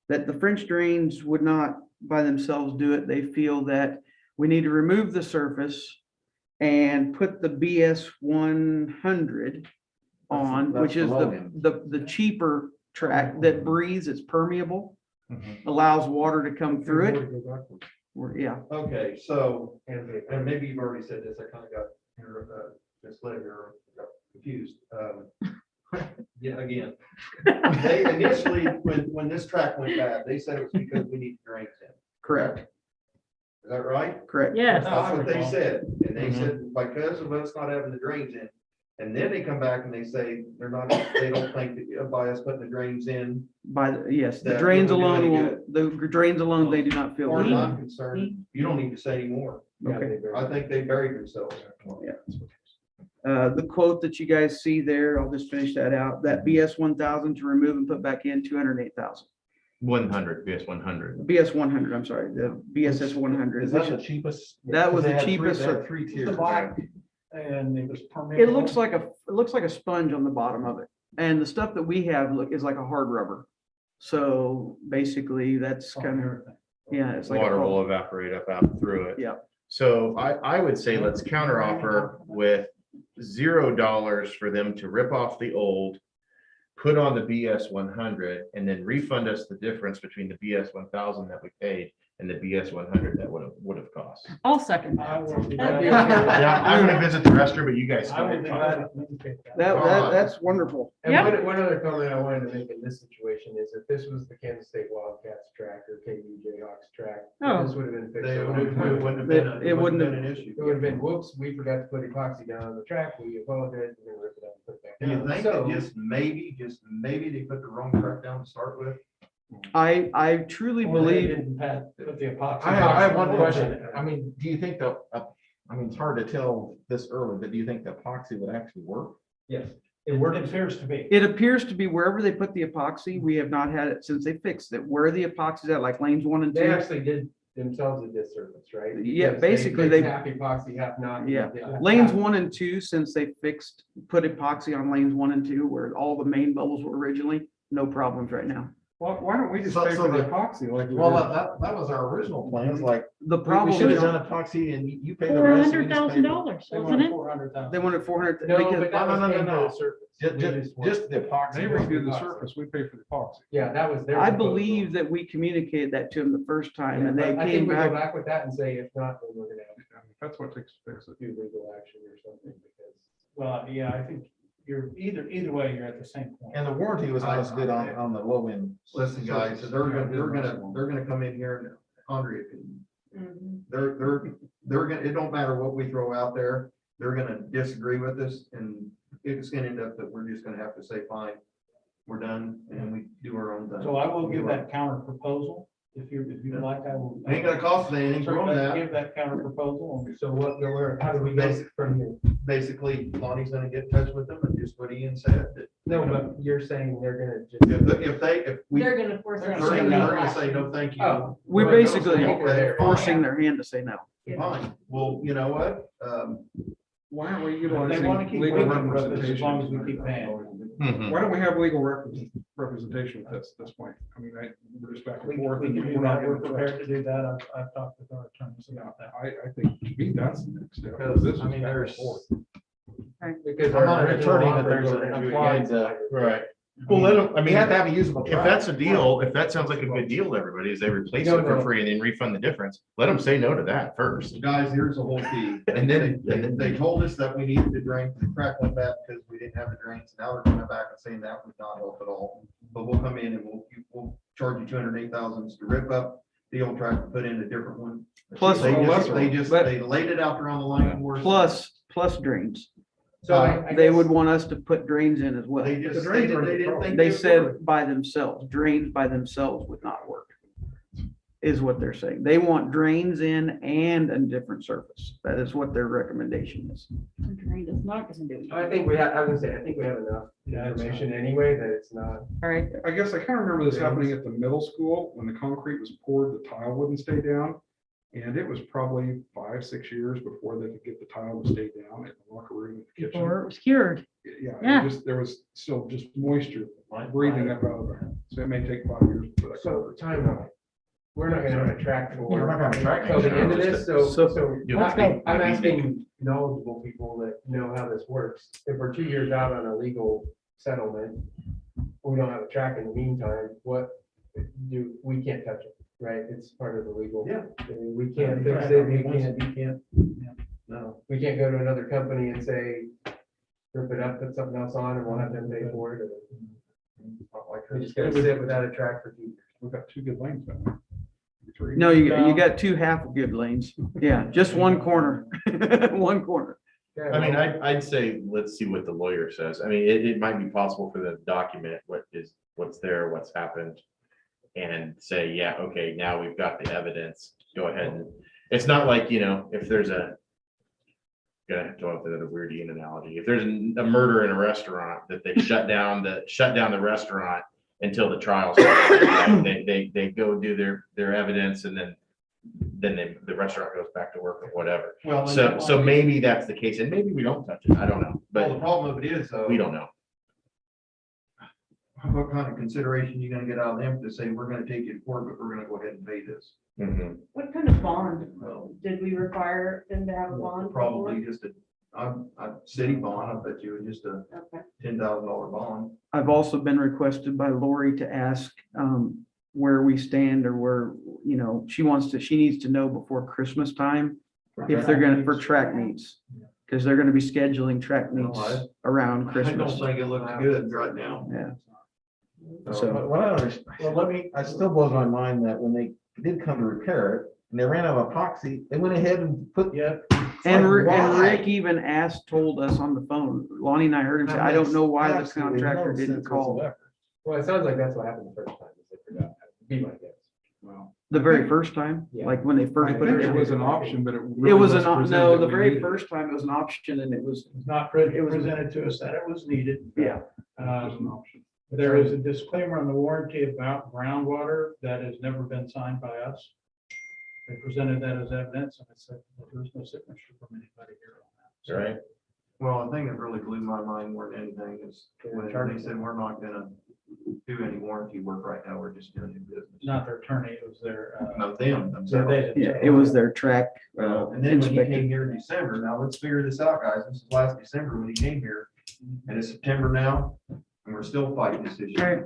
that the French drains would not by themselves do it. They feel that we need to remove the surface and put the BS 100 on, That's which the is low end. the cheaper track that breathes, it's permeable, allows water to come through it. Yeah, Okay, so, and maybe you've already said this, I kind of got misled or got confused. Yeah, again. They initially, when this track went bad, they said it was because we need drains in. correct, Is that right? correct. Yes. That's what they said. And they said because of us not having the drains in. And then they come back and they say they're not, they don't think that by us putting the drains in. Yes, the That drains wouldn't do alone any won't, the drains alone, they do not As feel. far as need. I'm concerned, you don't need to say anymore. Okay. I think they buried themselves. The quote that you guys see there, I'll just finish that out. That BS 1000 to remove and put back in 208,000. 100, BS 100. BS 100, I'm sorry, the BSS 100. Is that the cheapest? That was They the had three- cheapest. they had Three It's tiers. the black, and it was permeable. It looks like a sponge on the bottom of it. And the stuff that we have is like a hard rubber. So basically that's kind of, yeah, it's like. a Water hard- will evaporate up out through it. Yeah. So I would say let's counter offer with $0 for them to rip off the old, put on the BS 100, and then refund us the difference between the BS 1000 that we paid and the BS 100 that would have cost. I'll second I that. will be That'd glad- be okay. Yeah, I'm gonna visit the restroom, but you guys. I will be stay. glad to communicate that. That's wonderful. And Yep. one other comment I wanted to make in this situation is if this was the Kansas State Wildcats track or KU Jayhawks track, Oh. this would have been fixed. They a long wouldn't time ago. have been, it wouldn't have been an issue. It would have been, whoops, we forgot to put epoxy down on the track, we apologize, we're gonna rip it up and put it back Do you down. think So- that just maybe they put the wrong track down to start with? I truly Or they believe, didn't put the epoxy. I have one question. I mean, do you think I mean, it's hard to tell this early, but do you think the epoxy would actually work? Yes, It appears to be. it appears to be wherever they put the epoxy, we have not had it since they fixed it. Where the epoxy's at, like lanes 1 and 2. they actually did themselves a disservice, right? Yeah, Because basically fixed they- half epoxy, half not. Yeah. Yeah. Lanes 1 and 2, since they put epoxy on lanes 1 and 2, where all the main bubbles were originally, no problems right now. Why don't we just So- pay so for the the- epoxy like we Well, did? that was our original plans, like, The we problem should have is, done epoxy and you pay the rest. and we just pay the- $400,000, They wasn't wanted it? 400,000. they wanted 400, No, because but that was no, no, paid no. for the surface. Just, We just, want- just the epoxy. They redid the surface, we pay for the epoxy. Yeah, that was their. I proposal. believe that we communicated that to them the first time, Yeah, and they but I came think we go back. back with that and say, if not, then we're gonna have That's what takes to fix to it. do legal action or something because. Well, yeah, I think you're either way, you're at the same point. And the warranty was not as good on the low end. Listen, guys, they're gonna come in here and Andrea can. They're gonna, it don't matter what we throw out there, they're gonna disagree with us and it's gonna end up that we're just gonna have to say, fine, we're done and we do our own thing. So I will give that counter proposal. If you like, I will. Ain't gonna cost us anything, we're on Certainly that. give that counter proposal. So how do we go from here? Basically, Lonnie's gonna get in touch with them and just what Ian said. that- No, but you're saying they're gonna just. If we, They're they're gonna force They're us. gonna gonna say, no, thank you. Oh. We're Well, basically okay, forcing their hand to say no. Fine, well, you know what? Why aren't we They utilizing want to keep legal paying for it representation? as long as we keep paying. Mhm. Why don't we have legal representation at this point? I mean, we're just back We and forth. can and do we're not that. We're getting prepared to do that. I've talked with our attorneys about that. I think to me, that's the next step. Because, This I is mean, back and there's- forth. Because I'm not an original attorney, but offer there's goes a- to you applied had to- Right. Well, let them, I You mean, have to have a usable if track. that's a deal, if that sounds like a good deal to everybody, is they replace No, it for no. free and then refund the difference, let them say no to that first. Guys, here's the whole key. And then- They told us that we needed to drain, the crack went back because we didn't have the drains. Now they're coming back and saying that would not help at all. But we'll come in and we'll charge you 208,000 to rip up the old track and put in a different one. Plus- They laid it out there on the line for us. Plus drains. So I They guess- would want us to put drains in as well. They just The drains stated aren't they the didn't problem. think. They would work. said by themselves, drains by themselves would not work. Is what they're saying. They want drains in and a different surface. That is what their recommendation is. Drain is not gonna do it. I think we have, I was gonna say, I think we have enough information anyway that it's not. All right, I guess I kind of remember this happening at the middle school when the concrete was poured, the tile wouldn't stay down. And it was probably 5-6 years before they could get the tile to stay down in the locker room, in the kitchen. Before it was cured. Yeah, Yeah. there was still just moisture breathing up out of there. So it may take 5 years for that. So timeline. We're not gonna have a track for. We're not gonna have a track. Till the end of this, so Let's go. I'm asking knowledgeable people that know how this works. If we're 2 years out on a legal settlement, we don't have a track in the meantime, we can't touch it, right? It's part of the legal. Yeah. I mean, we can't fix it, we You can't, no. can't go to another company and say, rip it up, put something else on, and we'll have them pay for it. We're just gonna sit without a track for 2 years. We've got 2 good lanes down there. 3. No, you got 2 half good lanes. Yeah, just one corner, one corner. I mean, I'd say, let's see what the lawyer says. I mean, it might be possible for them to document what's there, what's happened. And say, yeah, okay, now we've got the evidence, go ahead. And it's not like, if there's gonna have to go with a weird Ian analogy. If there's a murder in a restaurant that they shut down the restaurant until the trial starts, right? They go do their evidence and then the restaurant goes back to work or whatever. Well, So maybe that's the case, and maybe we don't touch it. I don't know, Well, the but problem of it is, we don't know. what kind of consideration you gonna get out of them to say, we're gonna take you to court, but we're gonna go ahead and pay this? Mhm. What kind of bond Well, did we require them to have a bond? probably just a city bond, I bet you, just a Okay. $10,000 bond. I've also been requested by Lori to ask where we stand or where, she needs to know before Christmas time if they're gonna, for track meets. Because they're gonna be scheduling track meets around I don't Christmas. think it looks good right now. Yeah. So, But what I understand, it still blows my mind that when they did come to repair it and they ran out of epoxy, they went ahead and put. And Like, Rick why? even told us on the phone, Lonnie and I heard him say, I don't know why the Absolutely contractor no didn't sense call. whatsoever. Well, it sounds like that's what happened the first time, is they forgot. Be my guess. Well, The very first time, Yeah. like when they I first put think it it in. was an option, but it. It really was wasn't presented no, that the we very needed it. first time it was an option and it was, It was presented to us that it was needed. yeah. Just an option. There is a disclaimer on the warranty about groundwater that has never been signed by us. They presented that as evidence and it said, well, there's no signature from anybody here on that. So Right. well, the thing that really blew my mind more than anything is when they said, we're not gonna do any warranty work right now, we're just gonna do business. Not their attorney, it was their, No, them, so themselves. they- Yeah, it was their track And then when he inspector. came here in December, now let's figure this out, guys. This is last December when he came here. And it's September now, and we're still fighting this issue. Right.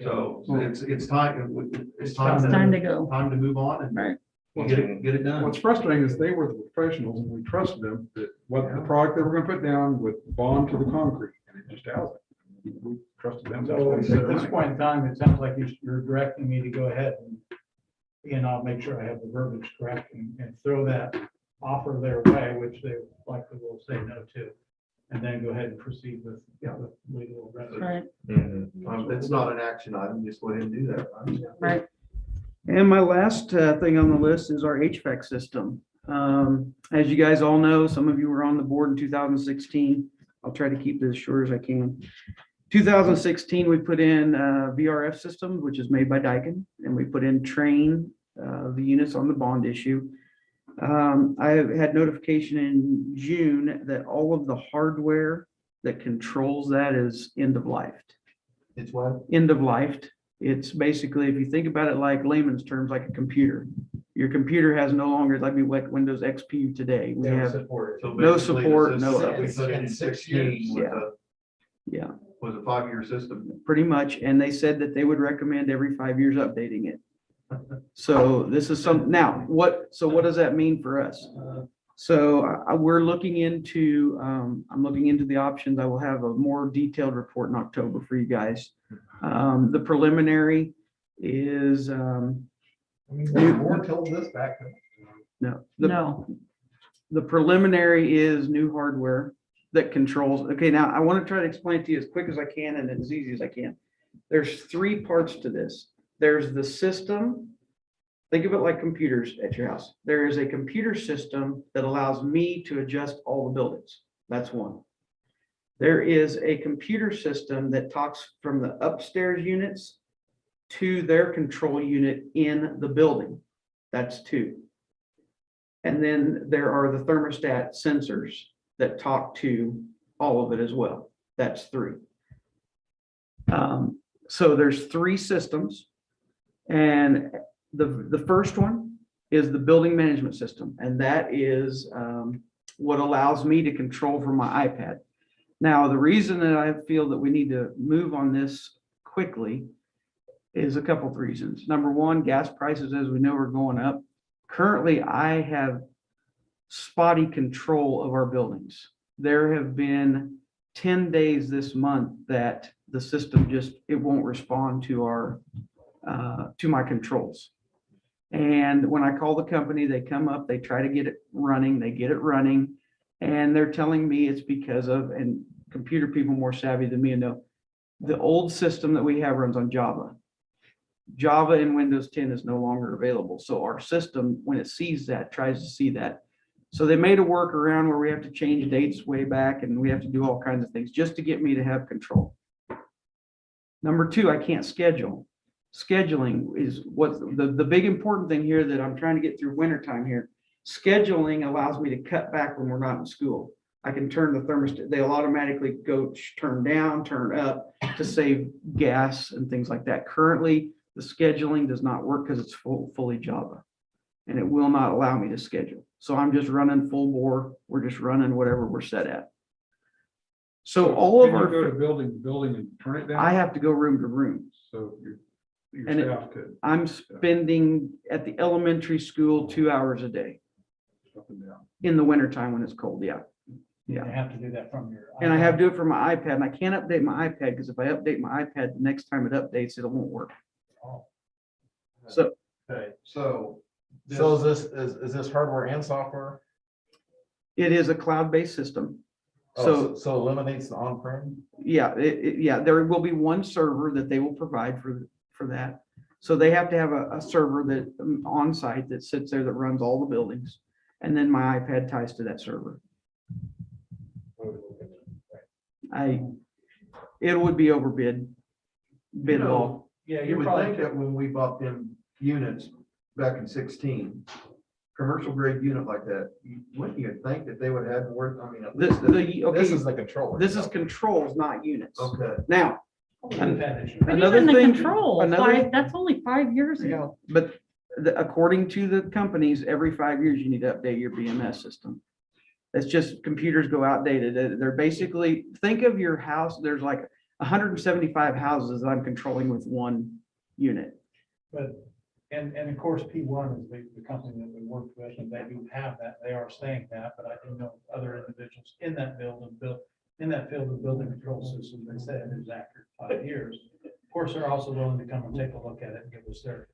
So it's time, It's time to go. Time to move on and Right. get it done. What's frustrating is they were the professionals and we trusted them that what the product they were gonna put down would bond to the concrete and it just hasn't. We trusted them. So at this point in time, it sounds like you're directing me to go ahead and I'll make sure I have the verbiage correct and throw that offer their way, which they likely will say no to. And then go ahead and proceed with legal remedy. Right, It's not an action item, just go ahead and do that. right. And my last thing on the list is our HVAC system. As you guys all know, some of you were on the board in 2016. I'll try to keep this as short as I can. 2016, we put in VRF System, which is made by Daikin, and we put in Train, the units on the bond issue. I had notification in June that all of the hardware that controls that is end of life. It's what? End of life. It's basically, if you think about it like layman's terms, like a computer. Your computer has no longer, like Windows XP today. We have support. So no basically, the support, system no. that we put in 16 Yeah, was a 5-year system. pretty much. And they said that they would recommend every 5 years updating it. So this is now what does that mean for us? So we're looking into, I'm looking into the options. I will have a more detailed report in October for you guys. The preliminary is, The board told this back. no. No, The preliminary is new hardware that controls, okay, now I want to try to explain it to you as quick as I can and as easy as I can. There's 3 parts to this. There's the system. Think of it like computers at your house. There is a computer system that allows me to adjust all the buildings. That's one. There is a computer system that talks from the upstairs units to their control unit in the building. That's 2. And then there are the thermostat sensors that talk to all of it as well. That's 3. So there's 3 systems. And the first one is the building management system. And that is what allows me to control from my iPad. Now, the reason that I feel that we need to move on this quickly is a couple of reasons. Number one, gas prices, as we know, are going up. Currently, I have spotty control of our buildings. There have been 10 days this month that the system it won't respond to our, to my controls. And when I call the company, they come up, they try to get it running, they get it running. And they're telling me it's because of, and computer people more savvy than me know, the old system that we have runs on Java. Java in Windows 10 is no longer available. So our system, when it sees that, tries to see that. So they made a workaround where we have to change dates way back and we have to do all kinds of things just to get me to have control. Number 2, I can't schedule. Scheduling is what the big important thing here that I'm trying to get through wintertime here. Scheduling allows me to cut back when we're not in school. I can turn the thermostat, they'll automatically go turn down, turn up to save gas and things like that. Currently, the scheduling does not work because it's fully Java and it will not allow me to schedule. So I'm just running full bore. We're just running whatever we're set at. So all of Can you our, go to building to building and turn it down? I have to go room to room. So your And staff could I'm spending at the elementary school 2 hours a day up and down. in the wintertime when it's cold. Yeah. You have to do that from your. And I have to do it from my iPad and I can't update my iPad because if I update my iPad, the next time it updates, it won't work. So Okay, so is this hardware and software? it is a cloud-based system. So eliminates the on-prem? Yeah, yeah, there will be one server that they will provide for that. So they have to have a server that on site that sits there that runs all the buildings. And then my iPad ties to that server. It would be overbid. Bid law. Yeah, You you're would probably. think that when we bought them units back in 16, commercial grade unit like that, wouldn't you think that they would have more, I mean, at least. This is the controller. This is controls, not units. Okay. Now, But another even the thing, control, that's only 5 years ago. but according to the companies, every 5 years you need to update your BMS system. It's just computers go outdated. They're basically, think of your house, there's like 175 houses that I'm controlling with one unit. But, and of course, P1 is the company that we work with, and they do have that, they are saying that, but I do know other individuals in that in that field of building control systems, they say it is accurate 5 years. Of course, they're also willing to come and take a look at it and give us their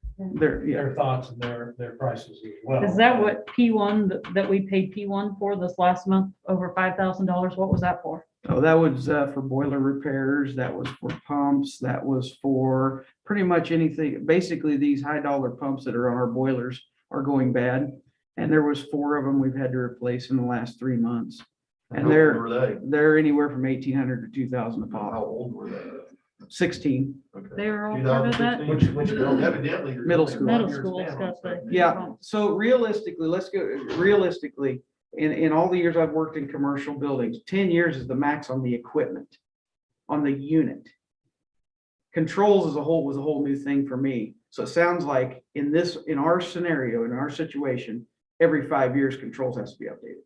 thoughts and their prices as well. Is that what P1, that we paid P1 for this last month, over $5,000? What was that for? Oh, that was for boiler repairs, that was for pumps, that was for pretty much anything. Basically, these high dollar pumps that are on our boilers are going bad. And there was 4 of them we've had to replace in the last 3 months. And How old were they? they're anywhere from 1,800 to 2,000 a How pop. old were they? 16. Okay. They were all part of that? 2016? Which evidently. there's Middle only school. one Middle year's school's span got on the- something. Yeah, so realistically, let's go, realistically, in all the years I've worked in commercial buildings, 10 years is the max on the equipment, on the unit. Controls as a whole was a whole new thing for me. So it sounds like in our scenario, in our situation, every 5 years, controls has to be updated.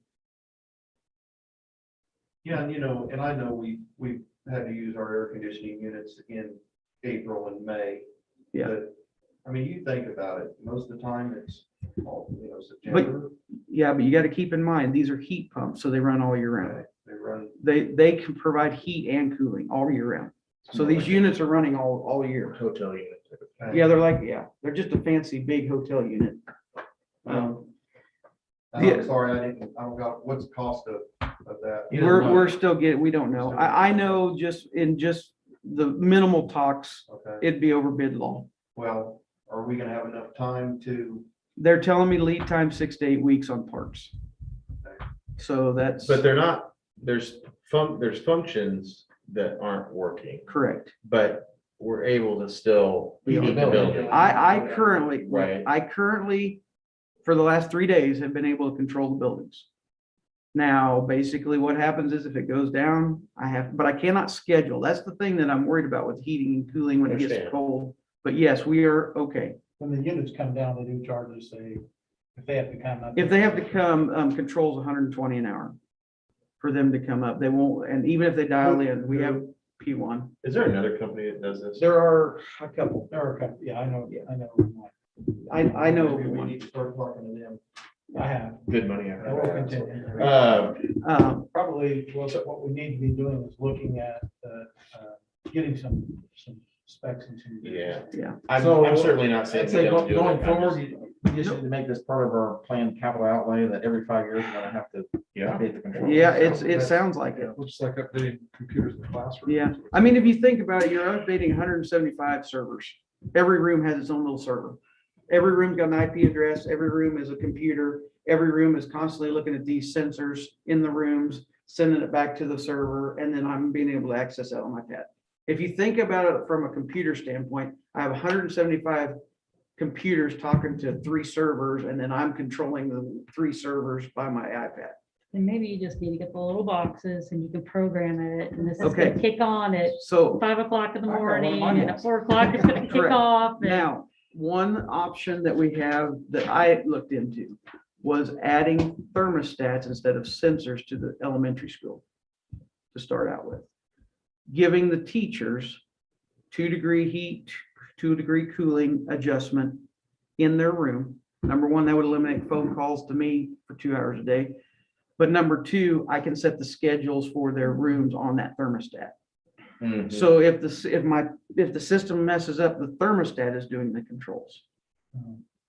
Yeah, and and I know we've had to use our air conditioning units in April and May. Yeah. But, I mean, you think about it, most of the time it's all, September. Yeah, but you got to keep in mind, these are heat pumps, so they run all year round. They run. They can provide heat and cooling all year round. So these units are running all year. Hotel unit. Yeah, they're just a fancy big hotel unit. I'm sorry, I don't got, what's the cost of that? We're still getting, we don't know. I know just the minimal talks, Okay, it'd be overbid law. well, are we gonna have enough time to? They're telling me lead time 6 to 8 weeks on parts. So that's But they're not, there's functions that aren't working, correct. but we're able to still heat the building. I currently, Right. I currently, for the last 3 days have been able to control the buildings. Now, basically what happens is if it goes down, but I cannot schedule. That's the thing that I'm worried about with heating and cooling when it gets Understand. cold. But yes, we are okay. When the units come down, they do charge us if they have to come up. If they have to come, controls 120 an hour for them to come up. They won't, and even if they dial in, we have P1. Is there another company that does this? There are a couple. There are a couple, yeah, I know. I know Maybe we one. need to start talking to them. I have. Good money. I will continue. Probably, what we need to be doing is looking at, getting some specs and some. Yeah. Yeah. I'm certainly not saying. I'd say we don't do it. going I'm forward, just- you just need to make this part of our planned capital outlay that every 5 years we're gonna have to Yeah. update the controls. Yeah, it sounds like it. Looks like updating computers in the classroom. Yeah. I mean, if you think about it, you're updating 175 servers. Every room has its own little server. Every room's got an IP address. Every room is a computer. Every room is constantly looking at these sensors in the rooms, sending it back to the server, and then I'm being able to access that on my pad. If you think about it from a computer standpoint, I have 175 computers talking to 3 servers, and then I'm controlling the 3 servers by my iPad. And maybe you just need to get the little boxes and you can program it, and this is Okay. gonna kick on at So 5 o'clock in the I got one of morning, mine and at is. 4 o'clock it's gonna kick Correct. off. and- now, one option that we have that I looked into was adding thermostats instead of sensors to the elementary school to start out with. Giving the teachers 2-degree heat, 2-degree cooling adjustment in their room. Number one, that would eliminate phone calls to me for 2 hours a day. But number two, I can set the schedules for their rooms on that thermostat. Mhm. So if the system messes up, the thermostat is doing the controls.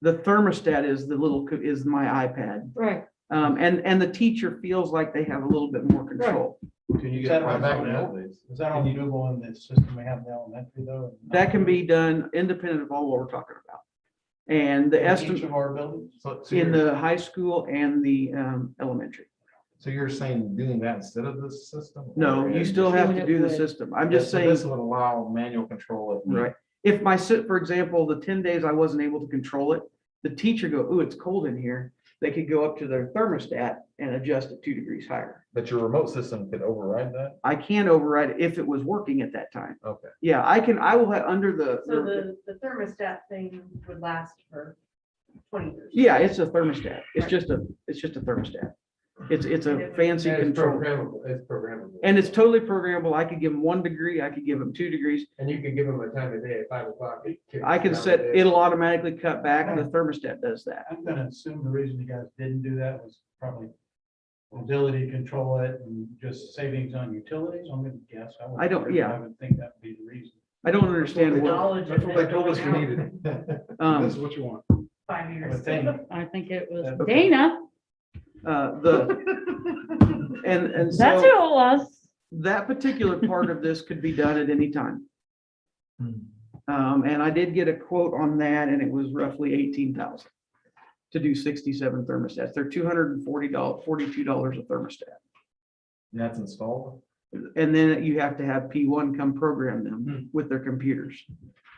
The thermostat is is my iPad. Right. And the teacher feels like they have a little bit more control. Can you get get right back in the that? old days. Is that all doable in the system we have in the elementary though? That can be done independent of all what we're talking about. And the In each estimate of our buildings? So in you're, the high school and the elementary. so you're saying doing that instead of this system? No, Or- you still have to do the system. I'm just So saying, This would allow manual control if needed. right? If for example, the 10 days I wasn't able to control it, the teacher go, ooh, it's cold in here. They could go up to their thermostat and adjust it 2 degrees higher. But your remote system could override that? I can override it if it was working at that time. Okay. Yeah, I will have under So the, the thermostat thing would last for 20 years. yeah, it's a thermostat. It's just a thermostat. It's a fancy And it's control. programmable, it's programmable. And it's totally programmable. I could give them 1 degree, I could give them 2 degrees. And you can give them a time of day at 5 o'clock. it kicks I can down set, the day. it'll automatically cut back and the thermostat does that. I'm gonna assume the reason you guys didn't do that was probably the ability to control it and just savings on utilities. I'm gonna guess. I don't- yeah. I would think that would be the reason. I don't understand what, Knowledge That's of what it they told us we going out needed. This is um, what you want. 5 I years. would think. I think it was Okay. Dana. And That's who so it was. that particular part of this could be done at any time. And I did get a quote on that and it was roughly 18,000 to do 67 thermostats. They're $242 a thermostat. That's installed? And then you have to have P1 come program them with their computers.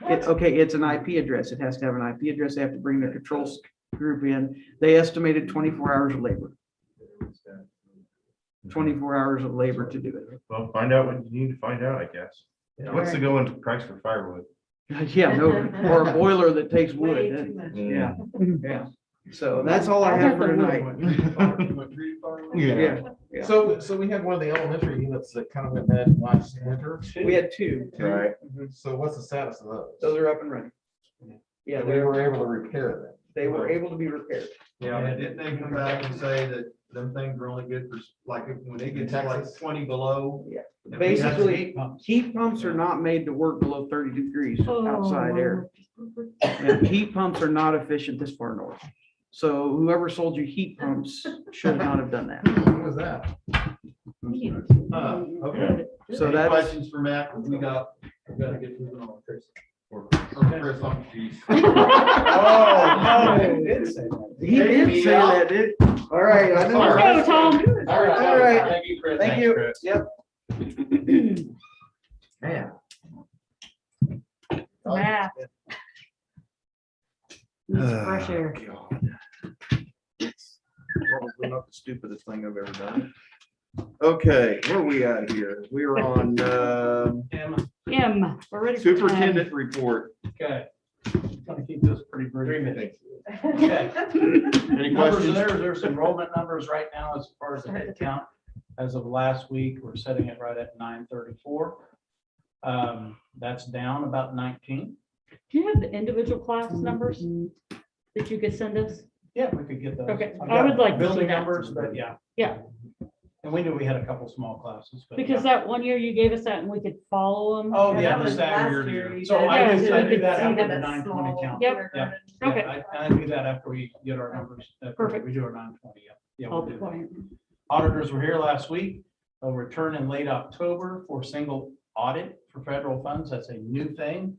Okay, it's an IP address. It has to have an IP address. They have to bring their controls group in. They estimated 24 hours of labor. 24 hours of labor to do it. Well, find out what you need to find out, I guess. What's the going price for firewood? Yeah, no, or a boiler that takes Way wood. too much. Yeah, yeah. So that's all I have for tonight. Yeah. Yeah. So we had one of the elementary units that kind of went bad last winter. We had 2. Right. Mhm. So what's the status of those? Those are up and running. Yeah, We were able to repair them. they were able to be repaired. Yeah, but didn't they come back and say that them things are only good for, like, when it gets to like Texas? 20 below? Yeah. if we have Basically, heat pumps. heat pumps are not made to work below 30 degrees outside air. Oh. And heat pumps are not efficient this far north. So whoever sold you heat pumps should not have done that. What was that? Okay. So Any that's, questions for Matt? We got Gotta get moving on, Chris. Chris on geez. Oh, he did say that. he did say that, did. All right. I know. Let's go, Tom. All right. Thank you, Chris. Thank you. Yep. Man. Math. Needs fresh air. Probably not the stupidest thing I've ever done. Okay, where are we at here? We're on, We're ready. for superintendent report. time. Okay. Gonna keep this pretty brief. 3 minutes. Okay. Any Numbers questions? there's enrollment numbers right now as far as the head count. As of last week, we're setting it right at 934. That's down about 19. Do you have the individual class numbers that you could send us? Yeah, we could get those. Okay, I've I would got like to see building that. numbers, but yeah. Yeah. And we knew we had a couple small classes, but. Because yeah. that one year you gave us that and we could follow them. Oh, Yeah, yeah, that the was staggered last year to year year. you So did. I Yeah, do, so I we do could that see after that the 920 small count. Yep. kindergarten. Okay. Yeah, I do that after we get our numbers. After Perfect. We do our 920, yeah. Yeah, I'll we'll be do that. quiet. Auditors were here last week. They'll return in late October for single audit for federal funds. That's a new thing.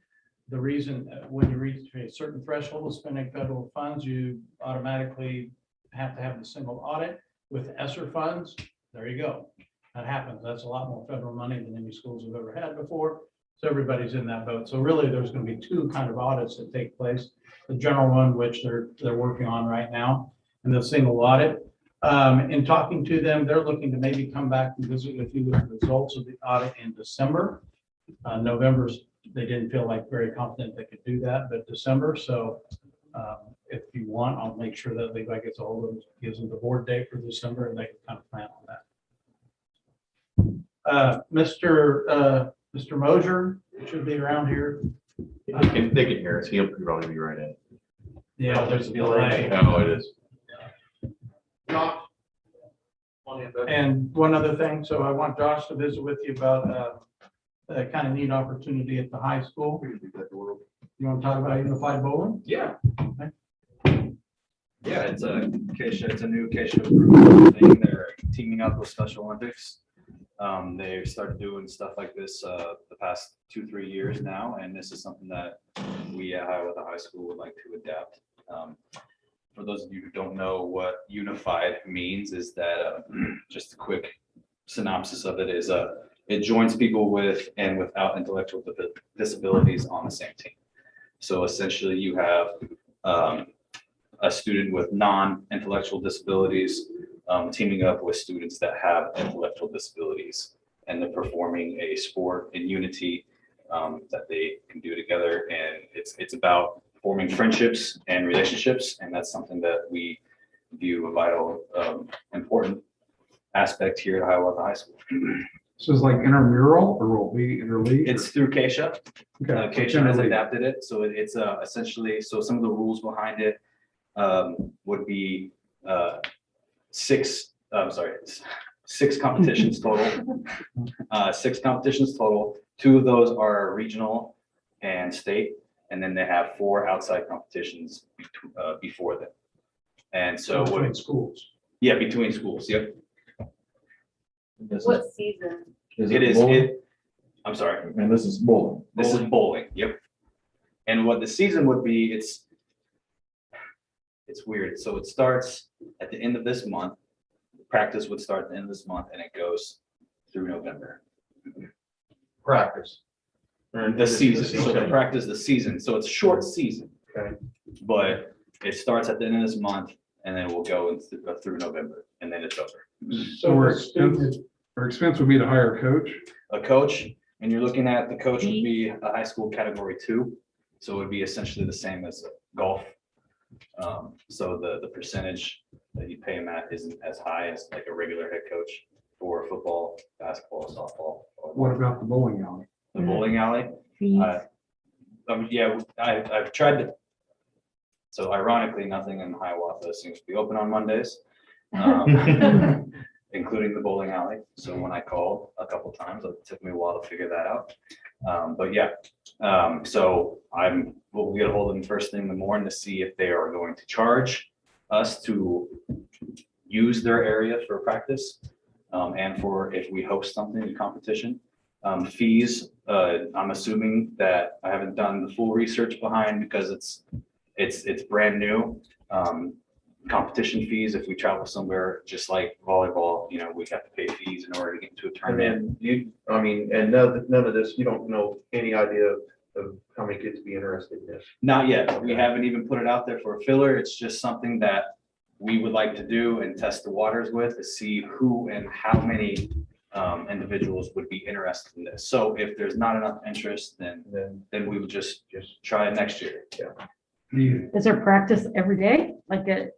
The reason, when you reach a certain threshold of spending federal funds, you automatically have to have the single audit. With ESSER funds, there you go. That happens. That's a lot more federal money than any schools have ever had before. So everybody's in that boat. So really, there's going to be two kind of audits that take place. The general one, which they're working on right now, and the single audit. In talking to them, they're looking to maybe come back and visit with you with the results of the audit in December. November's, they didn't feel like very confident they could do that, but December. So if you want, I'll make sure that Levi gets a hold of them, gives them the board date for December, and they can kind of plan on that. Mr. Mosier should be around here. They can hear us. He'll probably be right in. Yeah, there's a delay. Oh, it is. And one other thing, so I want Josh to visit with you about a kind of neat opportunity at the high school. You want to talk about unified bowling? Yeah. Okay. Yeah, it's a Keisha, it's a new Keisha group thing. They're teaming up with Special Olympics. They've started doing stuff like this the past 2-3 years now, and this is something that we at Hiawatha High School would like to adapt. For those of you who don't know what unified means, is that just a quick synopsis of it is it joins people with and without intellectual disabilities on the same team. So essentially, you have a student with non-intellectual disabilities teaming up with students that have intellectual disabilities, and they're performing a sport in unity that they can do together. And it's about forming friendships and relationships, and that's something that we view a vital, important aspect here at Hiawatha High School. So it's like intramural, or will we interleague? It's through Keisha. Okay. Keisha has adapted it, so it's essentially, so some of the rules behind it would be six competitions total. 6 competitions total. 2 of those are regional and state, and then they have 4 outside competitions before them. And so Between schools. Yeah, between schools. Yep. What season? I'm sorry. And this is bowling. This is bowling. Yep. And what the season would be, it's weird. So it starts at the end of this month. Practice would start at the end of this month, and it goes through November. Practice. The season. So the practice, the season. So it's a short season. Okay. But it starts at the end of this month, and then we'll go through November, and then it's over. So our expense would be to hire a coach. A coach, and you're looking at the coach would be a high school category 2. So it would be essentially the same as golf. So the percentage that you pay him at isn't as high as like a regular head coach for football, basketball, softball. What about the bowling alley? The bowling alley? Yeah, I've tried to. So ironically, nothing in Hiawatha seems to be open on Mondays, including the bowling alley. So when I called a couple times, it took me a while to figure that out. But yeah, so we'll get a hold of them first thing in the morning to see if they are going to charge us to use their area for practice, and for if we host something in competition. Fees, I'm assuming that I haven't done the full research behind, because it's brand new. Competition fees, if we travel somewhere, just like volleyball, we have to pay fees in order to get into a And tournament. then and none of this, you don't know any idea of how many kids be interested in this. Not yet. We haven't even put it out there for a filler. It's just something that we would like to do and test the waters with is see who and how many individuals would be interested in this. So if there's not enough interest, then we would just try it next year. Is there practice every day? Like it,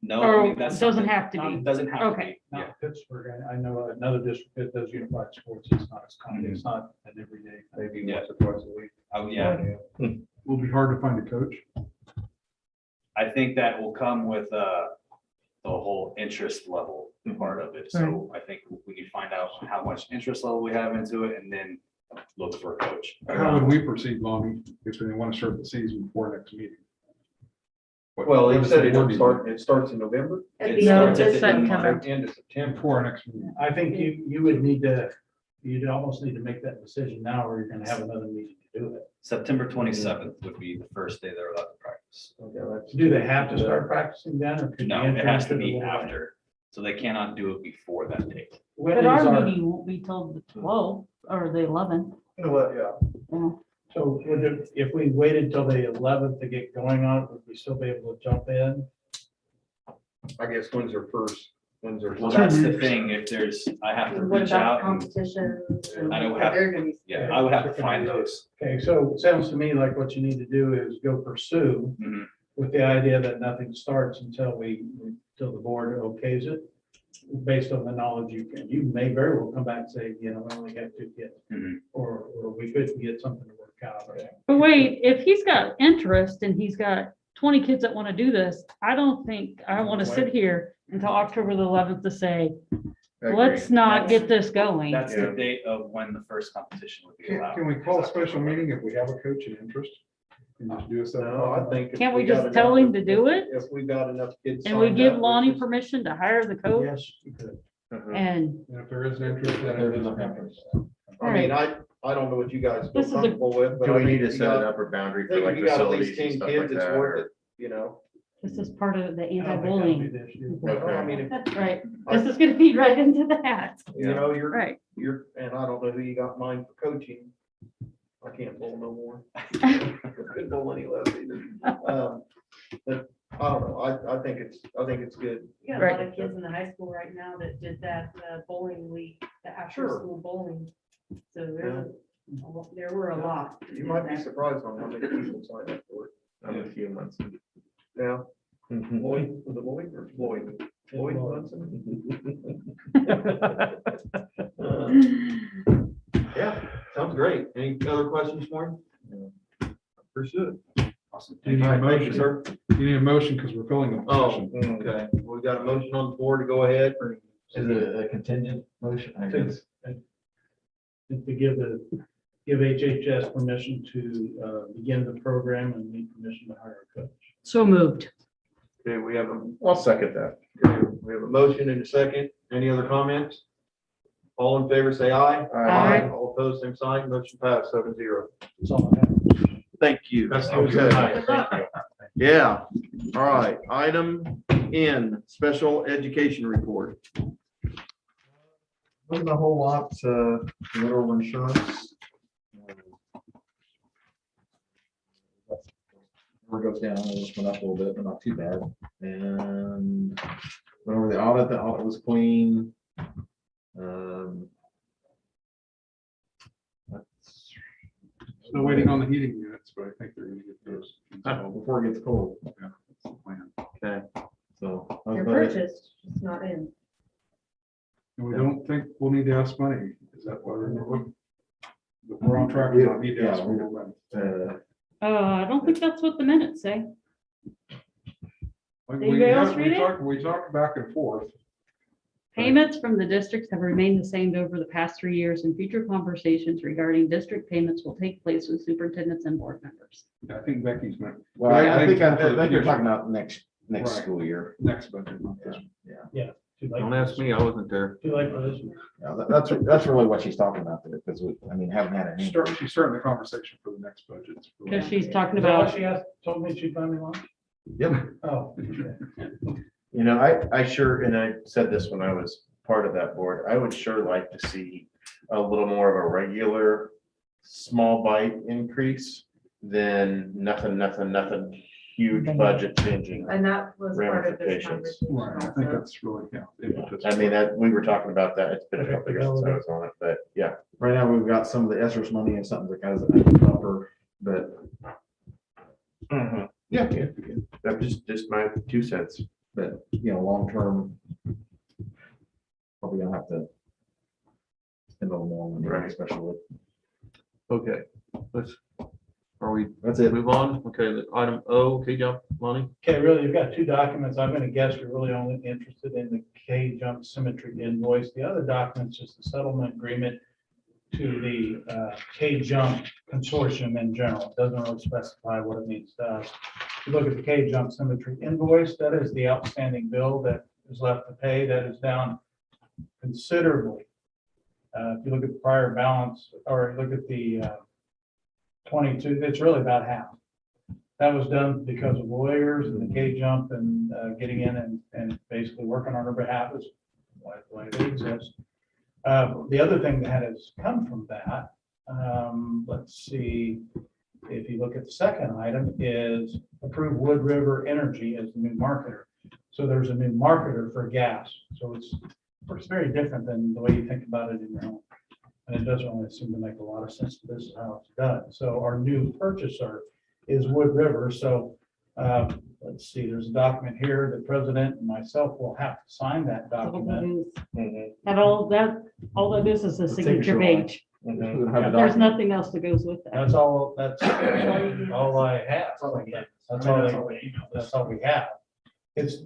No, I or mean, that's doesn't something- have to It be? doesn't have to Okay. be. Yeah. Not Pittsburgh, I know another district that does unified sports, it's not, it's not an everyday. Maybe Yeah. once or twice a week. Oh, yeah. Will be hard to find a coach. I think that will come with the whole interest level part of it. So I think we need to find out how much interest level we have into it and then look for a coach. How would we proceed, Lonnie, if we want to start the season before next meeting? Well, What it is said the it board don't start, it starts in November. It No, starts at it's the end of September. March. End of September. Before our next meeting. I think you would need to, you'd almost need to make that decision now, or you're gonna have another meeting to do it. September 27th would be the first day they're allowed to practice. Do they have to start practicing then, or could? No, you it enter has to into the be little- after. So they cannot do it before that date. But Whitney's our our- meeting won't be till the 12th or the 11th. Well, yeah. Yeah. So would it, if we waited till the 11th to get going on it, would we still be able to jump in? I guess when's their first, Well, that's the thing. If there's, I have to What reach about out and competitions? and- I don't have- They're gonna be- yeah, I would have to find those. Okay, so it sounds to me like what you need to do is go pursue Mhm. with the idea that nothing starts until till the board okays it, based on the knowledge you may very well come back and say, we only got 2 kids. Mhm. Or we couldn't get something to work out. But wait, if he's got interest and he's got 20 kids that want to do this, I don't think I want to sit here until October the 11th to say, let's not get this going. That's the date of when the first competition would be Can allowed. we call a special meeting if we have a coach in interest? And just do a separate No, I call? think. if Can't we got just enough- tell him to do it? If we've got enough kids. And we signed give up, Lonnie let's just- permission to hire the coach Yes, you could. and And if there is an interest, then it is an interest. I mean, I don't know what you guys feel This is a- comfortable with, but Do I we think need to if you set an got- upper boundary I for think like if you got at least facilities and 10 stuff kids, like it's that? worth or- it. this is part of the I don't think that'll be anti-bullying. the issue. Well, I mean, if- Right, this is gonna feed right into that. you're, Right. and I don't know who you got in mind for coaching. I can't bowl no more. Couldn't bowl any less either. But I don't know, I think it's good. You got a lot of kids in the high school right now that did that bowling league, the after Sure. school bowling. So there were a lot. that You did might be that. surprised on how many people signed up for it. I'm a few months. Yeah. Lloyd, was it Lloyd or Floyd? Floyd Munson? Yeah, sounds great. Any other questions for him? Pursue it. Awesome. Do you need a All right, thank you, motion? sir. You need a motion because we're filling a Oh, position. okay. We've got a motion on the floor to go ahead. Is it a contingent motion? I guess. And to give HHS permission to begin the program and need permission to hire a coach. So moved. Okay, we have I'll second that. a motion and a second. Any other comments? All in favor, say aye. Aye. All opposed, same sign. Motion passed 7-0. That's all I have. Thank you. That's Okay. nice. Yeah, all right. Item N, special education report. Wasn't a whole lot, little over insurance. Number goes down, it just went up a little bit, but not too bad. And went over the audit was clean. That's- Still waiting on the heating units, but I think they're gonna get those. Before it gets cold, Yeah, that's the plan. Okay. so. They're but- purchased, it's not in. And we don't think we'll need to ask money. Is that why we're on track? We don't need to ask for more money. I don't think that's what the minutes say. Like, Anybody else read it? We talked back and forth. Payments from the districts have remained the same over the past 3 years, and future conversations regarding district payments will take place with superintendents and board members. I think Becky's meant. Well, I think for the you're future. talking about next Right. school year. Next budget, not this one. Too late. Don't ask me, I wasn't there. Too late for this one. Yeah, that's really what she's talking about there, because we, I mean, haven't had any. She's starting the conversation for the next budget. Because she's talking Is that what about, she asked, told me she'd find me lunch? Yep. Oh. You know, I sure, and I said this when I was part of that board, I would sure like to see a little more of a regular small bite increase than nothing huge budget changing. And that was part of this Ramifications. conversation. Right, I think also. that's really, yeah. I mean, that, we were talking about that. It's been a couple of years since I was on it, but yeah. Right now, we've got some of the ESSER's money and something that has a buffer, but Yeah, that's just my 2 cents. But, you know, long-term, probably gonna have to spend a little more money, Right. especially. Okay, are we, That's it. move on? Okay, item O, K-Jump, Lonnie? Okay, really, you've got two documents. I'm gonna guess you're really only interested in the K-Jump Symmetry invoice. The other document's just the settlement agreement to the K-Jump consortium in general. It doesn't really specify what it means to us. If you look at the K-Jump Symmetry invoice, that is the outstanding bill that is left to pay. That is down considerably. If you look at the prior balance, or look at the 22, it's really about half. That was done because of lawyers and the K-Jump and getting in and basically working on our behalf is why they exist. The other thing that has come from that, let's see, if you look at the second item, is approve Wood River Energy as the new marketer. So there's a new marketer for gas. So it's very different than the way you think about it in your own. And it doesn't really seem to make a lot of sense to this is how it's done. So our new purchaser is Wood River. So let's see, there's a document here. The president and myself will have to sign that document. And all that is a signature page. There's nothing else that goes with that. That's all I have. That's all we have. It's,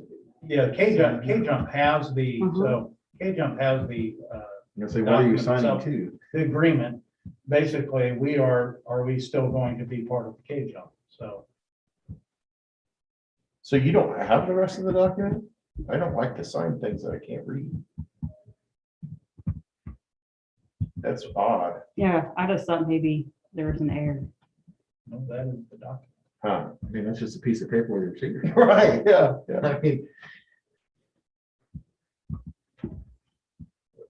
yeah, K-Jump has the, so K-Jump has the. I'm gonna say, what are you signing to? The agreement, basically, are we still going to be part of the K-Jump? So you don't have the rest of the document? I don't like to sign things that I can't read. That's odd. Yeah, I just thought maybe there was an error. No, that is the document. Huh. I mean, that's just a piece of paper with your signature. Right, yeah, yeah. I mean,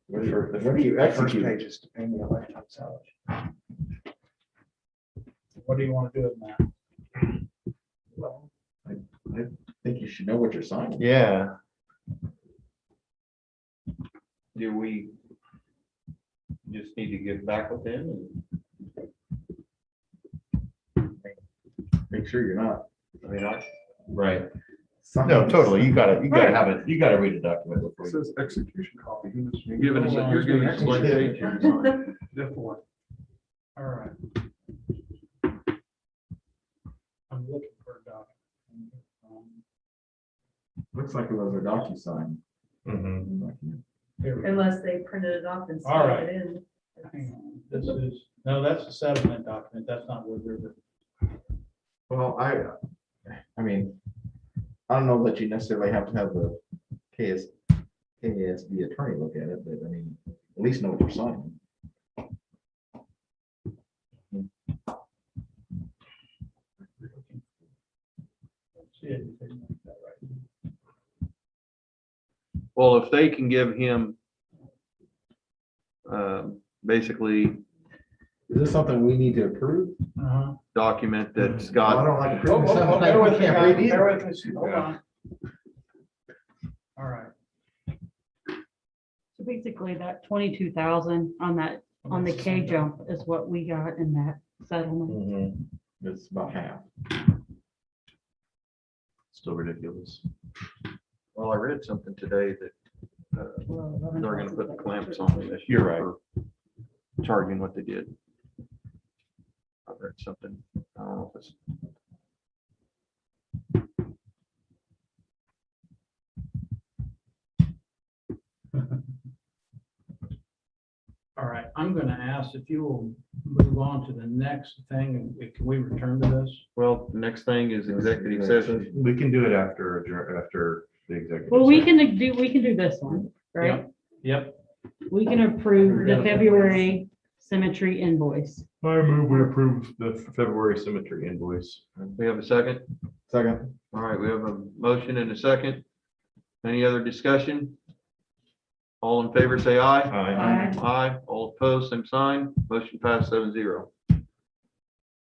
What do you execute? Pages to pay me a lifetime salary. What do you want to do with that? well, I think you should know what you're signing. Yeah. Do we just need to get back with them and Make sure you're not. I mean, Right. signing No, this. totally. You gotta have it. You gotta read the document before It you. says execution copy. you're giving us, you're giving us one page here to sign. All right. I'm looking for a document. Looks like it was a DocuSign. Here we go. Unless they printed it off and All stuck right. it in. Hang on. This is, no, that's the settlement document. That's not Wood River. Well, I mean, I don't know that you necessarily have to have the KSD attorney look at it, but I mean, at least know what you're signing. See anything like that, right? Well, if they can give him basically Is this something we need to approve? document that's Well, I got, don't like approving Oh, something bear that with we me, can't guys. read Bear either. with me. Hold on. All right. So basically that 22,000 on the K-Jump is what we got in that settlement. It's about half. Still ridiculous. well, I read something today that they're gonna put the clamps on it this You're year right. for charging what they did. I read something, I don't know if it's. All right, I'm gonna ask if you will move on to the next thing, and can we return to this? Well, the next thing is executive session. We can do it after the executive. Well, we session. can do this one, right? Yep. We can approve the February symmetry invoice. I move we approve the February symmetry invoice. We have a second? Second. All right, we have a motion and a second. Any other discussion? All in favor, say aye. Aye. Aye. All opposed, same sign. Motion passed 7-0.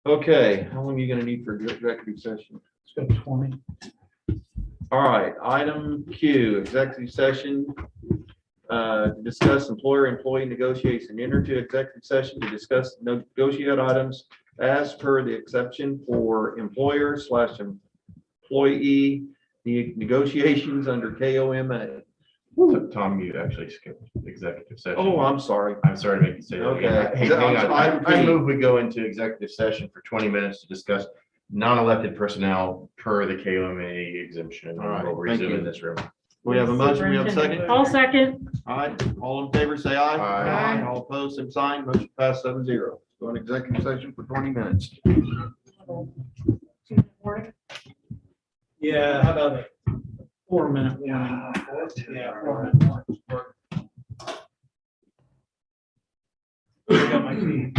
Okay, how long are you gonna need for executive session? Let's go 20. All right, item Q, executive session. To discuss employer-employee negotiation, enter into executive session to discuss negotiate items as per the exception for employer/employee negotiations under KOMA. Tom, you actually skipped executive session. Oh, I'm sorry. I'm sorry to make you say that again. Okay. Hey, hang on. Item I P. move we go into executive session for 20 minutes to discuss non-elected personnel per the KOMA exemption. All right, We'll thank resume you. in this room. We have a motion, we have a second. I'll second. All right, all in favor, say aye. Aye. All opposed, same sign. Motion passed 7-0. Go in executive session for 20 minutes. Yeah, how about a 4-minute warning? Yeah. 4-minute warning. I got my key.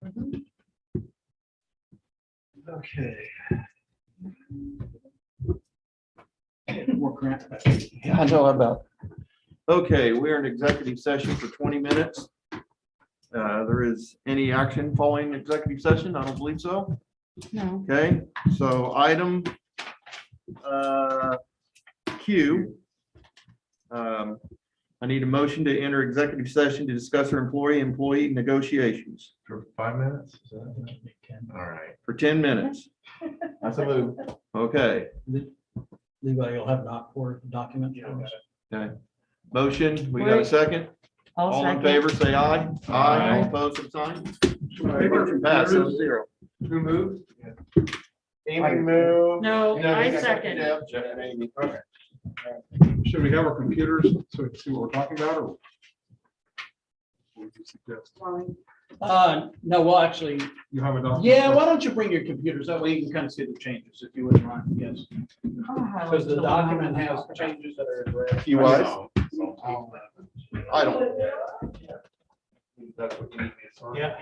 Okay. More grant. Yeah, I know about. Okay, we're in executive session for 20 minutes. There is any action following executive session? I don't believe so. No. Okay, so item Q. I need a motion to enter executive session to discuss our employee negotiations For 5 minutes? Is that- all right, for 10 minutes. That's a move. Okay, Levi, you'll have documents. for us. okay. Motion, we got a Wait. second? I'll All in second. favor, say aye. Aye. All opposed, same sign. Motion passed, 7-0. Who moved? Amy moved. No, Yeah, I you got second. Jeff and Amy. Okay. Should we have our computers so we can see what we're talking about, or? What would you suggest? No, well, actually, You have a document? yeah, why don't you bring your computers? That way you can kind of see the changes if you wouldn't mind, yes. Because the document has changes that are. in red. You what? I don't. That's what you need me to sign. Yeah.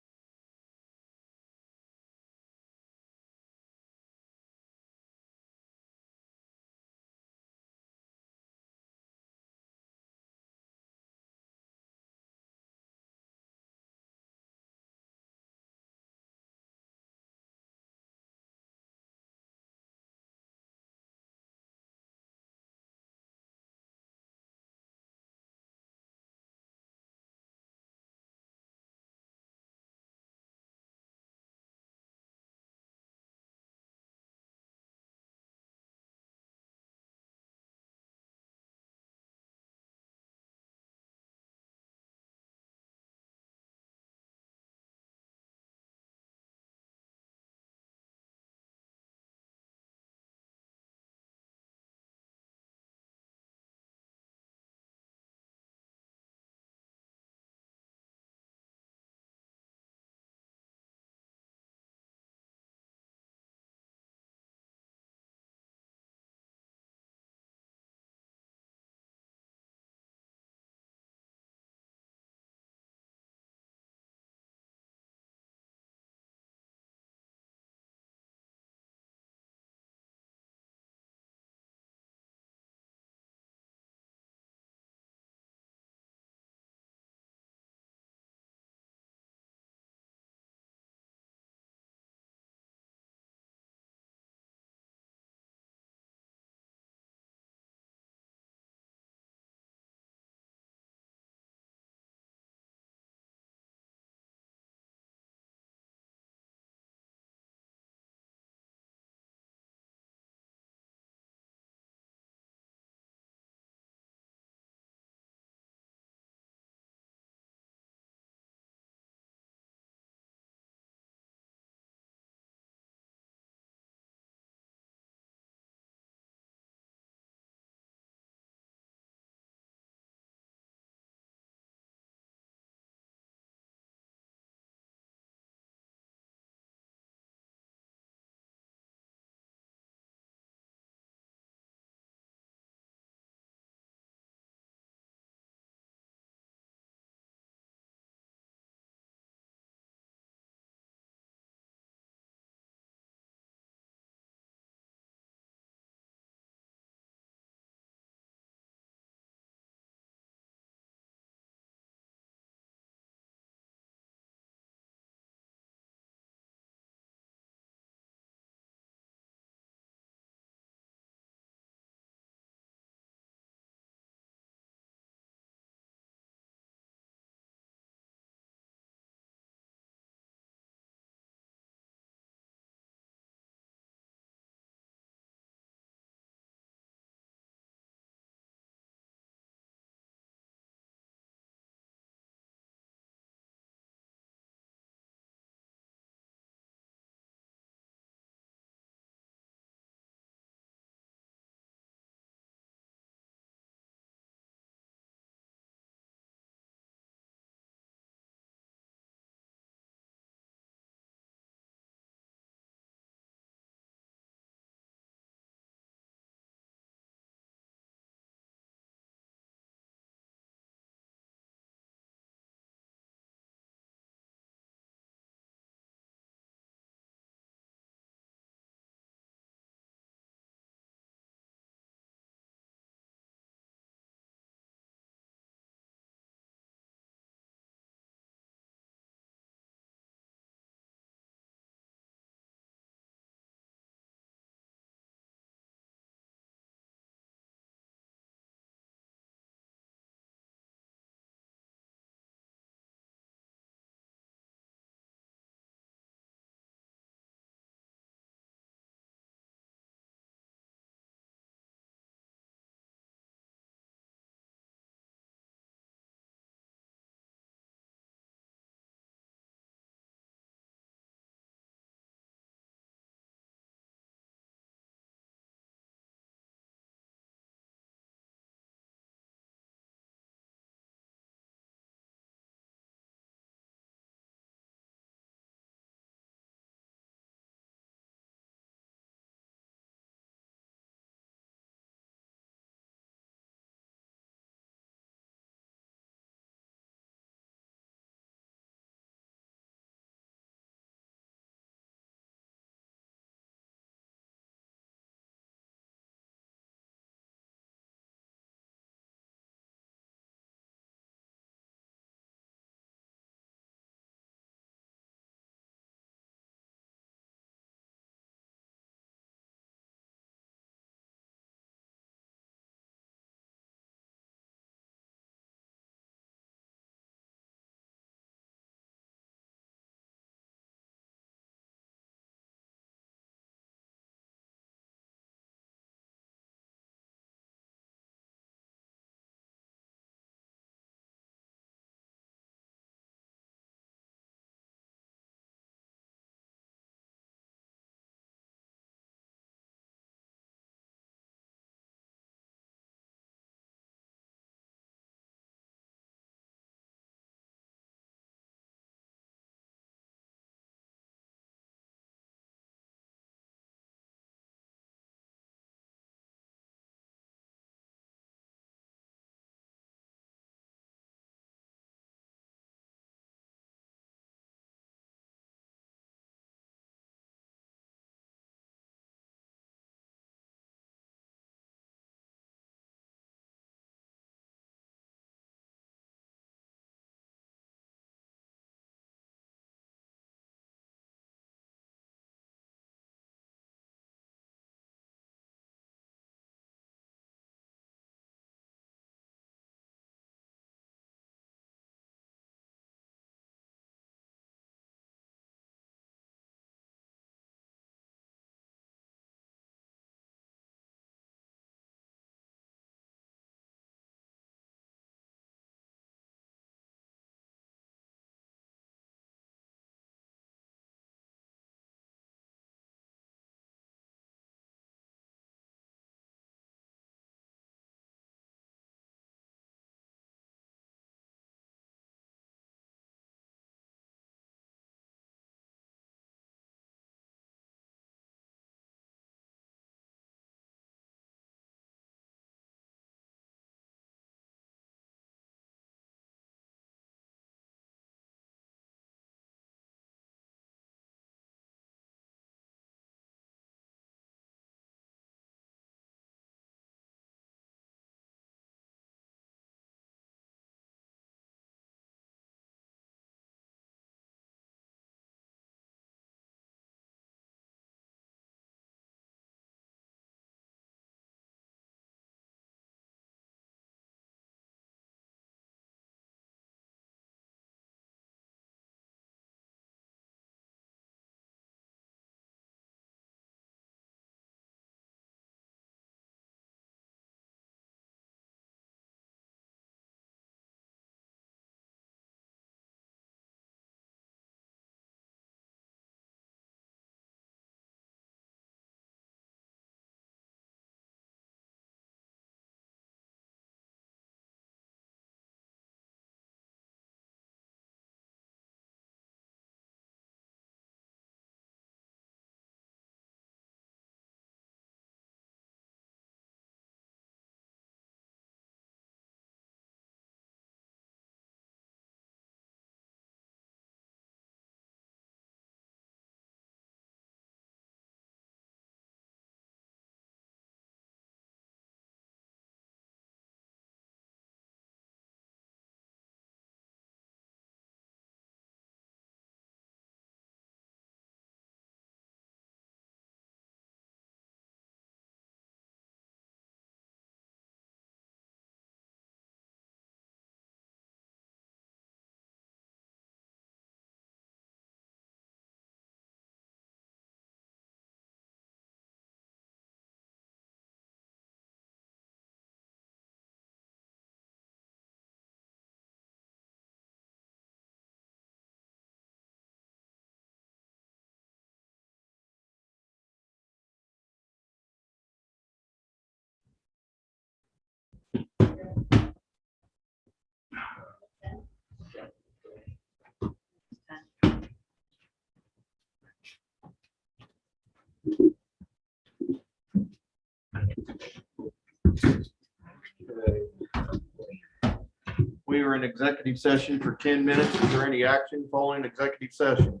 We are in executive session for 10 minutes. Is there any action following executive session?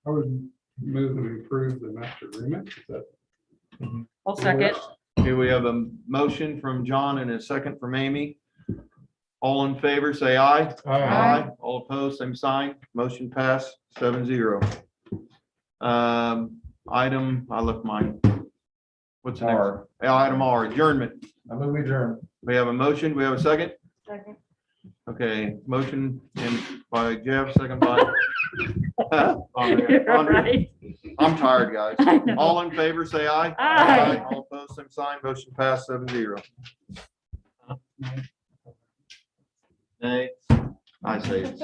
I would move and improve the master agreement. Is that I'll second. Here we have a motion from John and a second from Amy. All in favor, say aye. Aye. All opposed, same sign. Motion passed 7-0. Item, I left mine. What's the next? R. Yeah, item R, adjournment. I move we adjourn. We have a motion. We have a second. Second. Okay, motion and by Jeff, second by. You're Andre. right. I'm tired, guys. I know. All in favor, say aye. Aye. All opposed, same sign. Motion passed 7-0. Nay. I say it's.